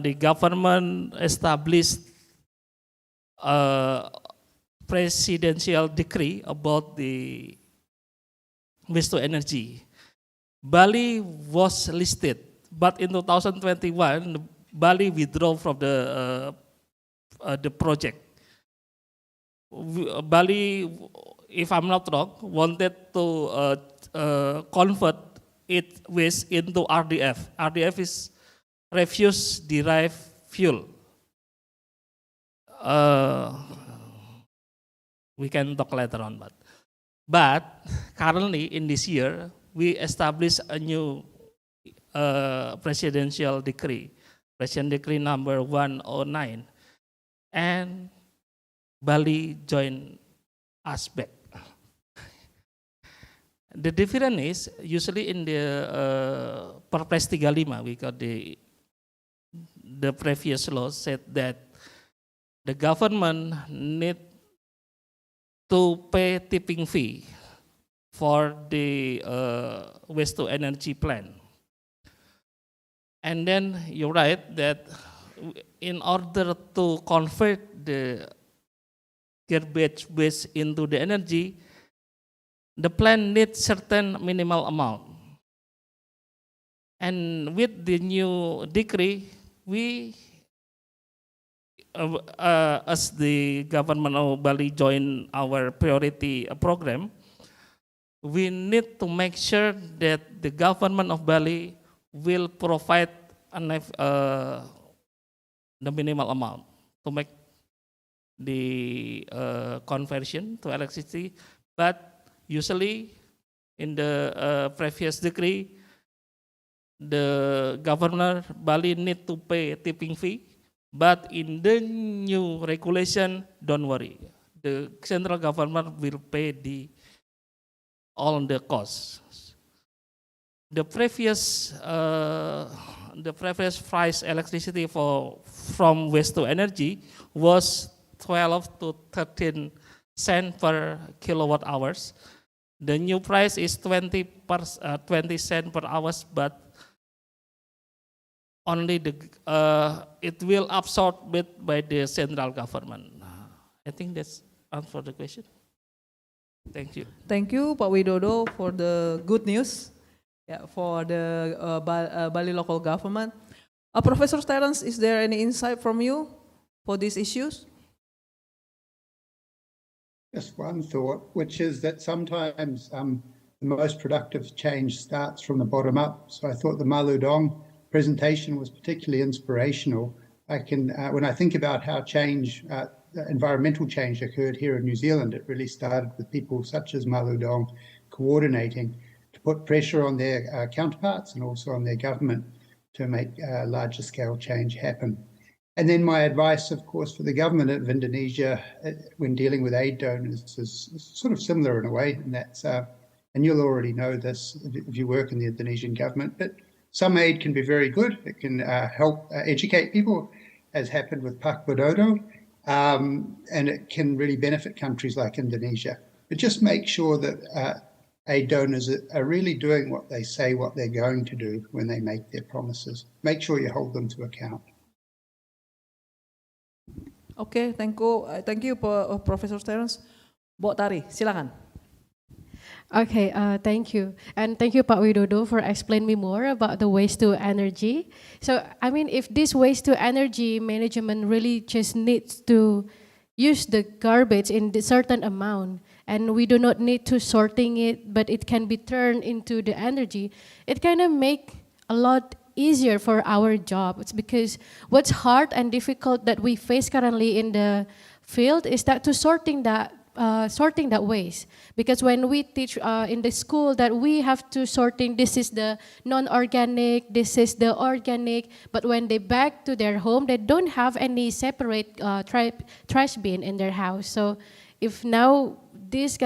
Speaker 4: the government established a presidential decree about the waste to energy. Bali was listed, but in 2021, Bali withdrew from the project. Bali, if I'm not wrong, wanted to convert its waste into RDF. RDF is refuse derived fuel. We can talk later on, but currently in this year we established a new presidential decree, President Decree number 109, and Bali joined us back. The difference is usually in the Perpres 35, we got the previous law said that the government need to pay tipping fee for the waste to energy plant. And then you're right that in order to convert the garbage waste into the energy, the plant needs certain minimal amount. And with the new decree, we, as the government of Bali join our priority program, we need to make sure that the government of Bali will provide the minimal amount to make the conversion to electricity. But usually in the previous decree, the governor Bali need to pay a tipping fee. But in the new regulation, don't worry, the central government will pay all the costs. The previous price electricity from waste to energy was 12 to 13 cents per kilowatt hours. The new price is 20 cents per hour, but only it will absorbed by the central government. I think that's answer the question. Thank you.
Speaker 3: Thank you, Pak Widodo, for the good news. Yeah, for the Bali local government. Professor Terence, is there any insight from you for these issues?
Speaker 5: Just one thought, which is that sometimes the most productive change starts from the bottom up. So I thought the Malu presentation was particularly inspirational. When I think about how environmental change occurred here in New Zealand, it really started with people such as Malu coordinating to put pressure on their counterparts and also on their government to make larger scale change happen. And then my advice, of course, for the government of Indonesia when dealing with aid donors is sort of similar in a way, and that's, and you'll already know this if you work in the Indonesian government, but some aid can be very good. It can help educate people, as happened with Pak Widodo, and it can really benefit countries like Indonesia. But just make sure that aid donors are really doing what they say, what they're going to do when they make their promises. Make sure you hold them to account.
Speaker 3: Oke, thank you, Professor Terence. Mbok Tari, silakan.
Speaker 6: Okay, thank you. And thank you, Pak Widodo, for explaining me more about the waste to energy. So, I mean, if this waste to energy management really just needs to use the garbage in a certain amount, and we do not need to sorting it, but it can be turned into the energy, it kind of make a lot easier for our job. It's because what's hard and difficult that we face currently in the field is that to sorting that waste. Because when we teach in the school that we have to sorting, this is the non-organic, this is the organic, but when they back to their home, they don't have any separate trash bin in their house. So if now this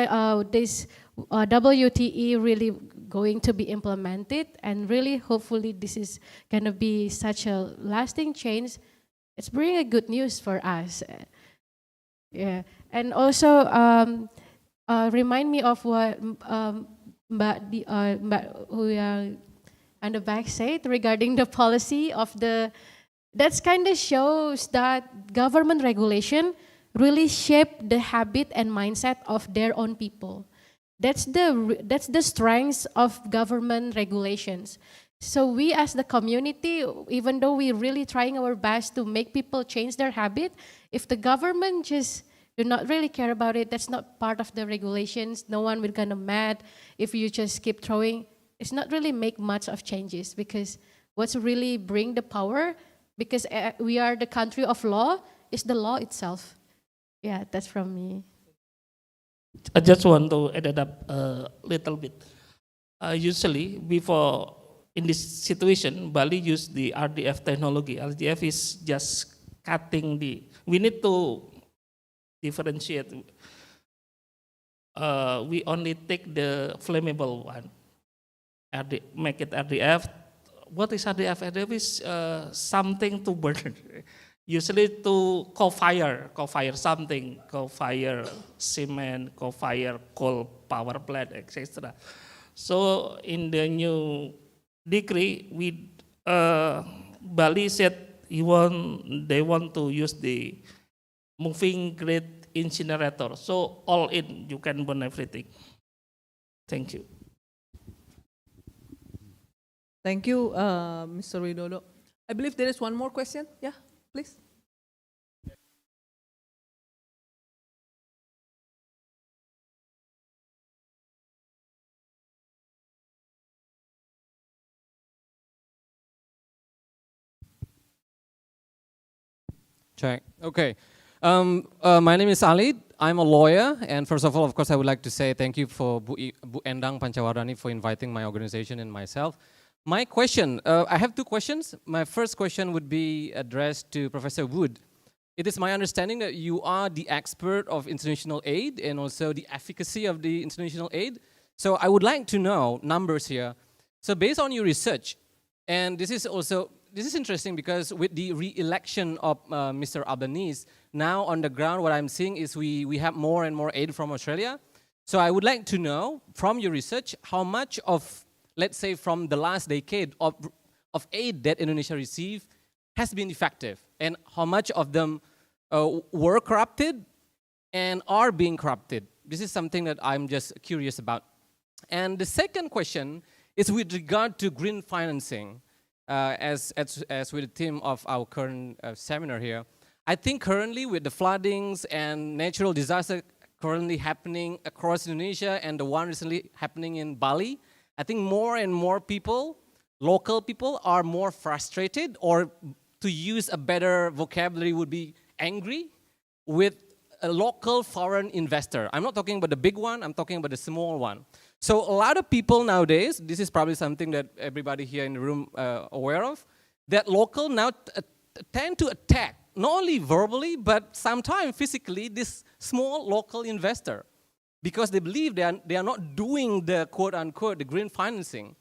Speaker 6: WTE really going to be implemented, and really hopefully this is going to be such a lasting change, it's bringing a good news for us. Yeah, and also remind me of what Mbak who on the back said regarding the policy of that's kind of shows that government regulation really shape the habit and mindset of their own people. That's the strength of government regulations. So we as the community, even though we're really trying our best to make people change their habit, if the government just do not really care about it, that's not part of the regulations. No one will gonna mad if you just keep throwing. It's not really make much of changes, because what's really bring the power, because we are the country of law, is the law itself. Yeah, that's from me.
Speaker 4: I just want to add up a little bit. Usually, before in this situation, Bali use the RDF technology. RDF is just cutting we need to differentiate. We only take the flammable one, make it RDF. What is RDF? RDF is something to burn. Usually to co-fire something, co-fire cement, co-fire coal power plant, etc. So in the new decree, Bali said they want to use the moving grade incinerator. So all in, you can burn everything. Thank you.
Speaker 3: Thank you, Mr. Widodo. I believe there is one more question. Yeah, please.
Speaker 13: Check. Okay. My name is Ali. I'm a lawyer, and first of all, of course, I would like to say thank you for Bu Endang Pancawardani for inviting my organization and myself. My question, I have two questions. My first question would be addressed to Professor Wood. It is my understanding that you are the expert of international aid and also the efficacy of the international aid. So I would like to know numbers here. So based on your research, and this is interesting because with the re-election of Mr. Albanese, now on the ground what I'm seeing is we have more and more aid from Australia. So I would like to know from your research how much of, let's say from the last decade of aid that Indonesia received has been effective, and how much of them were corrupted and are being corrupted. this is something that I'm just curious about. And the second question is with regard to green financing, as with the theme of our current seminar here. I think currently with the floodings and natural disaster currently happening across Indonesia and the one recently happening in Bali, I think more and more people, local people, are more frustrated, or to use a better vocabulary would be angry with a local foreign investor. I'm not talking about the big one, I'm talking about the small one. So a lot of people nowadays, this is probably something that everybody here in the room aware of, that local now tend to attack, not only verbally, but sometimes physically, this small local investor, because they believe they are not doing the quote-unquote, the green financing.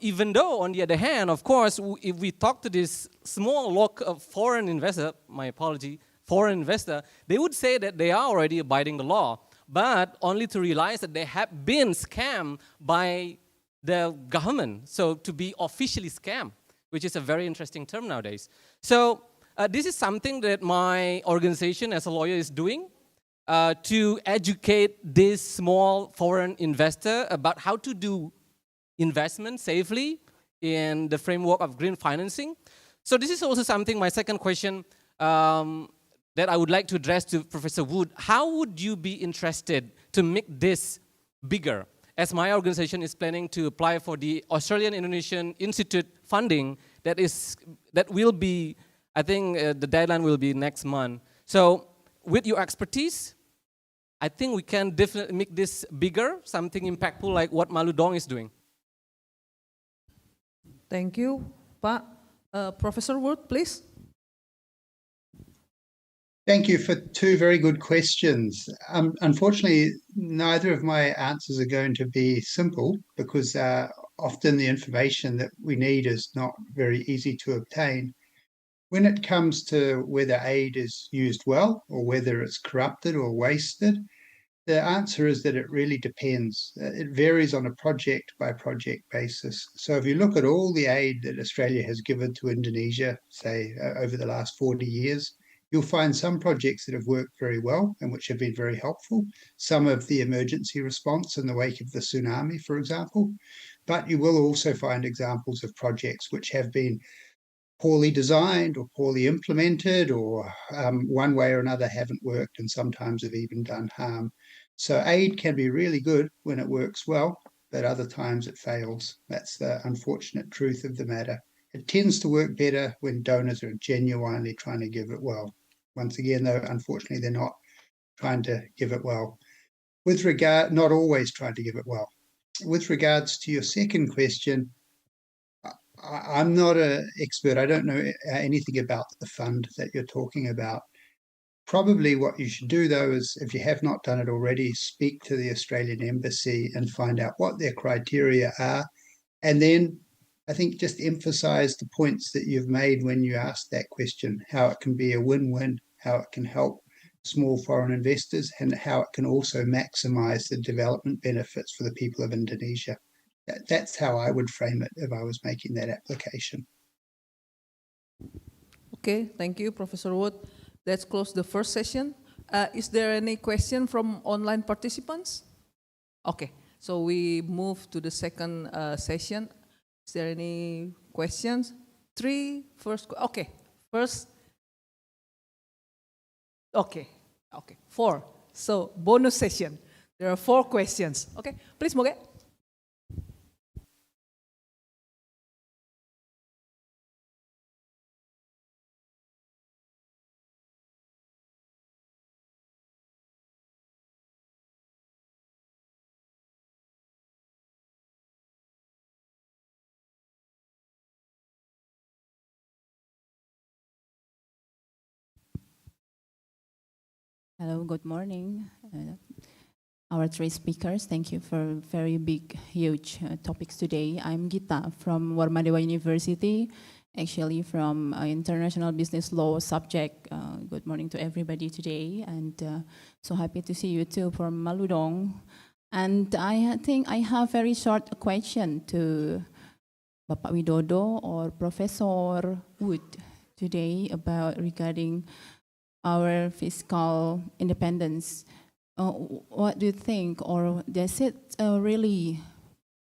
Speaker 13: Even though, on the other hand, of course, if we talk to this small local foreign investor, my apology, foreign investor, they would say that they are already abiding the law, but only to realize that they have been scammed by the government, so to be officially scammed, which is a very interesting term nowadays. So this is something that my organization as a lawyer is doing to educate this small foreign investor about how to do investment safely in the framework of green financing. So this is also something, my second question, that I would like to address to Professor Wood. How would you be interested to make this bigger? As my organization is planning to apply for the Australian-Indonesian Institute funding that will be, I think the deadline will be next month. So with your expertise, I think we can definitely make this bigger, something impactful like what Malu Dong is doing.
Speaker 3: Thank you, Pak. Professor Wood, please.
Speaker 5: Thank you for two very good questions. Unfortunately, neither of my answers are going to be simple because often the information that we need is not very easy to obtain. When it comes to whether aid is used well or whether it's corrupted or wasted, the answer is that it really depends. It varies on a project-by-project basis. So if you look at all the aid that Australia has given to Indonesia, say, over the last 40 years, you'll find some projects that have worked very well and which have been very helpful. Some of the emergency response in the wake of the tsunami, for example. But you will also find examples of projects which have been poorly designed or poorly implemented or one way or another haven't worked and sometimes have even done harm. So aid can be really good when it works well, but other times it fails. That's the unfortunate truth of the matter. It tends to work better when donors are genuinely trying to give it well. Once again, though, unfortunately, they're not trying to give it well. Not always trying to give it well. With regards to your second question, I'm not an expert. I don't know anything about the fund that you're talking about. Probably what you should do, though, is if you have not done it already, speak to the Australian Embassy and find out what their criteria are. And then I think just emphasize the points that you've made when you asked that question, how it can be a win-win, how it can help small foreign investors, and how it can also maximize the development benefits for the people of Indonesia. That's how I would frame it if I was making that application.
Speaker 3: Okay, thank you, Professor Wood. Let's close the first session. Is there any question from online participants? Okay, so we move to the second session. Is there any questions? Okay, first. Okay, 4. So bonus session. There are 4 questions. Okay, please, Moge.
Speaker 14: Hello, good morning. Our 3 speakers, thank you for very big, huge topics today. I'm Gita from Warmadewa University, actually from International Business Law subject. Good morning to everybody today, and so happy to see you too from Malu Dong. And I think I have very short question to Bapak Widodo or Professor Wood today regarding our fiscal independence. what do you think, or does it really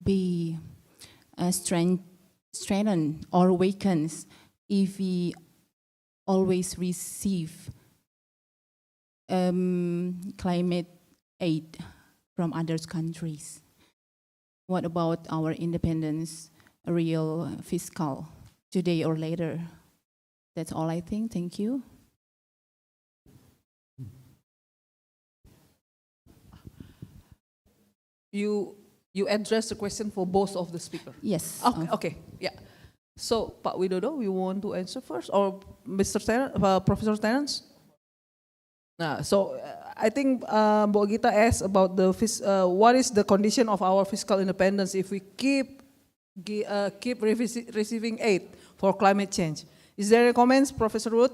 Speaker 14: be strengthened or weakens if we always receive climate aid from other countries? What about our independence, real fiscal, today or later? That's all I think. Thank you.
Speaker 3: You address the question for both of the speakers?
Speaker 14: Yes.
Speaker 3: Okay, yeah. So, Pak Widodo, you want to answer first, or Professor Terence? I think Mbok Gita asked about what is the condition of our fiscal independence if we keep receiving aid for climate change. Is there any comments, Professor Wood?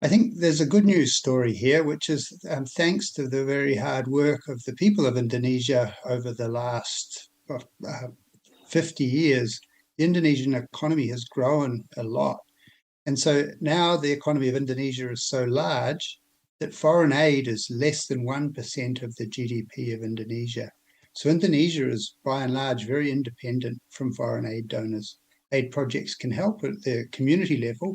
Speaker 5: I think there's a good news story here, which is thanks to the very hard work of the people of Indonesia over the last 50 years, the Indonesian economy has grown a lot. And so now the economy of Indonesia is so large that foreign aid is less than 1% of the GDP of Indonesia. So Indonesia is by and large very independent from foreign aid donors. Aid projects can help at the community level,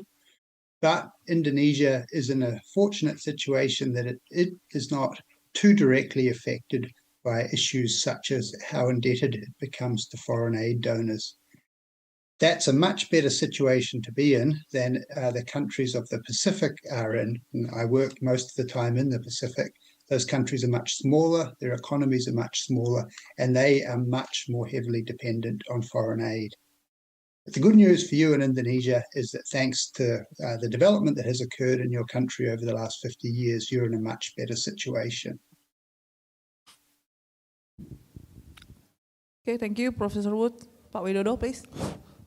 Speaker 5: but Indonesia is in a fortunate situation that it is not too directly affected by issues such as how indebted it becomes to foreign aid donors. That's a much better situation to be in than the countries of the Pacific are in. And I work most of the time in the Pacific. Those countries are much smaller, their economies are much smaller, and they are much more heavily dependent on foreign aid. But the good news for you in Indonesia is that thanks to the development that has occurred in your country over the last 50 years, you're in a much better situation.
Speaker 3: Okay, thank you, Professor Wood. Pak Widodo, please.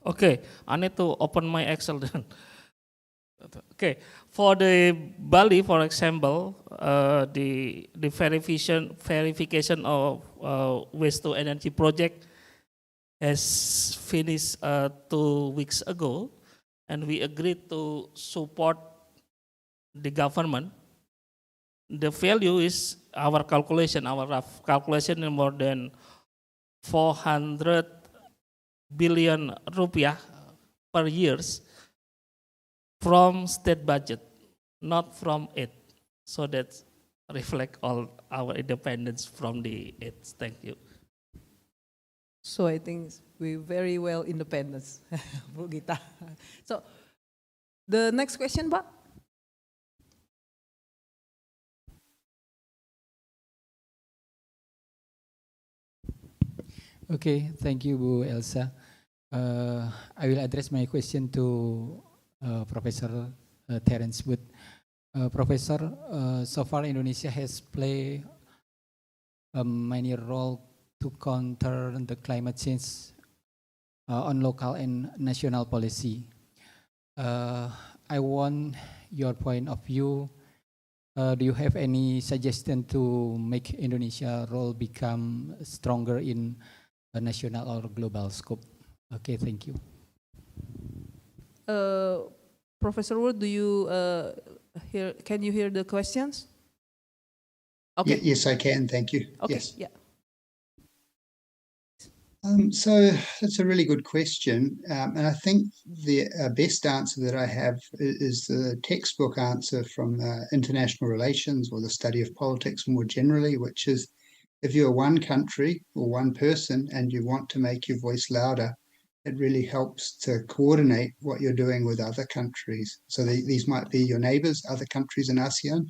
Speaker 4: Okay, I need to open my Excel then. Okay, for the Bali, for example, the verification of waste to energy project has finished 2 weeks ago, and we agreed to support the government. The value is our rough calculation is more than 400 billion rupiah per year from state budget, not from aid. So that reflect all our independence from the aid. Thank you.
Speaker 3: So I think we're very well independent, Bu Gita. So the next question, Pak.
Speaker 15: Okay, thank you, Bu Elsa. I will address my question to Professor Terence Wood. Professor, so far Indonesia has played a minor role to counter the climate change on local and national policy. I want your point of view. Do you have any suggestion to make Indonesia role become stronger in a national or global scope? Okay, thank you.
Speaker 3: Professor Wood, do you can you hear the questions? Okay.
Speaker 5: Yes, I can. Thank you.
Speaker 3: Okay.
Speaker 5: Yes.
Speaker 3: Yeah.
Speaker 5: So that's a really good question. And I think the best answer that I have is the textbook answer from international relations or the study of politics more generally, which is if you're one country or one person and you want to make your voice louder, it really helps to coordinate what you're doing with other countries. So these might be your neighbors, other countries in ASEAN,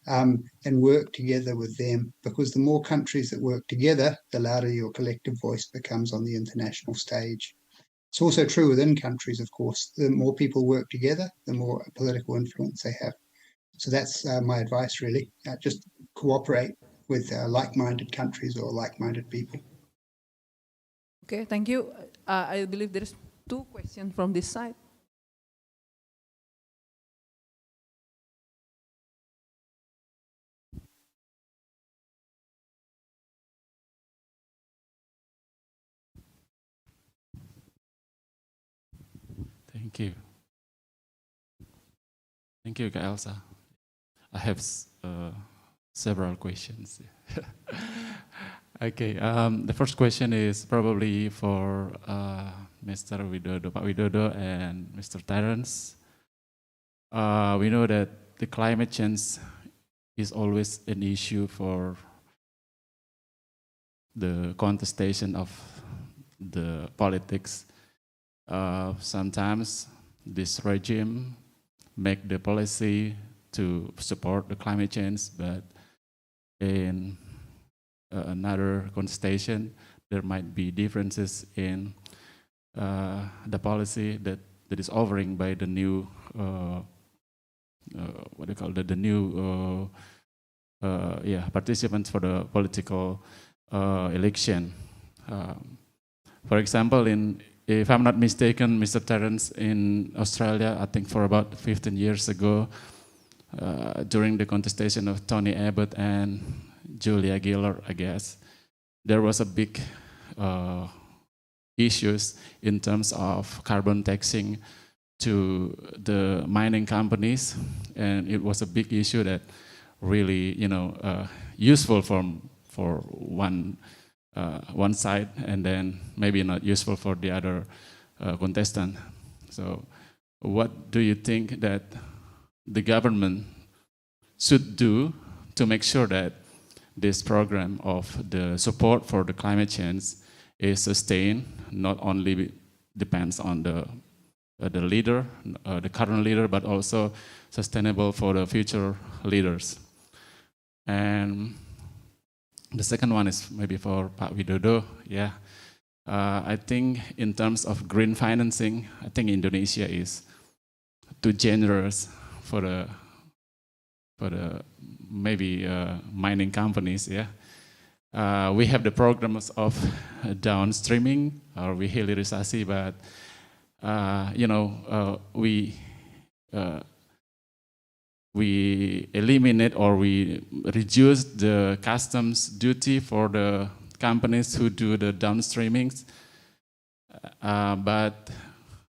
Speaker 5: and work together with them, because the more countries that work together, the louder your collective voice becomes on the international stage. It's also true within countries, of course. The more people work together, the more political influence they have. So that's my advice, really. Just cooperate with like-minded countries or like-minded people.
Speaker 3: Okay, thank you. I believe there is 2 questions from this side.
Speaker 2: Thank you. Thank you, Kak Elsa.
Speaker 16: I have several questions. Okay, the first question is probably for Mr. Widodo, Pak Widodo, and Mr. Terence. We know that the climate change is always an issue for the contestation of the politics. Sometimes this regime make the policy to support the climate change, but in another contestation, there might be differences in the policy that is offering by the new what do you call the new participants for the political election. For example, if I'm not mistaken, Mr. Terence, in Australia, I think for about 15 years ago, during the contestation of Tony Abbott and Julia Gillard, I guess, there was a big issues in terms of carbon taxing to the mining companies, and it was a big issue that really, useful for one side, and then maybe not useful for the other contestant. So, what do you think that the government should do to make sure that this program of the support for the climate change is sustained, not only depends on the leader, the current leader, but also sustainable for the future leaders? And the second one is maybe for Pak Widodo. Yeah, I think in terms of green financing, I think Indonesia is too generous for the maybe mining companies. Yeah, we have the programs of downstreaming or rehilirisasi, but we eliminate or we reduce the customs duty for the companies who do the downstreamings, but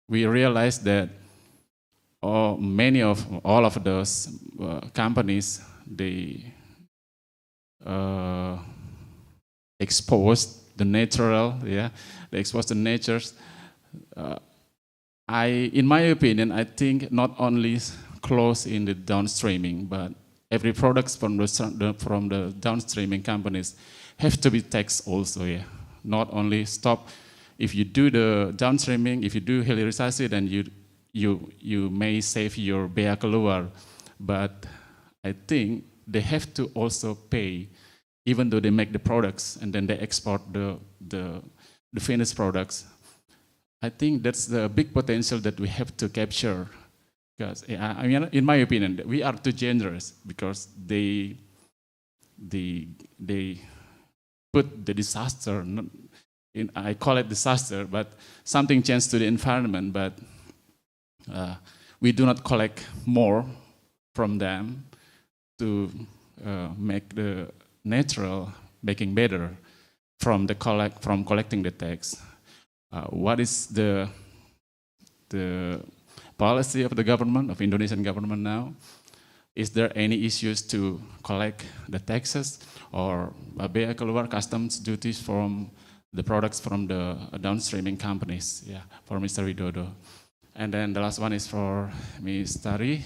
Speaker 16: we realize that all of those companies, they expose the natural, they expose the natures. In my opinion, I think not only close in the downstreaming, but every products from the downstreaming companies have to be taxed also. Yeah, not only stop. If you do the downstreaming, if you do hilirisasi, then you may save your bea keluar, but I think they have to also pay, even though they make the products and then they export the finished products. I think that's the big potential that we have to capture, because I mean, in my opinion, we are too generous because they put the disaster. I call it disaster, but something changed to the environment. But we do not collect more from them to make the natural making better from collecting the tax. What is the policy of the government, of Indonesian government now? Is there any issues to collect the taxes or bea keluar, customs duties from the products from the downstreaming companies? Yeah, for Mr. Widodo. And then the last one is for Ms. Tari.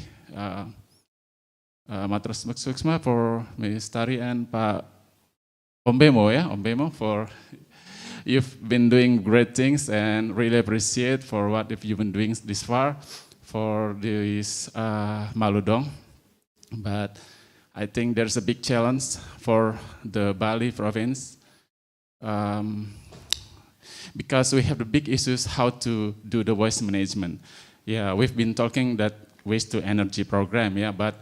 Speaker 16: Matur suksma for Ms. Tari and Pak Ombemo, Ombemo, for you've been doing great things and really appreciate for what you've been doing this far for this Malu Dong. But I think there's a big challenge for the Bali province because we have the big issues how to do the waste management. Yeah, we've been talking that waste to energy program, yeah, but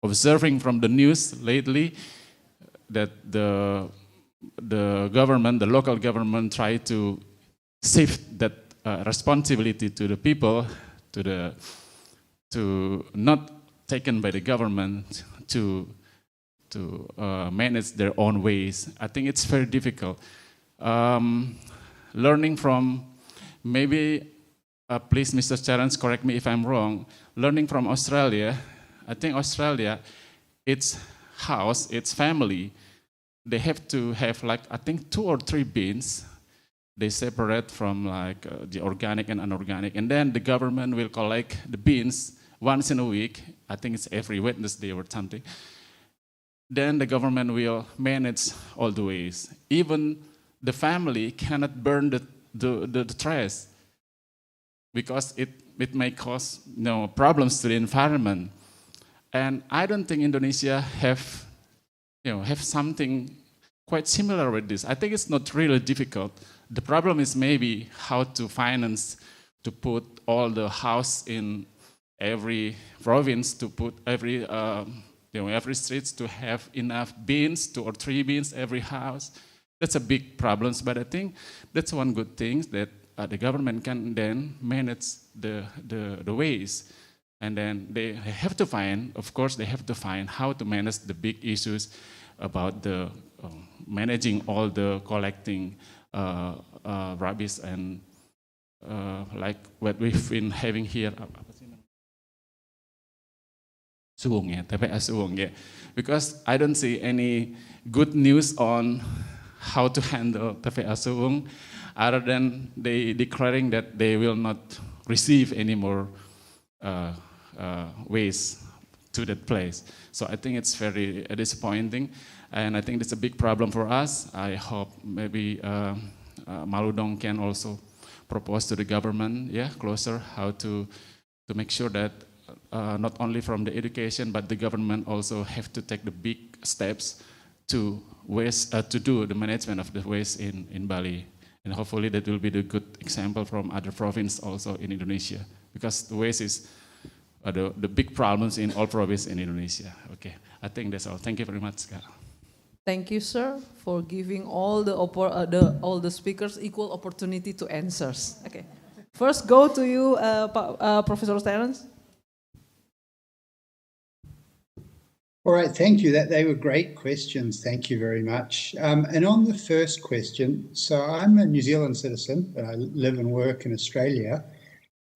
Speaker 16: observing from the news lately that the government, the local government, try to shift that responsibility to the people, to not taken by the government to manage their own ways. I think it's very difficult. Learning from maybe please, Mr. Terence, correct me if I'm wrong, learning from Australia, I think Australia, its house, its family, they have to have like, I think 2 or 3 bins. They separate from like the organic and unorganic, and then the government will collect the bins once in a week. I think it's every Wednesday or something. Then the government will manage all the waste. Even the family cannot burn the trash because it may cause problems to the environment. And I don't think Indonesia have something quite similar with this. I think it's not really difficult. The problem is maybe how to finance, to put all the house in every province, to put every streets to have enough bins, 2 or 3 bins every house. That's a big problem, but I think that's one good thing that the government can then manage the waste. And then they have to find, of course, they have to find how to manage the big issues about the managing all the collecting rubbish and like what we've been having here. Suwung ya, TPA Suwung ya. Because I don't see any good news on how to handle TPA Suwung other than they declaring that they will not receive any more waste to that place. So I think it's very disappointing, and I think that's a big problem for us. I hope maybe Malu can also propose to the government, closer how to make sure that not only from the education, but the government also have to take the big steps to do the management of the waste in Bali. And hopefully that will be the good example from other provinces also in Indonesia, because the waste is the big problems in all provinces in Indonesia. Okay, I think that's all. Thank you very much.
Speaker 3: Thank you, sir, for giving all the speakers equal opportunity to answers. Okay, first go to you, Professor Terence.
Speaker 5: All right, thank you. They were great questions. Thank you very much. And on the first question, so I'm a New Zealand citizen, but I live and work in Australia.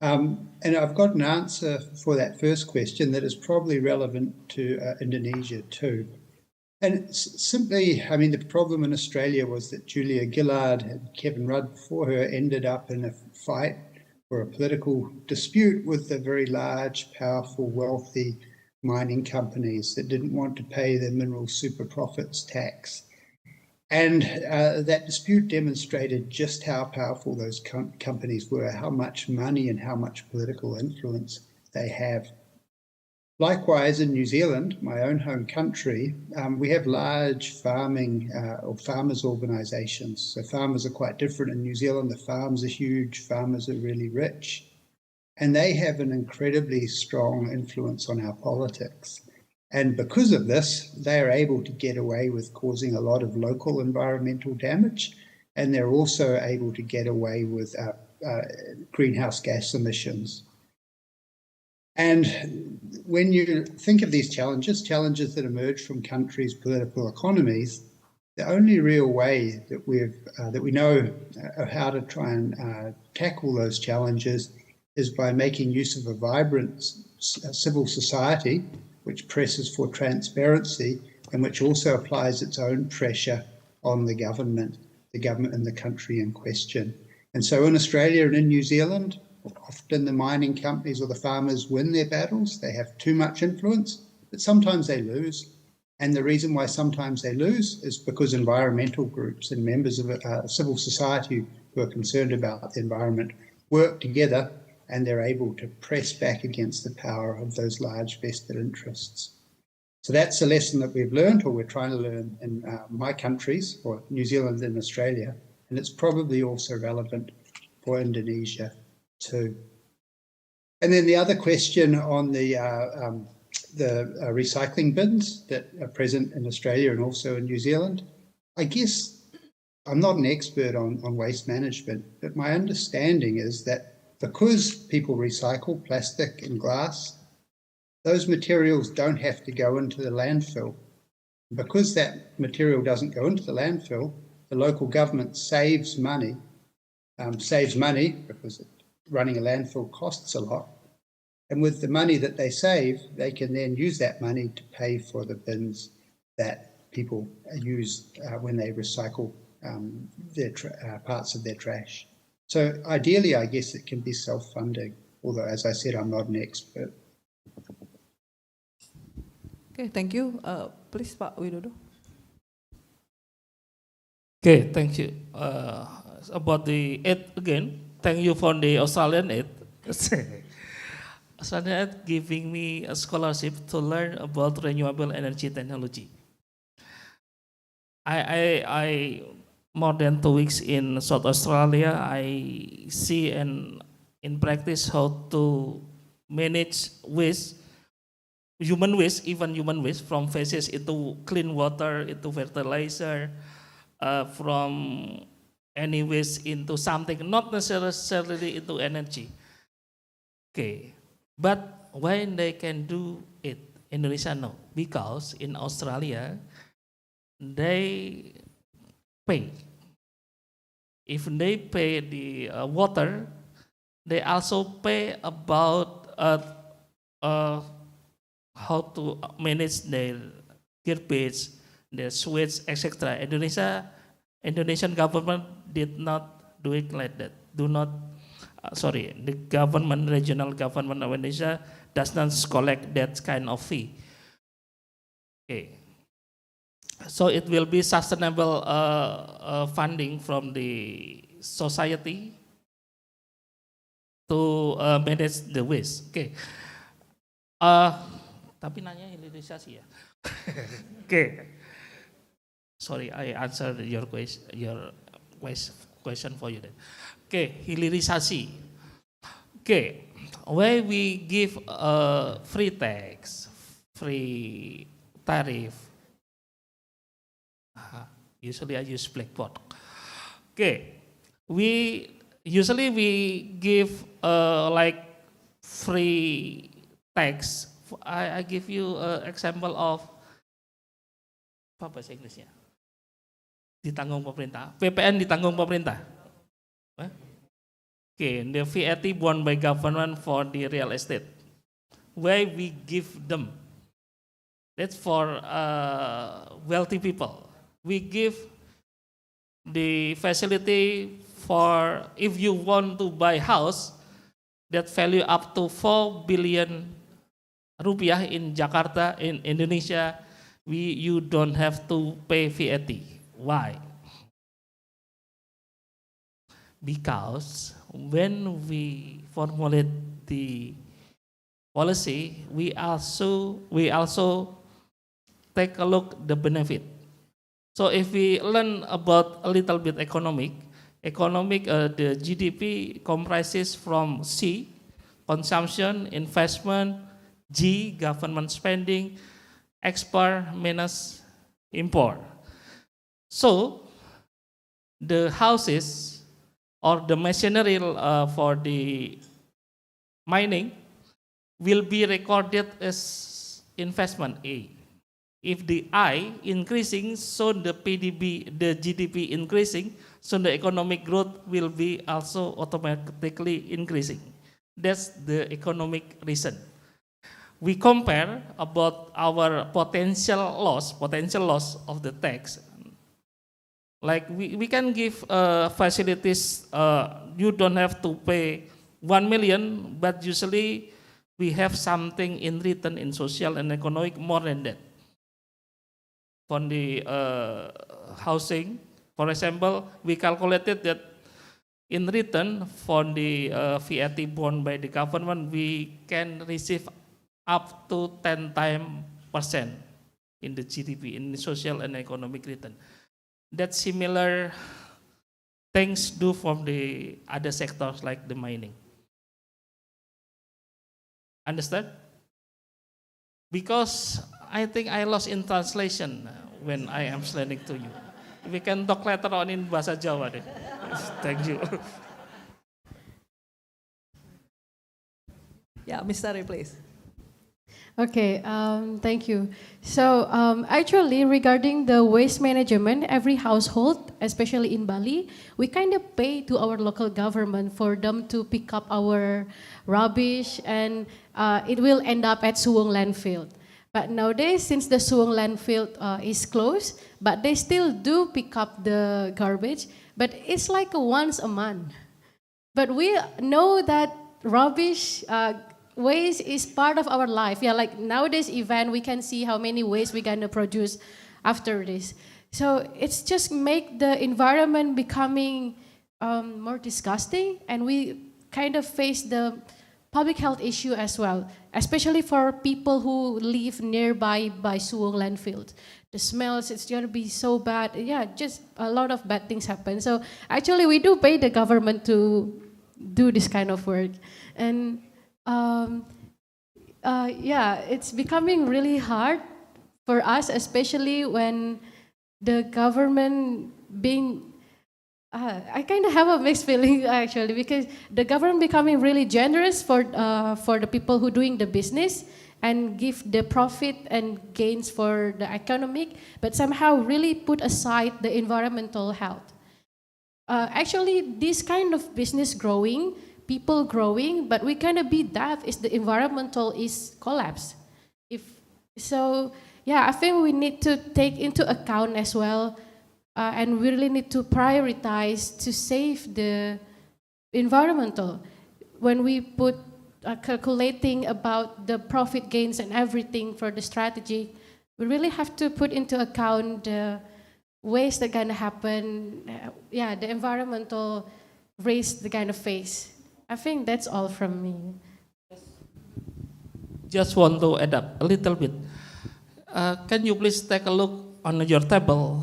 Speaker 5: And I've got an answer for that first question that is probably relevant to Indonesia too. And simply, I mean, the problem in Australia was that Julia Gillard and Kevin Rudd before her ended up in a fight or a political dispute with the very large, powerful, wealthy mining companies that didn't want to pay the mineral super profits tax. And that dispute demonstrated just how powerful those companies were, how much money and how much political influence they have. Likewise, in New Zealand, my own home country, we have large farming or farmers' organisations. So farmers are quite different in New Zealand. The farms are huge, farmers are really rich. And they have an incredibly strong influence on our politics. And because of this, they are able to get away with causing a lot of local environmental damage. And they're also able to get away with greenhouse gas emissions. And when you think of these challenges that emerge from countries' political economies, the only real way that we know of how to try and tackle those challenges is by making use of a vibrant civil society, which presses for transparency and which also applies its own pressure on the government in the country in question. And so in Australia and in New Zealand, often the mining companies or the farmers win their battles. They have too much influence, but sometimes they lose. And the reason why sometimes they lose is because environmental groups and members of civil society who are concerned about the environment work together, and they're able to press back against the power of those large vested interests. So that's a lesson that we've learned, or we're trying to learn in my countries, or New Zealand and Australia, and it's probably also relevant for Indonesia too. And then the other question on the recycling bins that are present in Australia and also in New Zealand, I guess I'm not an expert on waste management, but my understanding is that because people recycle plastic and glass, those materials don't have to go into the landfill. Because that material doesn't go into the landfill, the local government saves money because it running a landfill costs a lot. And with the money that they save, they can then use that money to pay for the bins that people use when they recycle their parts of their trash. So ideally, I guess it can be self-funding, although, as I said, I'm not an expert.
Speaker 3: Okay, thank you. Please, Pak Widodo.
Speaker 4: Okay, thank you. About the aid again, thank you for the Australian aid. Australian aid giving me a scholarship to learn about renewable energy technology. I more than 2 weeks in South Australia. I see and in practice how to manage waste, human waste, even human waste from feces into clean water, into fertilizer, from any waste into something, not necessarily into energy. Okay, but when they can do it, Indonesia no, because in Australia, they pay. If they pay the water, they also pay about how to manage their garbage, their sewage, etc. Indonesian government did not do it like that. The government, regional government of Indonesia does not collect that kind of fee. Okay. So it will be sustainable funding from the society to manage the waste. Okay. Tapi nanya hilirisasi ya. Okay. Sorry, I answered your question for you then. Okay, hilirisasi. Okay, where we give free tax, free tariff. Usually I use blackboard. Okay, we give like free tax. I give you an example of apa bahasa Inggrisnya? Ditanggung pemerintah. PPN ditanggung pemerintah. Okay, the VAT borne by government for the real estate. Where we give them. That's for wealthy people. We give the facility for if you want to buy house that value up to 4 billion rupiah in Jakarta, in Indonesia, you don't have to pay VAT. Why? Because when we formulate the policy, we also take a look the benefit. So if we learn about a little bit economic, the GDP comprises from C, consumption, investment, G, government spending, export minus import. So the houses or the machinery for the mining will be recorded as investment A. If the I increasing, so the GDP increasing, so the economic growth will be also automatically increasing. That's the economic reason. We compare about our potential loss of the tax. Like we can give facilities, you don't have to pay 1 million, but usually we have something in return in social and economic more than that. From the housing, for example, we calculated that in return for the VAT borne by the government, we can receive up to 10% in the GDP, in the social and economic return. That similar things do from the other sectors like the mining. Understand? Because I think I lost in translation when I am explaining to you. We can talk later on in bahasa Jawa deh. Thank you.
Speaker 3: Yeah, Mr. Ray, please.
Speaker 6: Okay, thank you. So actually, regarding the waste management, every household, especially in Bali, we kind of pay to our local government for them to pick up our rubbish, and it will end up at Suwong landfill. But nowadays, since the Suwong landfill is closed, but they still do pick up the garbage, but it's like once a month. But we know that rubbish waste is part of our life. Yeah, like nowadays event, we can see how many waste we're gonna produce after this. So it's just make the environment becoming more disgusting, and we kind of face the public health issue as well, especially for people who live nearby by Suwong landfill. The smells, it's gonna be so bad. Yeah, just a lot of bad things happen. So actually we do pay the government to do this kind of work. And yeah, it's becoming really hard for us, especially when the government being, I kind of have a mixed feeling actually, because the government becoming really generous for the people who doing the business and give the profit and gains for the economic, but somehow really put aside the environmental health. Actually, this kind of business growing, people growing, but we kind of be that is the environmental is collapse. If so, yeah, I think we need to take into account as well, and we really need to prioritize to save the environmental. When we put calculating about the profit gains and everything for the strategy, we really have to put into account the waste that gonna happen, yeah, the environmental risk that gonna face. I think that's all from me.
Speaker 4: Just want to add up a little bit. Can you please take a look on your table?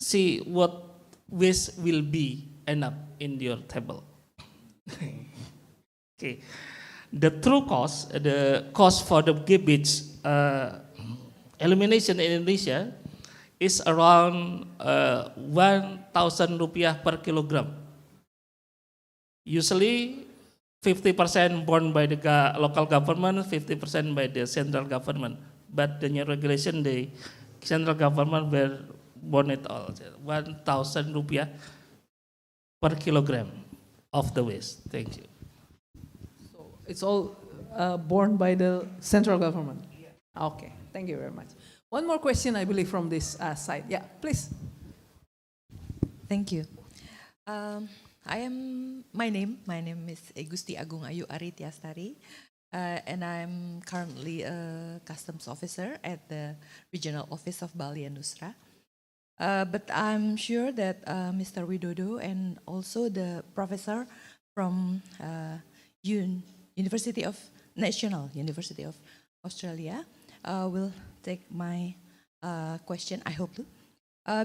Speaker 4: See what waste will be end up in your table. Okay, the true cost, the cost for the garbage elimination in Indonesia is around 1,000 rupiah per kilogram. Usually 50% borne by the local government, 50% by the central government. But the new regulation, the central government will borne it all, 1,000 rupiah per kilogram of the waste. Thank you.
Speaker 3: So it's all borne by the central government? Okay, thank you very much. One more question, I believe, from this side. Yeah, please.
Speaker 17: Thank you. My name is Gusti Agung Ayu Ari Tiastari, and I'm currently a customs officer at the regional office of Bali and Nusra. But I'm sure that Mr. Widodo and also the professor from National University of Australia will take my question, I hope to,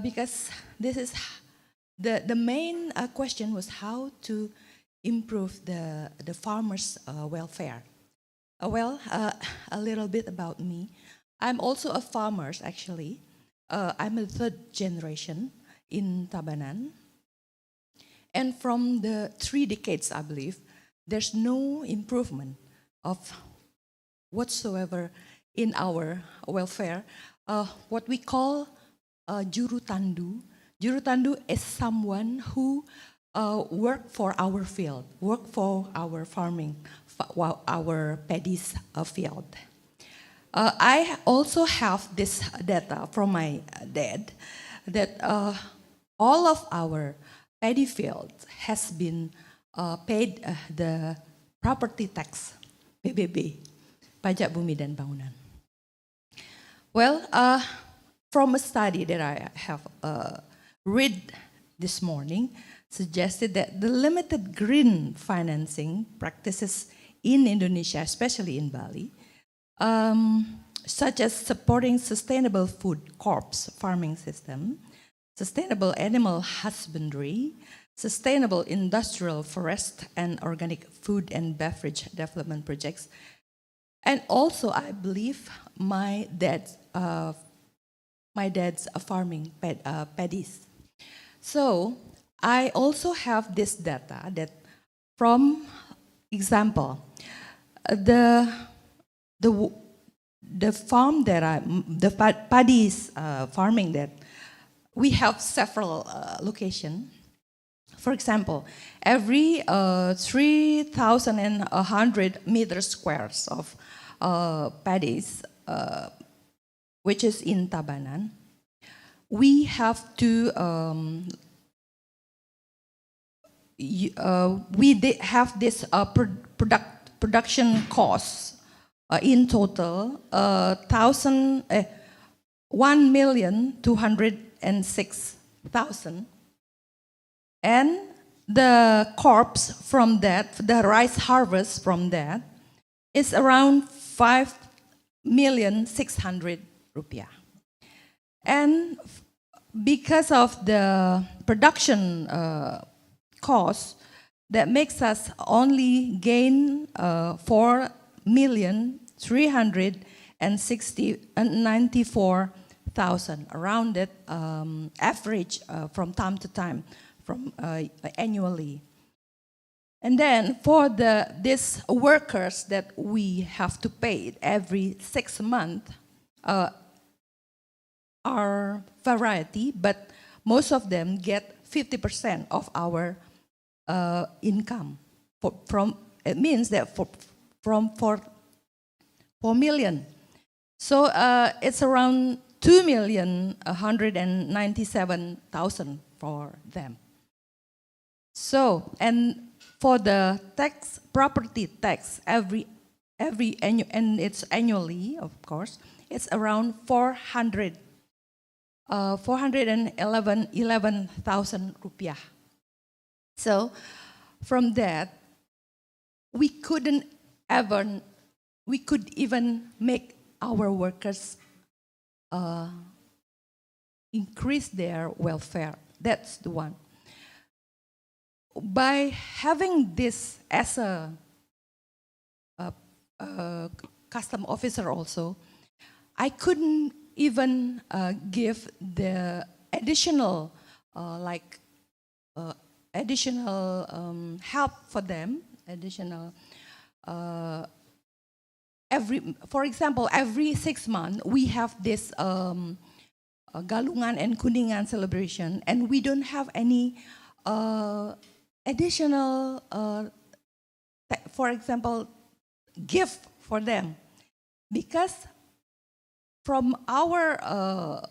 Speaker 17: because this is the main question was how to improve the farmers' welfare. Well, a little bit about me. I'm also a farmer, actually. I'm a third generation in Tabanan. And from the 3 decades, I believe, there's no improvement of whatsoever in our welfare. What we call juru tandu. Juru tandu is someone who work for our field, work for our farming, our paddy's field. I also have this data from my dad that all of our paddy fields has been paid the property tax, PBB, Pajak Bumi dan Bangunan. Well, from a study that I have read this morning, suggested that the limited green financing practices in Indonesia, especially in Bali, such as supporting sustainable food crops farming system, sustainable animal husbandry, sustainable industrial forest and organic food and beverage development projects, and also I believe my dad's farming paddies. So I also have this data that, from example, the the farm that the paddies farming that we have several locations. For example, every 3,100 meters squares of paddies, which is in Tabanan, we have to have this production costs in total 1,206,000, and the crops from that, the rice harvest from that, is around 5,600,000 rupiah. And because of the production cost, that makes us only gain 4,394,000, rounded average from time to time, from annually. And then for these workers that we have to pay every 6 months, are variety, but most of them get 50% of our income. It means that from 4 million. So it's around 2,197,000 for them. So, and for the tax, property tax, every annual, and it's annually, of course, it's around 411,000 rupiah. So from that, we could even make our workers increase their welfare. That's the one. By having this as a custom officer also, I couldn't even give the additional help for them, additional for example, every 6 months we have this Galungan and Kuningan celebration, and we don't have any additional, for example, gift for them, because from our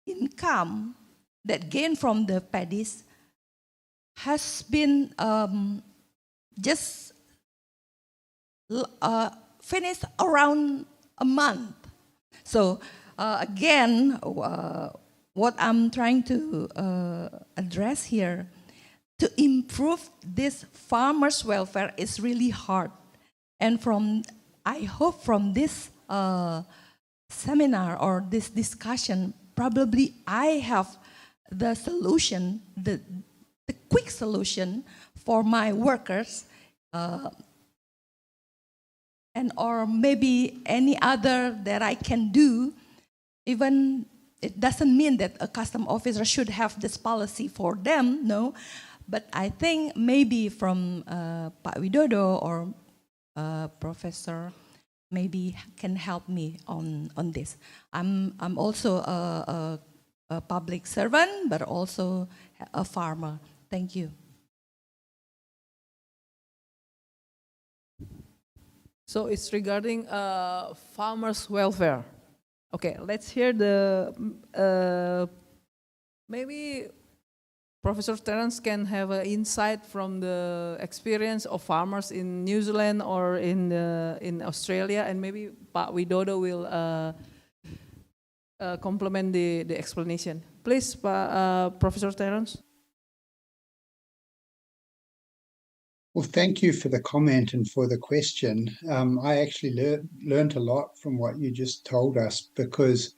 Speaker 17: income that gain from the paddies has been just finished around a month. So again, what I'm trying to address here, to improve this farmers' welfare is really hard. And I hope from this seminar or this discussion, probably I have the solution, the quick solution for my workers, and or maybe any other that I can do. Even it doesn't mean that a custom officer should have this policy for them, no. But I think maybe from Pak Widodo or Professor maybe can help me on this. I'm also a public servant, but also a farmer. Thank you.
Speaker 3: So it's regarding farmers' welfare. Okay, let's hear the maybe Professor Terence can have an insight from the experience of farmers in New Zealand or in Australia, and maybe Pak Widodo will complement the explanation. Please, Professor Terence.
Speaker 5: Well, thank you for the comment and for the question. I actually learned a lot from what you just told us, because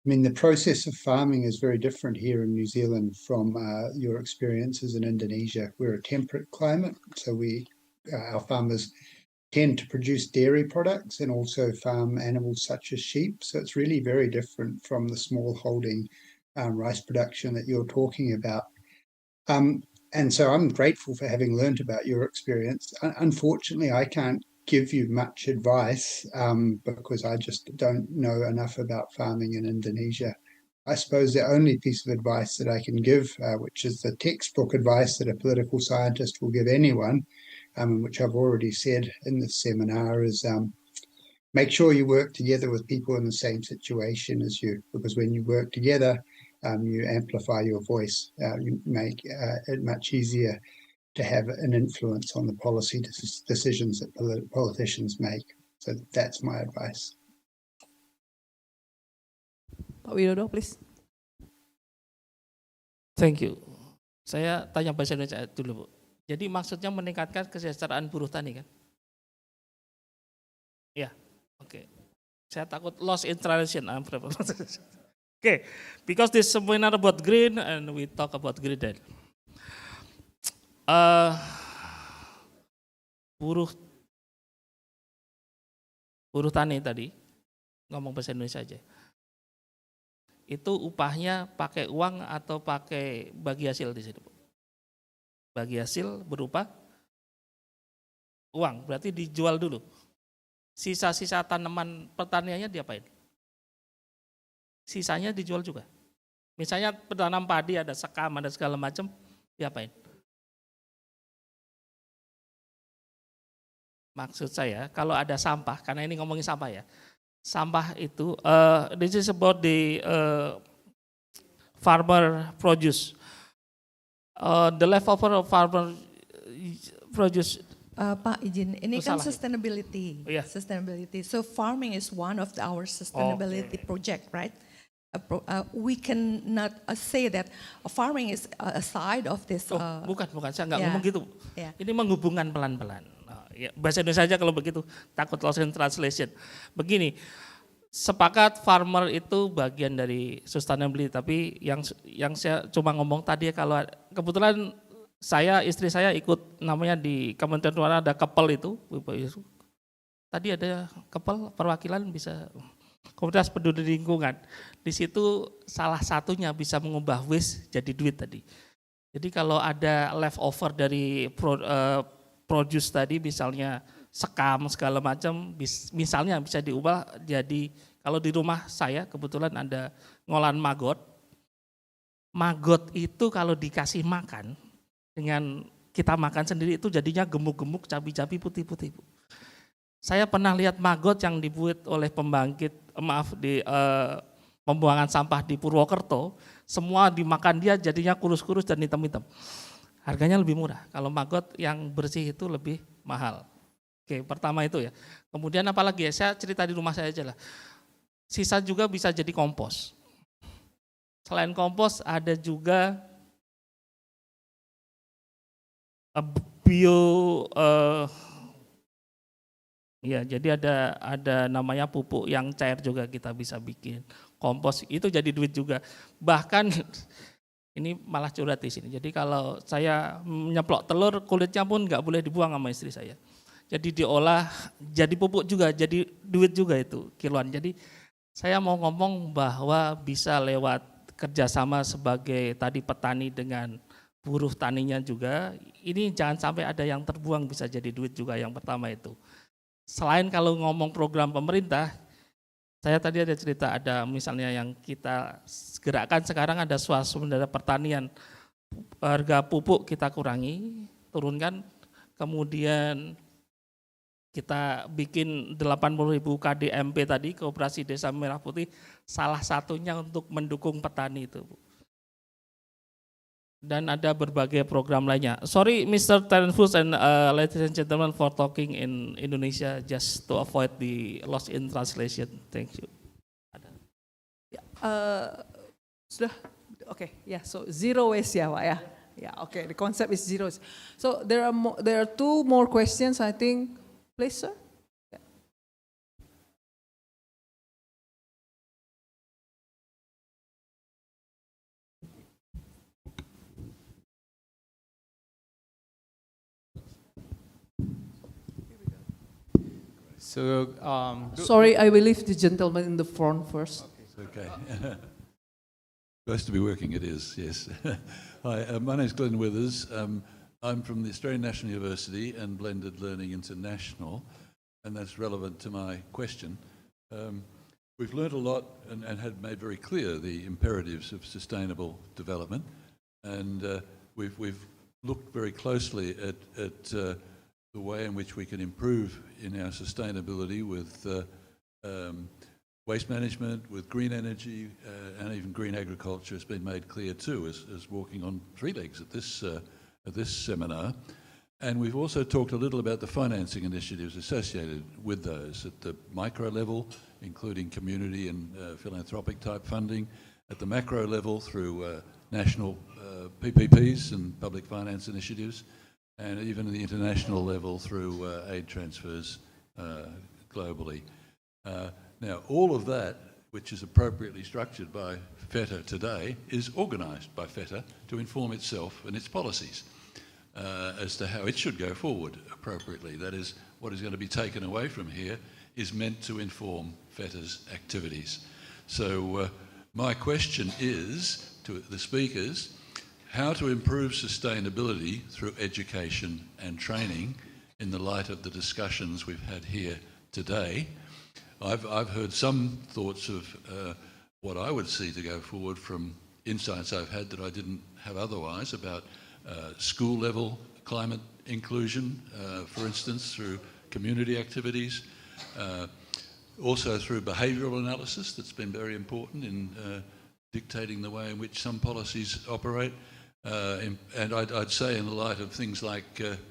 Speaker 5: I mean, the process of farming is very different here in New Zealand from your experiences in Indonesia. We're a temperate climate, so our farmers tend to produce dairy products and also farm animals such as sheep. So it's really very different from the small holding rice production that you're talking about. And so I'm grateful for having learned about your experience. Unfortunately, I can't give you much advice because I just don't know enough about farming in Indonesia. I suppose the only piece of advice that I can give, which is the textbook advice that a political scientist will give anyone, which I've already said in this seminar, is make sure you work together with people in the same situation as you, because when you work together, you amplify your voice. You make it much easier to have an influence on the policy decisions that politicians make. So that's my advice.
Speaker 3: Pak Widodo, please.
Speaker 4: Thank you. Saya tanya bahasa Indonesia dulu, Bu. Jadi maksudnya meningkatkan kesejahteraan buruh tani kan? Ya, oke. Saya takut lost in translation. Okay, because this seminar about green and we talk about green then. Buruh tani tadi, ngomong bahasa Indonesia aja. Itu upahnya pakai uang atau pakai bagi hasil di sini, Bu? Bagi hasil berupa uang, berarti dijual dulu. Sisa-sisa tanaman pertaniannya diapain? Sisanya dijual juga. Misalnya penanam padi ada sekam, ada segala macam, diapain? Maksud saya kalau ada sampah, karena ini ngomongin sampah ya. Sampah itu, this is about the farmer produce. The leftover of farmer produce.
Speaker 17: Pak izin, ini kan sustainability.
Speaker 4: Yeah.
Speaker 17: Sustainability. So farming is one of our sustainability project, right? We cannot say that farming is a side of this.
Speaker 4: Bukan, saya nggak ngomong gitu. Yeah. Ini menghubungkan pelan-pelan. Ya, bahasa Indonesia saja kalau begitu, takut lost in translation. Begini, sepakat farmer itu bagian dari sustainability, tapi yang saya cuma ngomong tadi ya, kalau kebetulan istri saya ikut namanya di Kementerian Keuangan ada KEPEL itu, tadi ada KEPEL perwakilan bisa Komunitas Peduli Lingkungan. Di situ salah satunya bisa mengubah waste jadi duit tadi. Jadi kalau ada leftover dari produce tadi, misalnya sekam segala macam, misalnya bisa diubah jadi, kalau di rumah saya kebetulan ada ngolahan maggot. Maggot itu kalau dikasih makan, dengan kita makan sendiri itu jadinya gemuk-gemuk, cabi-cabi, putih-putih. Saya pernah lihat maggot yang dibuat oleh di pembuangan sampah di Purwokerto, semua dimakan dia jadinya kurus-kurus dan hitam-hitam. Harganya lebih murah, kalau maggot yang bersih itu lebih mahal. Oke, pertama itu ya. Kemudian apalagi ya, saya cerita di rumah saya aja lah. Sisa juga bisa jadi kompos. Selain kompos ada juga ya, jadi ada namanya pupuk yang cair juga kita bisa bikin. Kompos itu jadi duit juga. Bahkan ini malah curhat di sini. Jadi kalau saya nyeplok telur, kulitnya pun nggak boleh dibuang sama istri saya. Jadi diolah jadi pupuk juga, jadi duit juga itu kiloan. Jadi saya mau ngomong bahwa bisa lewat kerjasama sebagai tadi petani dengan buruh taninya juga, ini jangan sampai ada yang terbuang, bisa jadi duit juga yang pertama itu. Selain kalau ngomong program pemerintah, saya tadi ada cerita, ada misalnya yang kita gerakkan sekarang ada swasembada pertanian, harga pupuk kita kurangi, turunkan, kemudian kita bikin 80.000 KDMP tadi, Koperasi Desa Merah Putih, salah satunya untuk mendukung petani itu, Bu. Dan ada berbagai program lainnya. Sorry Mr. Terence and ladies and gentlemen for talking in Indonesia just to avoid the lost in translation. Thank you.
Speaker 3: Sudah, okay, yeah. So zero waste ya, Pak ya. Yeah, okay. The concept is zero waste. So there are two more questions, I think. Please, sir.
Speaker 18: So,
Speaker 3: sorry, I will leave the gentleman in the front first.
Speaker 18: Okay. Nice to be working, it is, yes. Hi, my name is Glenn Withers. I'm from the Australian National University and Blended Learning International. and that's relevant to my question. We've learnt a lot and had made very clear the imperatives of sustainable development, and we've looked very closely at the way in which we can improve in our sustainability with waste management, with green energy, and even green agriculture has been made clear too, as walking on three legs at this seminar. And we've also talked a little about the financing initiatives associated with those at the micro level, including community and philanthropic type funding, at the macro level through national PPPs and public finance initiatives, and even at the international level through aid transfers globally. Now, all of that, which is appropriately structured by FETA today, is organised by FETA to inform itself and its policies as to how it should go forward appropriately. That is, what is going to be taken away from here is meant to inform FETA's activities. So my question is to the speakers, how to improve sustainability through education and training in the light of the discussions we've had here today. I've heard some thoughts of what I would see to go forward from insights I've had that I didn't have otherwise about school level climate inclusion, for instance, through community activities, also through behavioural analysis that's been very important in dictating the way in which some policies operate. And I'd say in the light of things like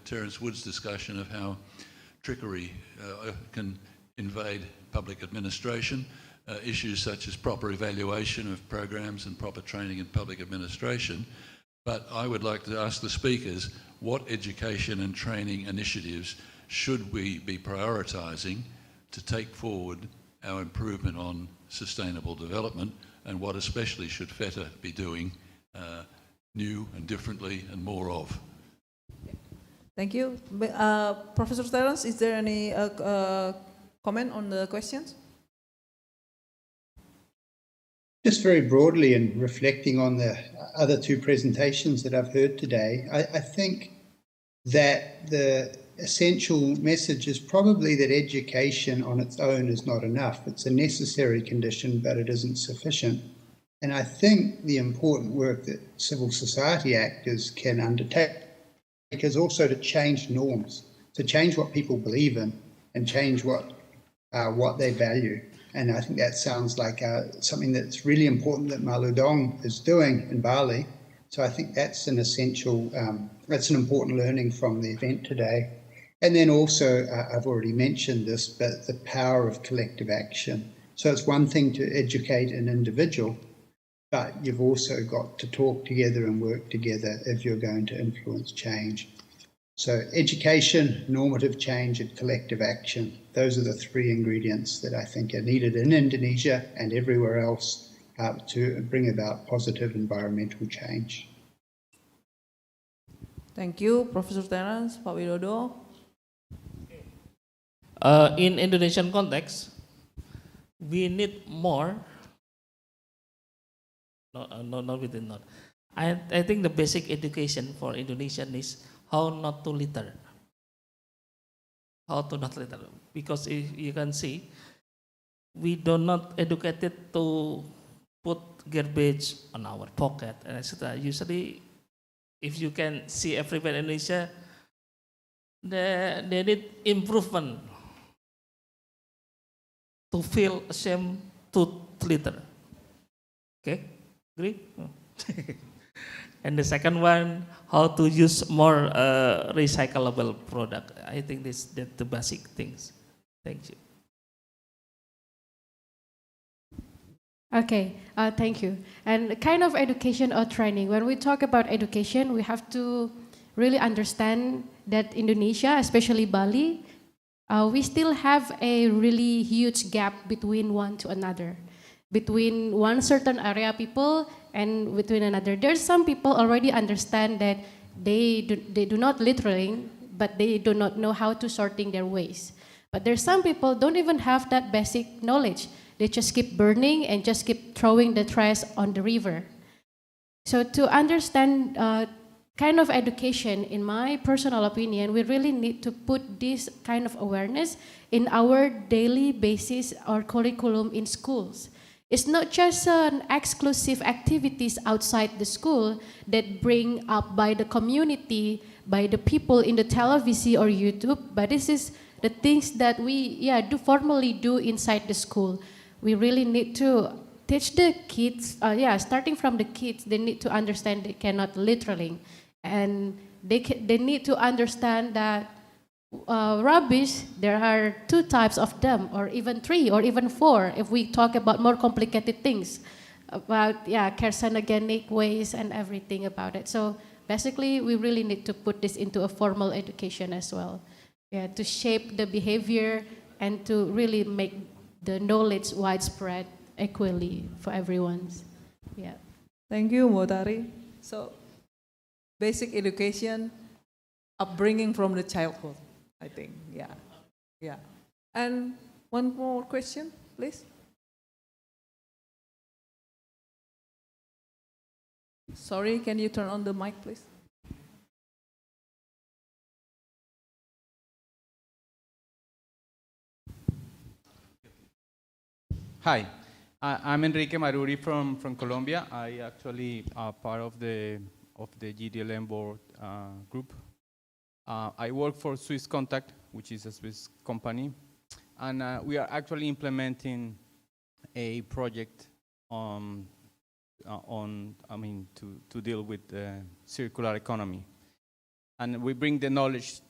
Speaker 18: Terence Wood's discussion of how trickery can invade public administration, issues such as proper evaluation of programs and proper training in public administration. But I would like to ask the speakers, what education and training initiatives should we be prioritising to take forward our improvement on sustainable development, and what especially should FETA be doing new and differently and more of?
Speaker 3: Thank you. Professor Terence, is there any comment on the questions?
Speaker 5: Just very broadly, and reflecting on the other two presentations that I've heard today, I think that the essential message is probably that education on its own is not enough. It's a necessary condition, but it isn't sufficient. And I think the important work that civil society actors can undertake is also to change norms, to change what people believe in and change what they value. And I think that sounds like something that's really important that Malu is doing in Bali. So I think that's an essential, that's an important learning from the event today. And then also, I've already mentioned this, but the power of collective action. So it's one thing to educate an individual, but you've also got to talk together and work together if you're going to influence change. So education, normative change, and collective action. Those are the three ingredients that I think are needed in Indonesia and everywhere else to bring about positive environmental change.
Speaker 3: Thank you, Professor Terence, Pak Widodo.
Speaker 4: In Indonesian context, we need more. Not within not. I think the basic education for Indonesian is how not to litter. How to not litter. Because if you can see, we do not educated to put garbage on our pocket and etc. Usually, if you can see everywhere in Indonesia, they need improvement to feel ashamed to litter. Okay, agree? And the second one, how to use more recyclable product. I think that's the basic things. Thank you.
Speaker 6: Okay, thank you. And kind of education or training, when we talk about education, we have to really understand that Indonesia, especially Bali, we still have a really huge gap between one to another. Between one certain area people and between another. There's some people already understand that they do not littering, but they do not know how to sorting their waste. But there's some people don't even have that basic knowledge. They just keep burning and just keep throwing the trash on the river. So to understand kind of education, in my personal opinion, we really need to put this kind of awareness in our daily basis or curriculum in schools. It's not just an exclusive activities outside the school that bring up by the community, by the people in the television or YouTube, but this is the things that we formally do inside the school. We really need to teach the kids, starting from the kids, they need to understand they cannot literally. And they need to understand that rubbish, there are 2 types of them, or even 3, or even 4, if we talk about more complicated things, about carcinogenic waste and everything about it. So basically, we really need to put this into a formal education as well, to shape the behavior and to really make the knowledge widespread equally for everyone. Yeah.
Speaker 3: Thank you, Motari. So, basic education, upbringing from the childhood, I think. Yeah. And one more question, please. Sorry, can you turn on the mic, please?
Speaker 19: Hi, I'm Enrique Maruri from Colombia. I actually are part of the GDLN board group. I work for Swiss Contact, which is a Swiss company, and we are actually implementing a project to deal with the circular economy. And we bring the knowledge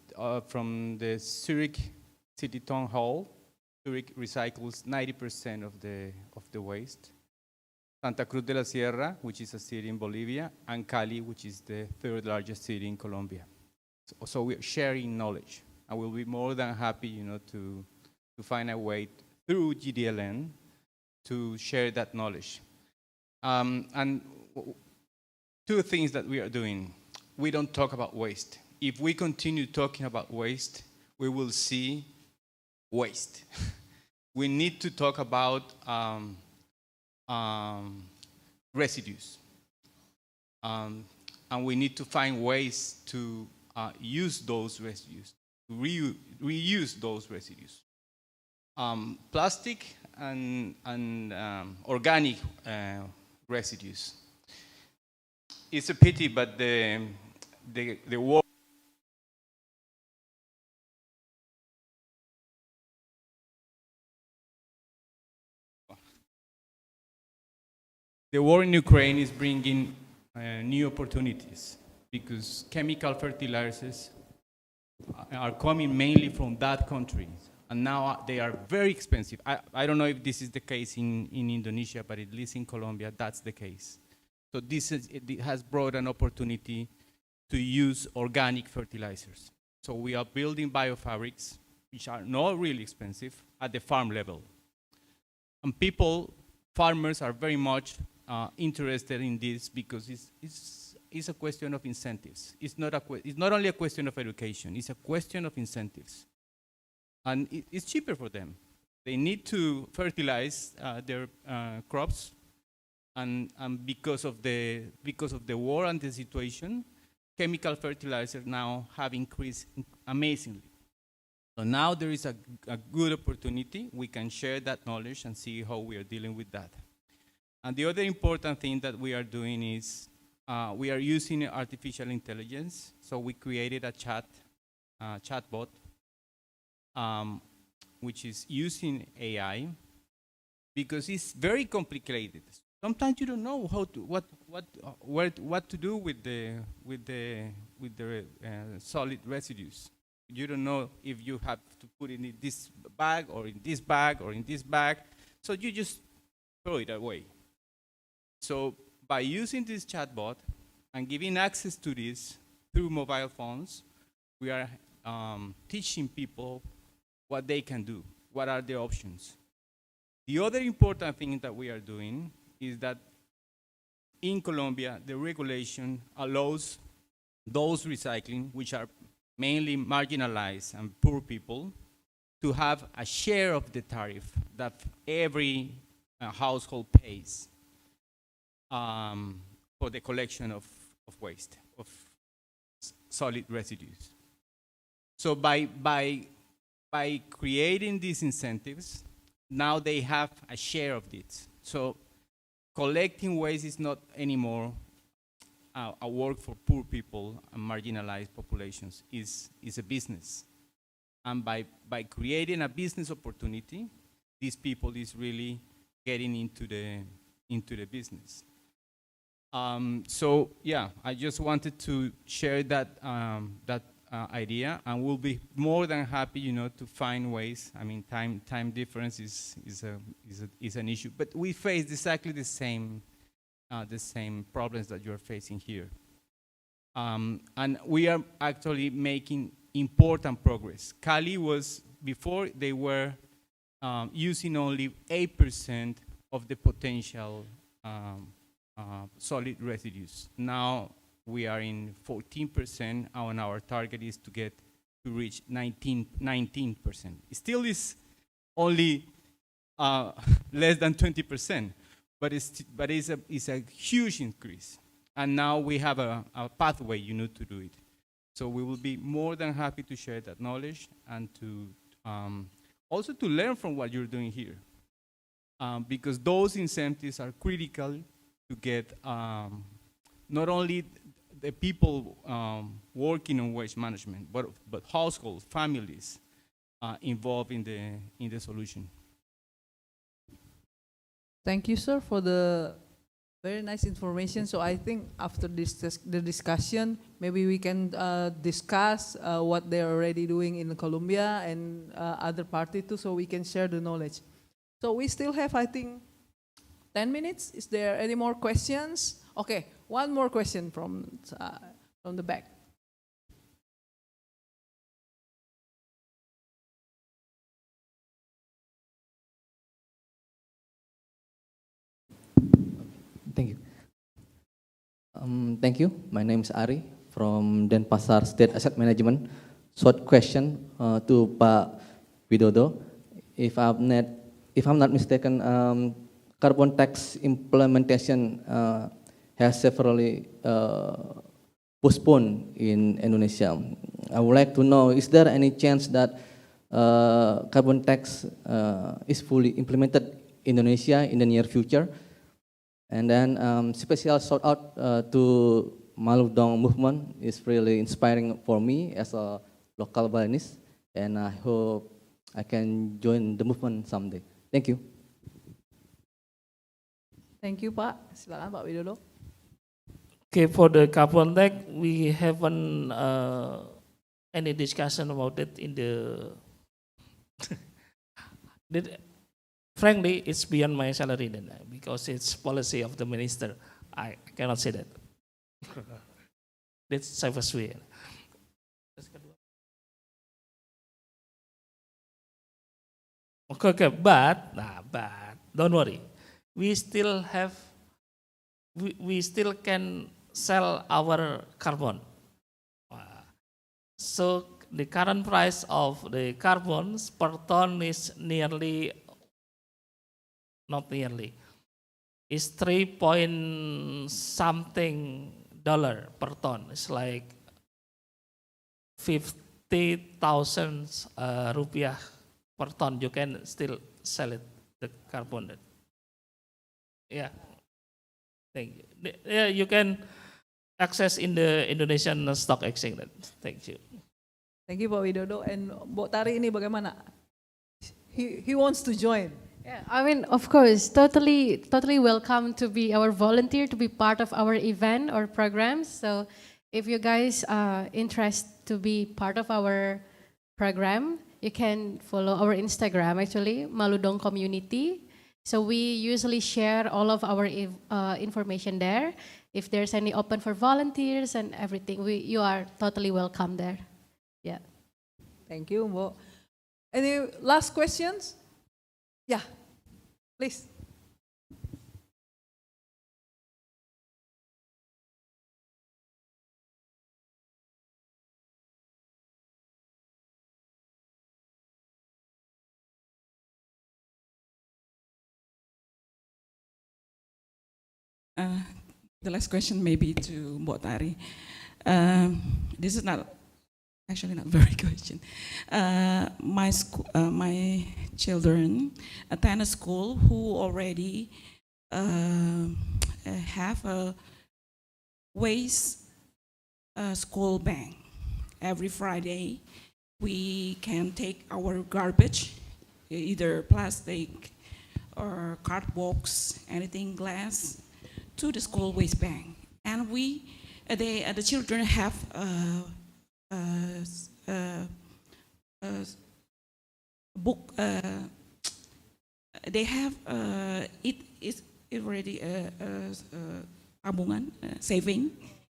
Speaker 19: from the Zurich City Town Hall. Zurich recycles 90% of the waste. Santa Cruz de la Sierra, which is a city in Bolivia, and Cali, which is the 3rd largest city in Colombia. So we're sharing knowledge, and we'll be more than happy, to find a way through GDLN to share that knowledge. And 2 things that we are doing. We don't talk about waste. If we continue talking about waste, we will see waste. We need to talk about residues. And we need to find ways to use those residues, to reuse those residues. Plastic and organic residues. It's a pity, but the war in Ukraine is bringing new opportunities because chemical fertilizers are coming mainly from that country, and now they are very expensive. I don't know if this is the case in Indonesia, but at least in Colombia, that's the case. So it has brought an opportunity to use organic fertilizers. So we are building biofabrics, which are not really expensive, at the farm level. And farmers are very much interested in this because it's a question of incentives. It's not only a question of education, it's a question of incentives. And it's cheaper for them. They need to fertilize their crops, and because of the war and the situation, chemical fertilizers now have increased amazingly. So now there is a good opportunity. We can share that knowledge and see how we are dealing with that. And the other important thing that we are doing is we are using artificial intelligence. So we created a chatbot, which is using AI, because it's very complicated. Sometimes you don't know what to do with the solid residues. You don't know if you have to put it in this bag or in this bag or in this bag, so you just throw it away. So by using this chatbot and giving access to this through mobile phones, we are teaching people what they can do, what are the options. The other important thing that we are doing is that in Colombia, the regulation allows those recycling, which are mainly marginalized and poor people, to have a share of the tariff that every household pays for the collection of waste, solid residues. So by creating these incentives, now they have a share of it. So collecting waste is not anymore a work for poor people and marginalized populations. Is a business. And by creating a business opportunity, these people is really getting into the business. So yeah, I just wanted to share that idea, and we'll be more than happy, to find ways. I mean, time difference is an issue, but we face exactly the same problems that you're facing here, and we are actually making important progress. Cali was before they were using only 8% of the potential solid residues. Now we are in 14%, and our target is to reach 19%. It still is only less than 20%, but it's a huge increase. And now we have a pathway, to do it. So we will be more than happy to share that knowledge and to also to learn from what you're doing here, because those incentives are critical to get not only the people working on waste management, but households, families involved in the solution.
Speaker 3: Thank you, sir, for the very nice information. So I think after the discussion, maybe we can discuss what they're already doing in Colombia and other party too, so we can share the knowledge. So we still have, I think, 10 minutes. Is there any more questions? Okay, one more question from the back.
Speaker 20: Thank you. Thank you. My name is Ari from Denpasar State Asset Management. Short question to Pak Widodo. If I'm not mistaken, carbon tax implementation has severely postponed in Indonesia. I would like to know, is there any chance that carbon tax is fully implemented in Indonesia in the near future? And then special shout out to Malu movement is really inspiring for me as a local Balinese, and I hope I can join the movement someday. Thank you.
Speaker 3: Thank you, Pak. Silakan Pak Widodo.
Speaker 4: Okay, for the carbon tax, we haven't any discussion about it in the. Frankly, it's beyond my salary then, because it's policy of the minister. I cannot say that. That's safest way. Okay, but don't worry. We still can sell our carbon. So the current price of the carbon per ton is is 3-point-something dollar per ton. It's like 50,000 rupiah per ton. You can still sell it, the carbon. Yeah, thank you. Yeah, you can access in the Indonesian Stock Exchange. Thank you.
Speaker 3: Thank you, Pak Widodo. And Mbok Tari ini bagaimana? He wants to join.
Speaker 6: Yeah, I mean, of course, totally welcome to be our volunteer, to be part of our event or programs. So if you guys are interested to be part of our program, you can follow our Instagram, actually, Malu Community. So we usually share all of our information there. If there's any open for volunteers and everything, you are totally welcome there. Yeah.
Speaker 3: Thank you, Mbok. Any last questions? Yeah, please.
Speaker 21: The last question maybe to Mbok Tari. This is not actually not very question. My children attend a school who already have a waste school bank. Every Friday, we can take our garbage, either plastic or cardboard, anything glass, to the school waste bank. And the children have book. They have it is already tabungan, saving,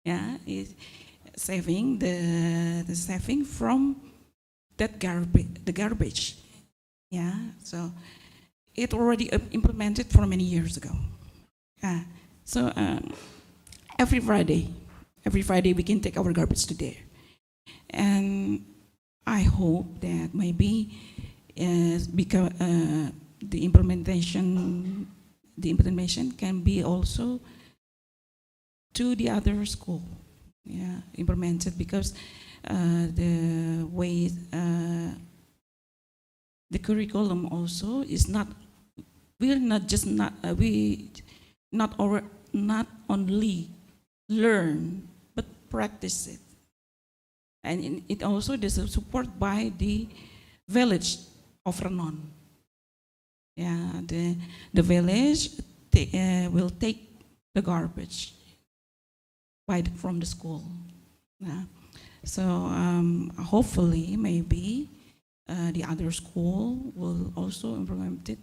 Speaker 21: yeah, is saving the saving from that garbage, yeah. So it already implemented for many years ago. So every Friday we can take our garbage to there, and I hope that maybe because the implementation can be also to the other school, yeah, implemented, because the way the curriculum also is not only learn but practice it, and it also is supported by the village of Renon. Yeah, the village will take the garbage from the school. Yeah. So hopefully, maybe the other school will also implement it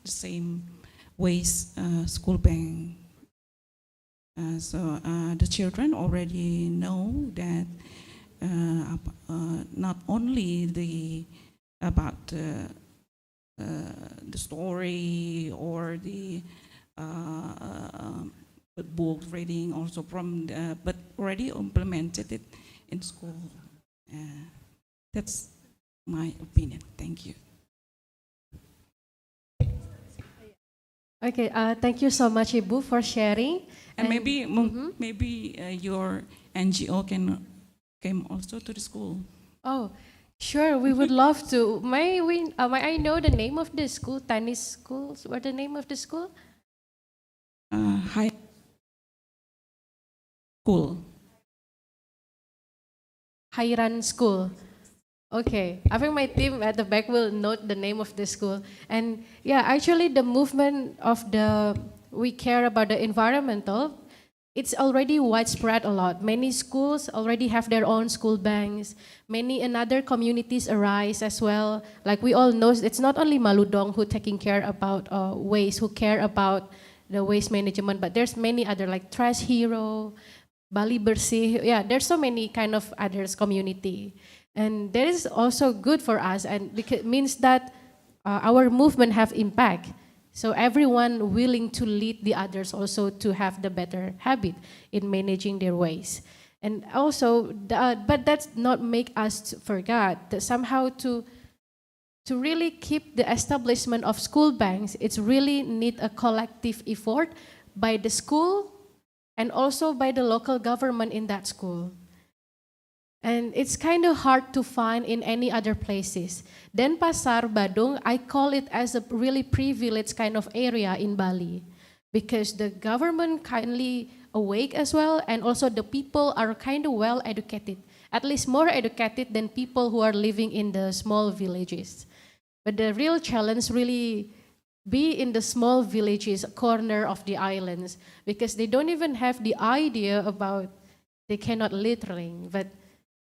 Speaker 21: the same ways school bank. So the children already know that not only about the story or the book reading, also from but already implemented it in school. That's my opinion. Thank you.
Speaker 6: Okay, thank you so much, Ibu, for sharing.
Speaker 21: And maybe your NGO came also to the school.
Speaker 6: Oh, sure, we would love to. May I know the name of the school, tennis schools? What the name of the school?
Speaker 21: High school.
Speaker 6: Hairan School. Okay, I think my team at the back will note the name of the school. And yeah, actually the movement of we care about the environmental, it's already widespread a lot. Many schools already have their own school banks. Many another communities arise as well. Like we all know, it's not only Malu Dong who taking care about waste, who care about the waste management, but there's many other like Trash Hero, Bali Bersih. Yeah, there's so many kind of others community. And that is also good for us, and it means that our movement have impact. So everyone willing to lead the others also to have the better habit in managing their waste. And also, but that's not make us forget that somehow to really keep the establishment of school banks, it's really need a collective effort by the school and also by the local government in that school. And it's kind of hard to find in any other places. Denpasar, Badung, I call it as a really privileged kind of area in Bali, because the government kindly awake as well, and also the people are kind of well educated, at least more educated than people who are living in the small villages. But the real challenge really be in the small villages, corner of the islands, because they don't even have the idea about, they cannot littering, but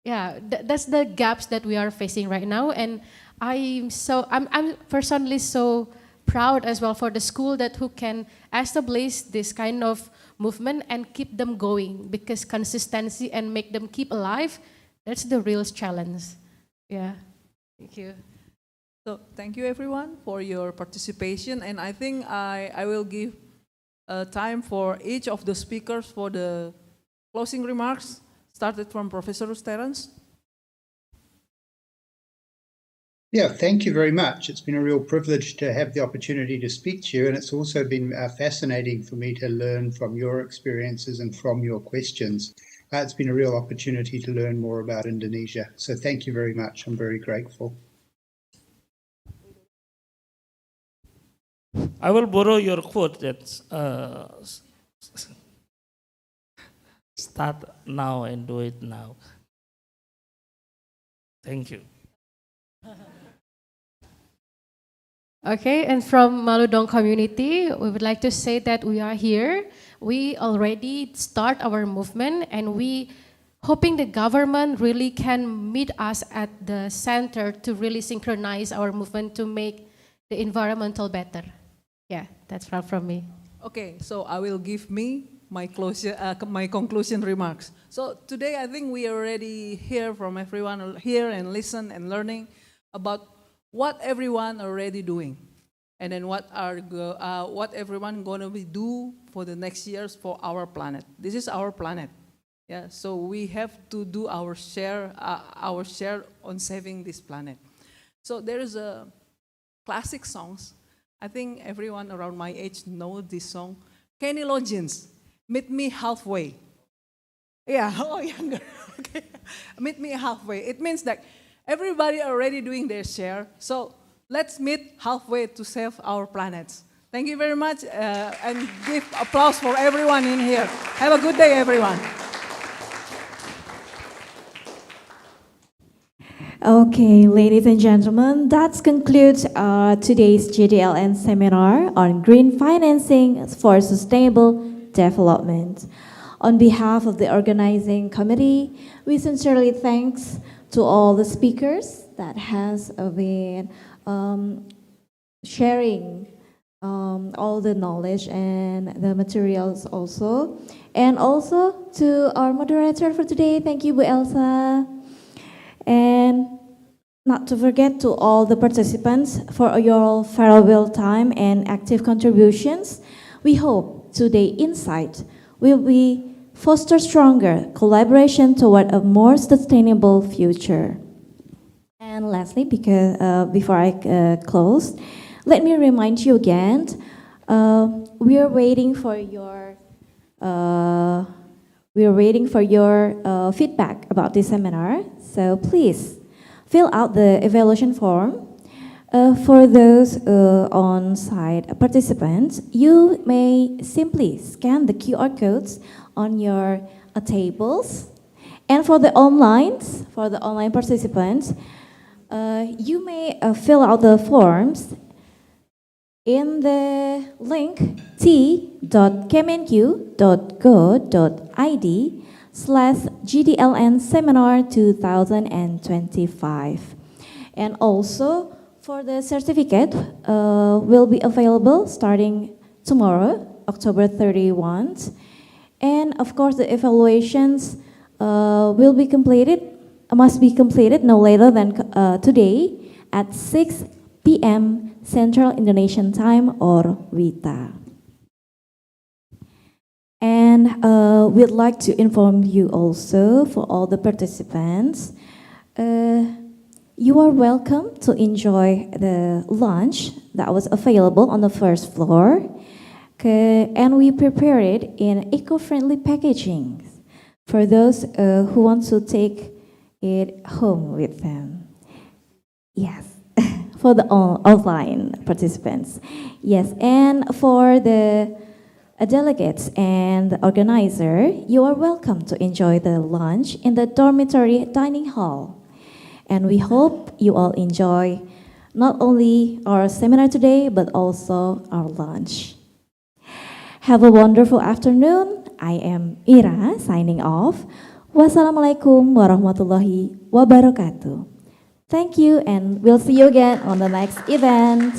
Speaker 6: yeah, that's the gaps that we are facing right now. And I'm personally so proud as well for the school who can establish this kind of movement and keep them going, because consistency and make them keep alive, that's the real challenge. Yeah, thank you.
Speaker 3: So thank you everyone for your participation, and I think I will give time for each of the speakers for the closing remarks. Started from Professor Terence.
Speaker 5: Yeah, thank you very much. It's been a real privilege to have the opportunity to speak to you, and it's also been fascinating for me to learn from your experiences and from your questions. it's been a real opportunity to learn more about Indonesia. So thank you very much. I'm very grateful.
Speaker 4: I will borrow your quote that start now and do it now. Thank you.
Speaker 6: Okay, and from Malu Dong community, we would like to say that we are here. We already start our movement, and we hoping the government really can meet us at the center to really synchronize our movement to make the environmental better. Yeah, that's from me.
Speaker 3: Okay, so I will give my conclusion remarks. So today I think we already hear from everyone here and listen and learning about what everyone already doing, and then what everyone gonna do for the next years for our planet. This is our planet, yeah. So we have to do our share on saving this planet. So there is a classic songs. I think everyone around my age know this song. Kenny Loggins, "Meet Me Halfway." Yeah, younger. Okay, "Meet Me Halfway." It means that everybody already doing their share, so let's meet halfway to save our planets. Thank you very much, and give applause for everyone in here. Have a good day, everyone.
Speaker 1: Okay, ladies and gentlemen, that concludes today's GDLN seminar on green financing for sustainable development. On behalf of the organizing committee, we sincerely thanks to all the speakers that has been sharing all the knowledge and the materials also. And also to our moderator for today, thank you, Bu Elsa. And not to forget to all the participants for your valuable time and active contributions. We hope today's insight will be foster stronger collaboration toward a more sustainable future. And lastly, because before I close, let me remind you again, we are waiting for your feedback about this seminar. So please fill out the evaluation form. For those on-site participants, you may simply scan the QR codes on your tables. And for the online participants, you may fill out the forms in the link t.kemenkeu.go.id/GDLN Seminar 2025. And also for the certificate will be available starting tomorrow, October 31. And of course the evaluations must be completed no later than today at 6 p.m. Central Indonesian Time or WITA. And we'd like to inform you also for all the participants, you are welcome to enjoy the lunch that was available on the first floor. And we prepared it in eco-friendly packaging for those who want to take it home with them. Yes. For the online participants. Yes, and for the delegates and the organizer, you are welcome to enjoy the lunch in the dormitory dining hall. And we hope you all enjoy not only our seminar today, but also our lunch. Have a wonderful afternoon. I am Ira signing off. Wassalamualaikum warahmatullahi wabarakatuh. Thank you, and we'll see you again on the next event.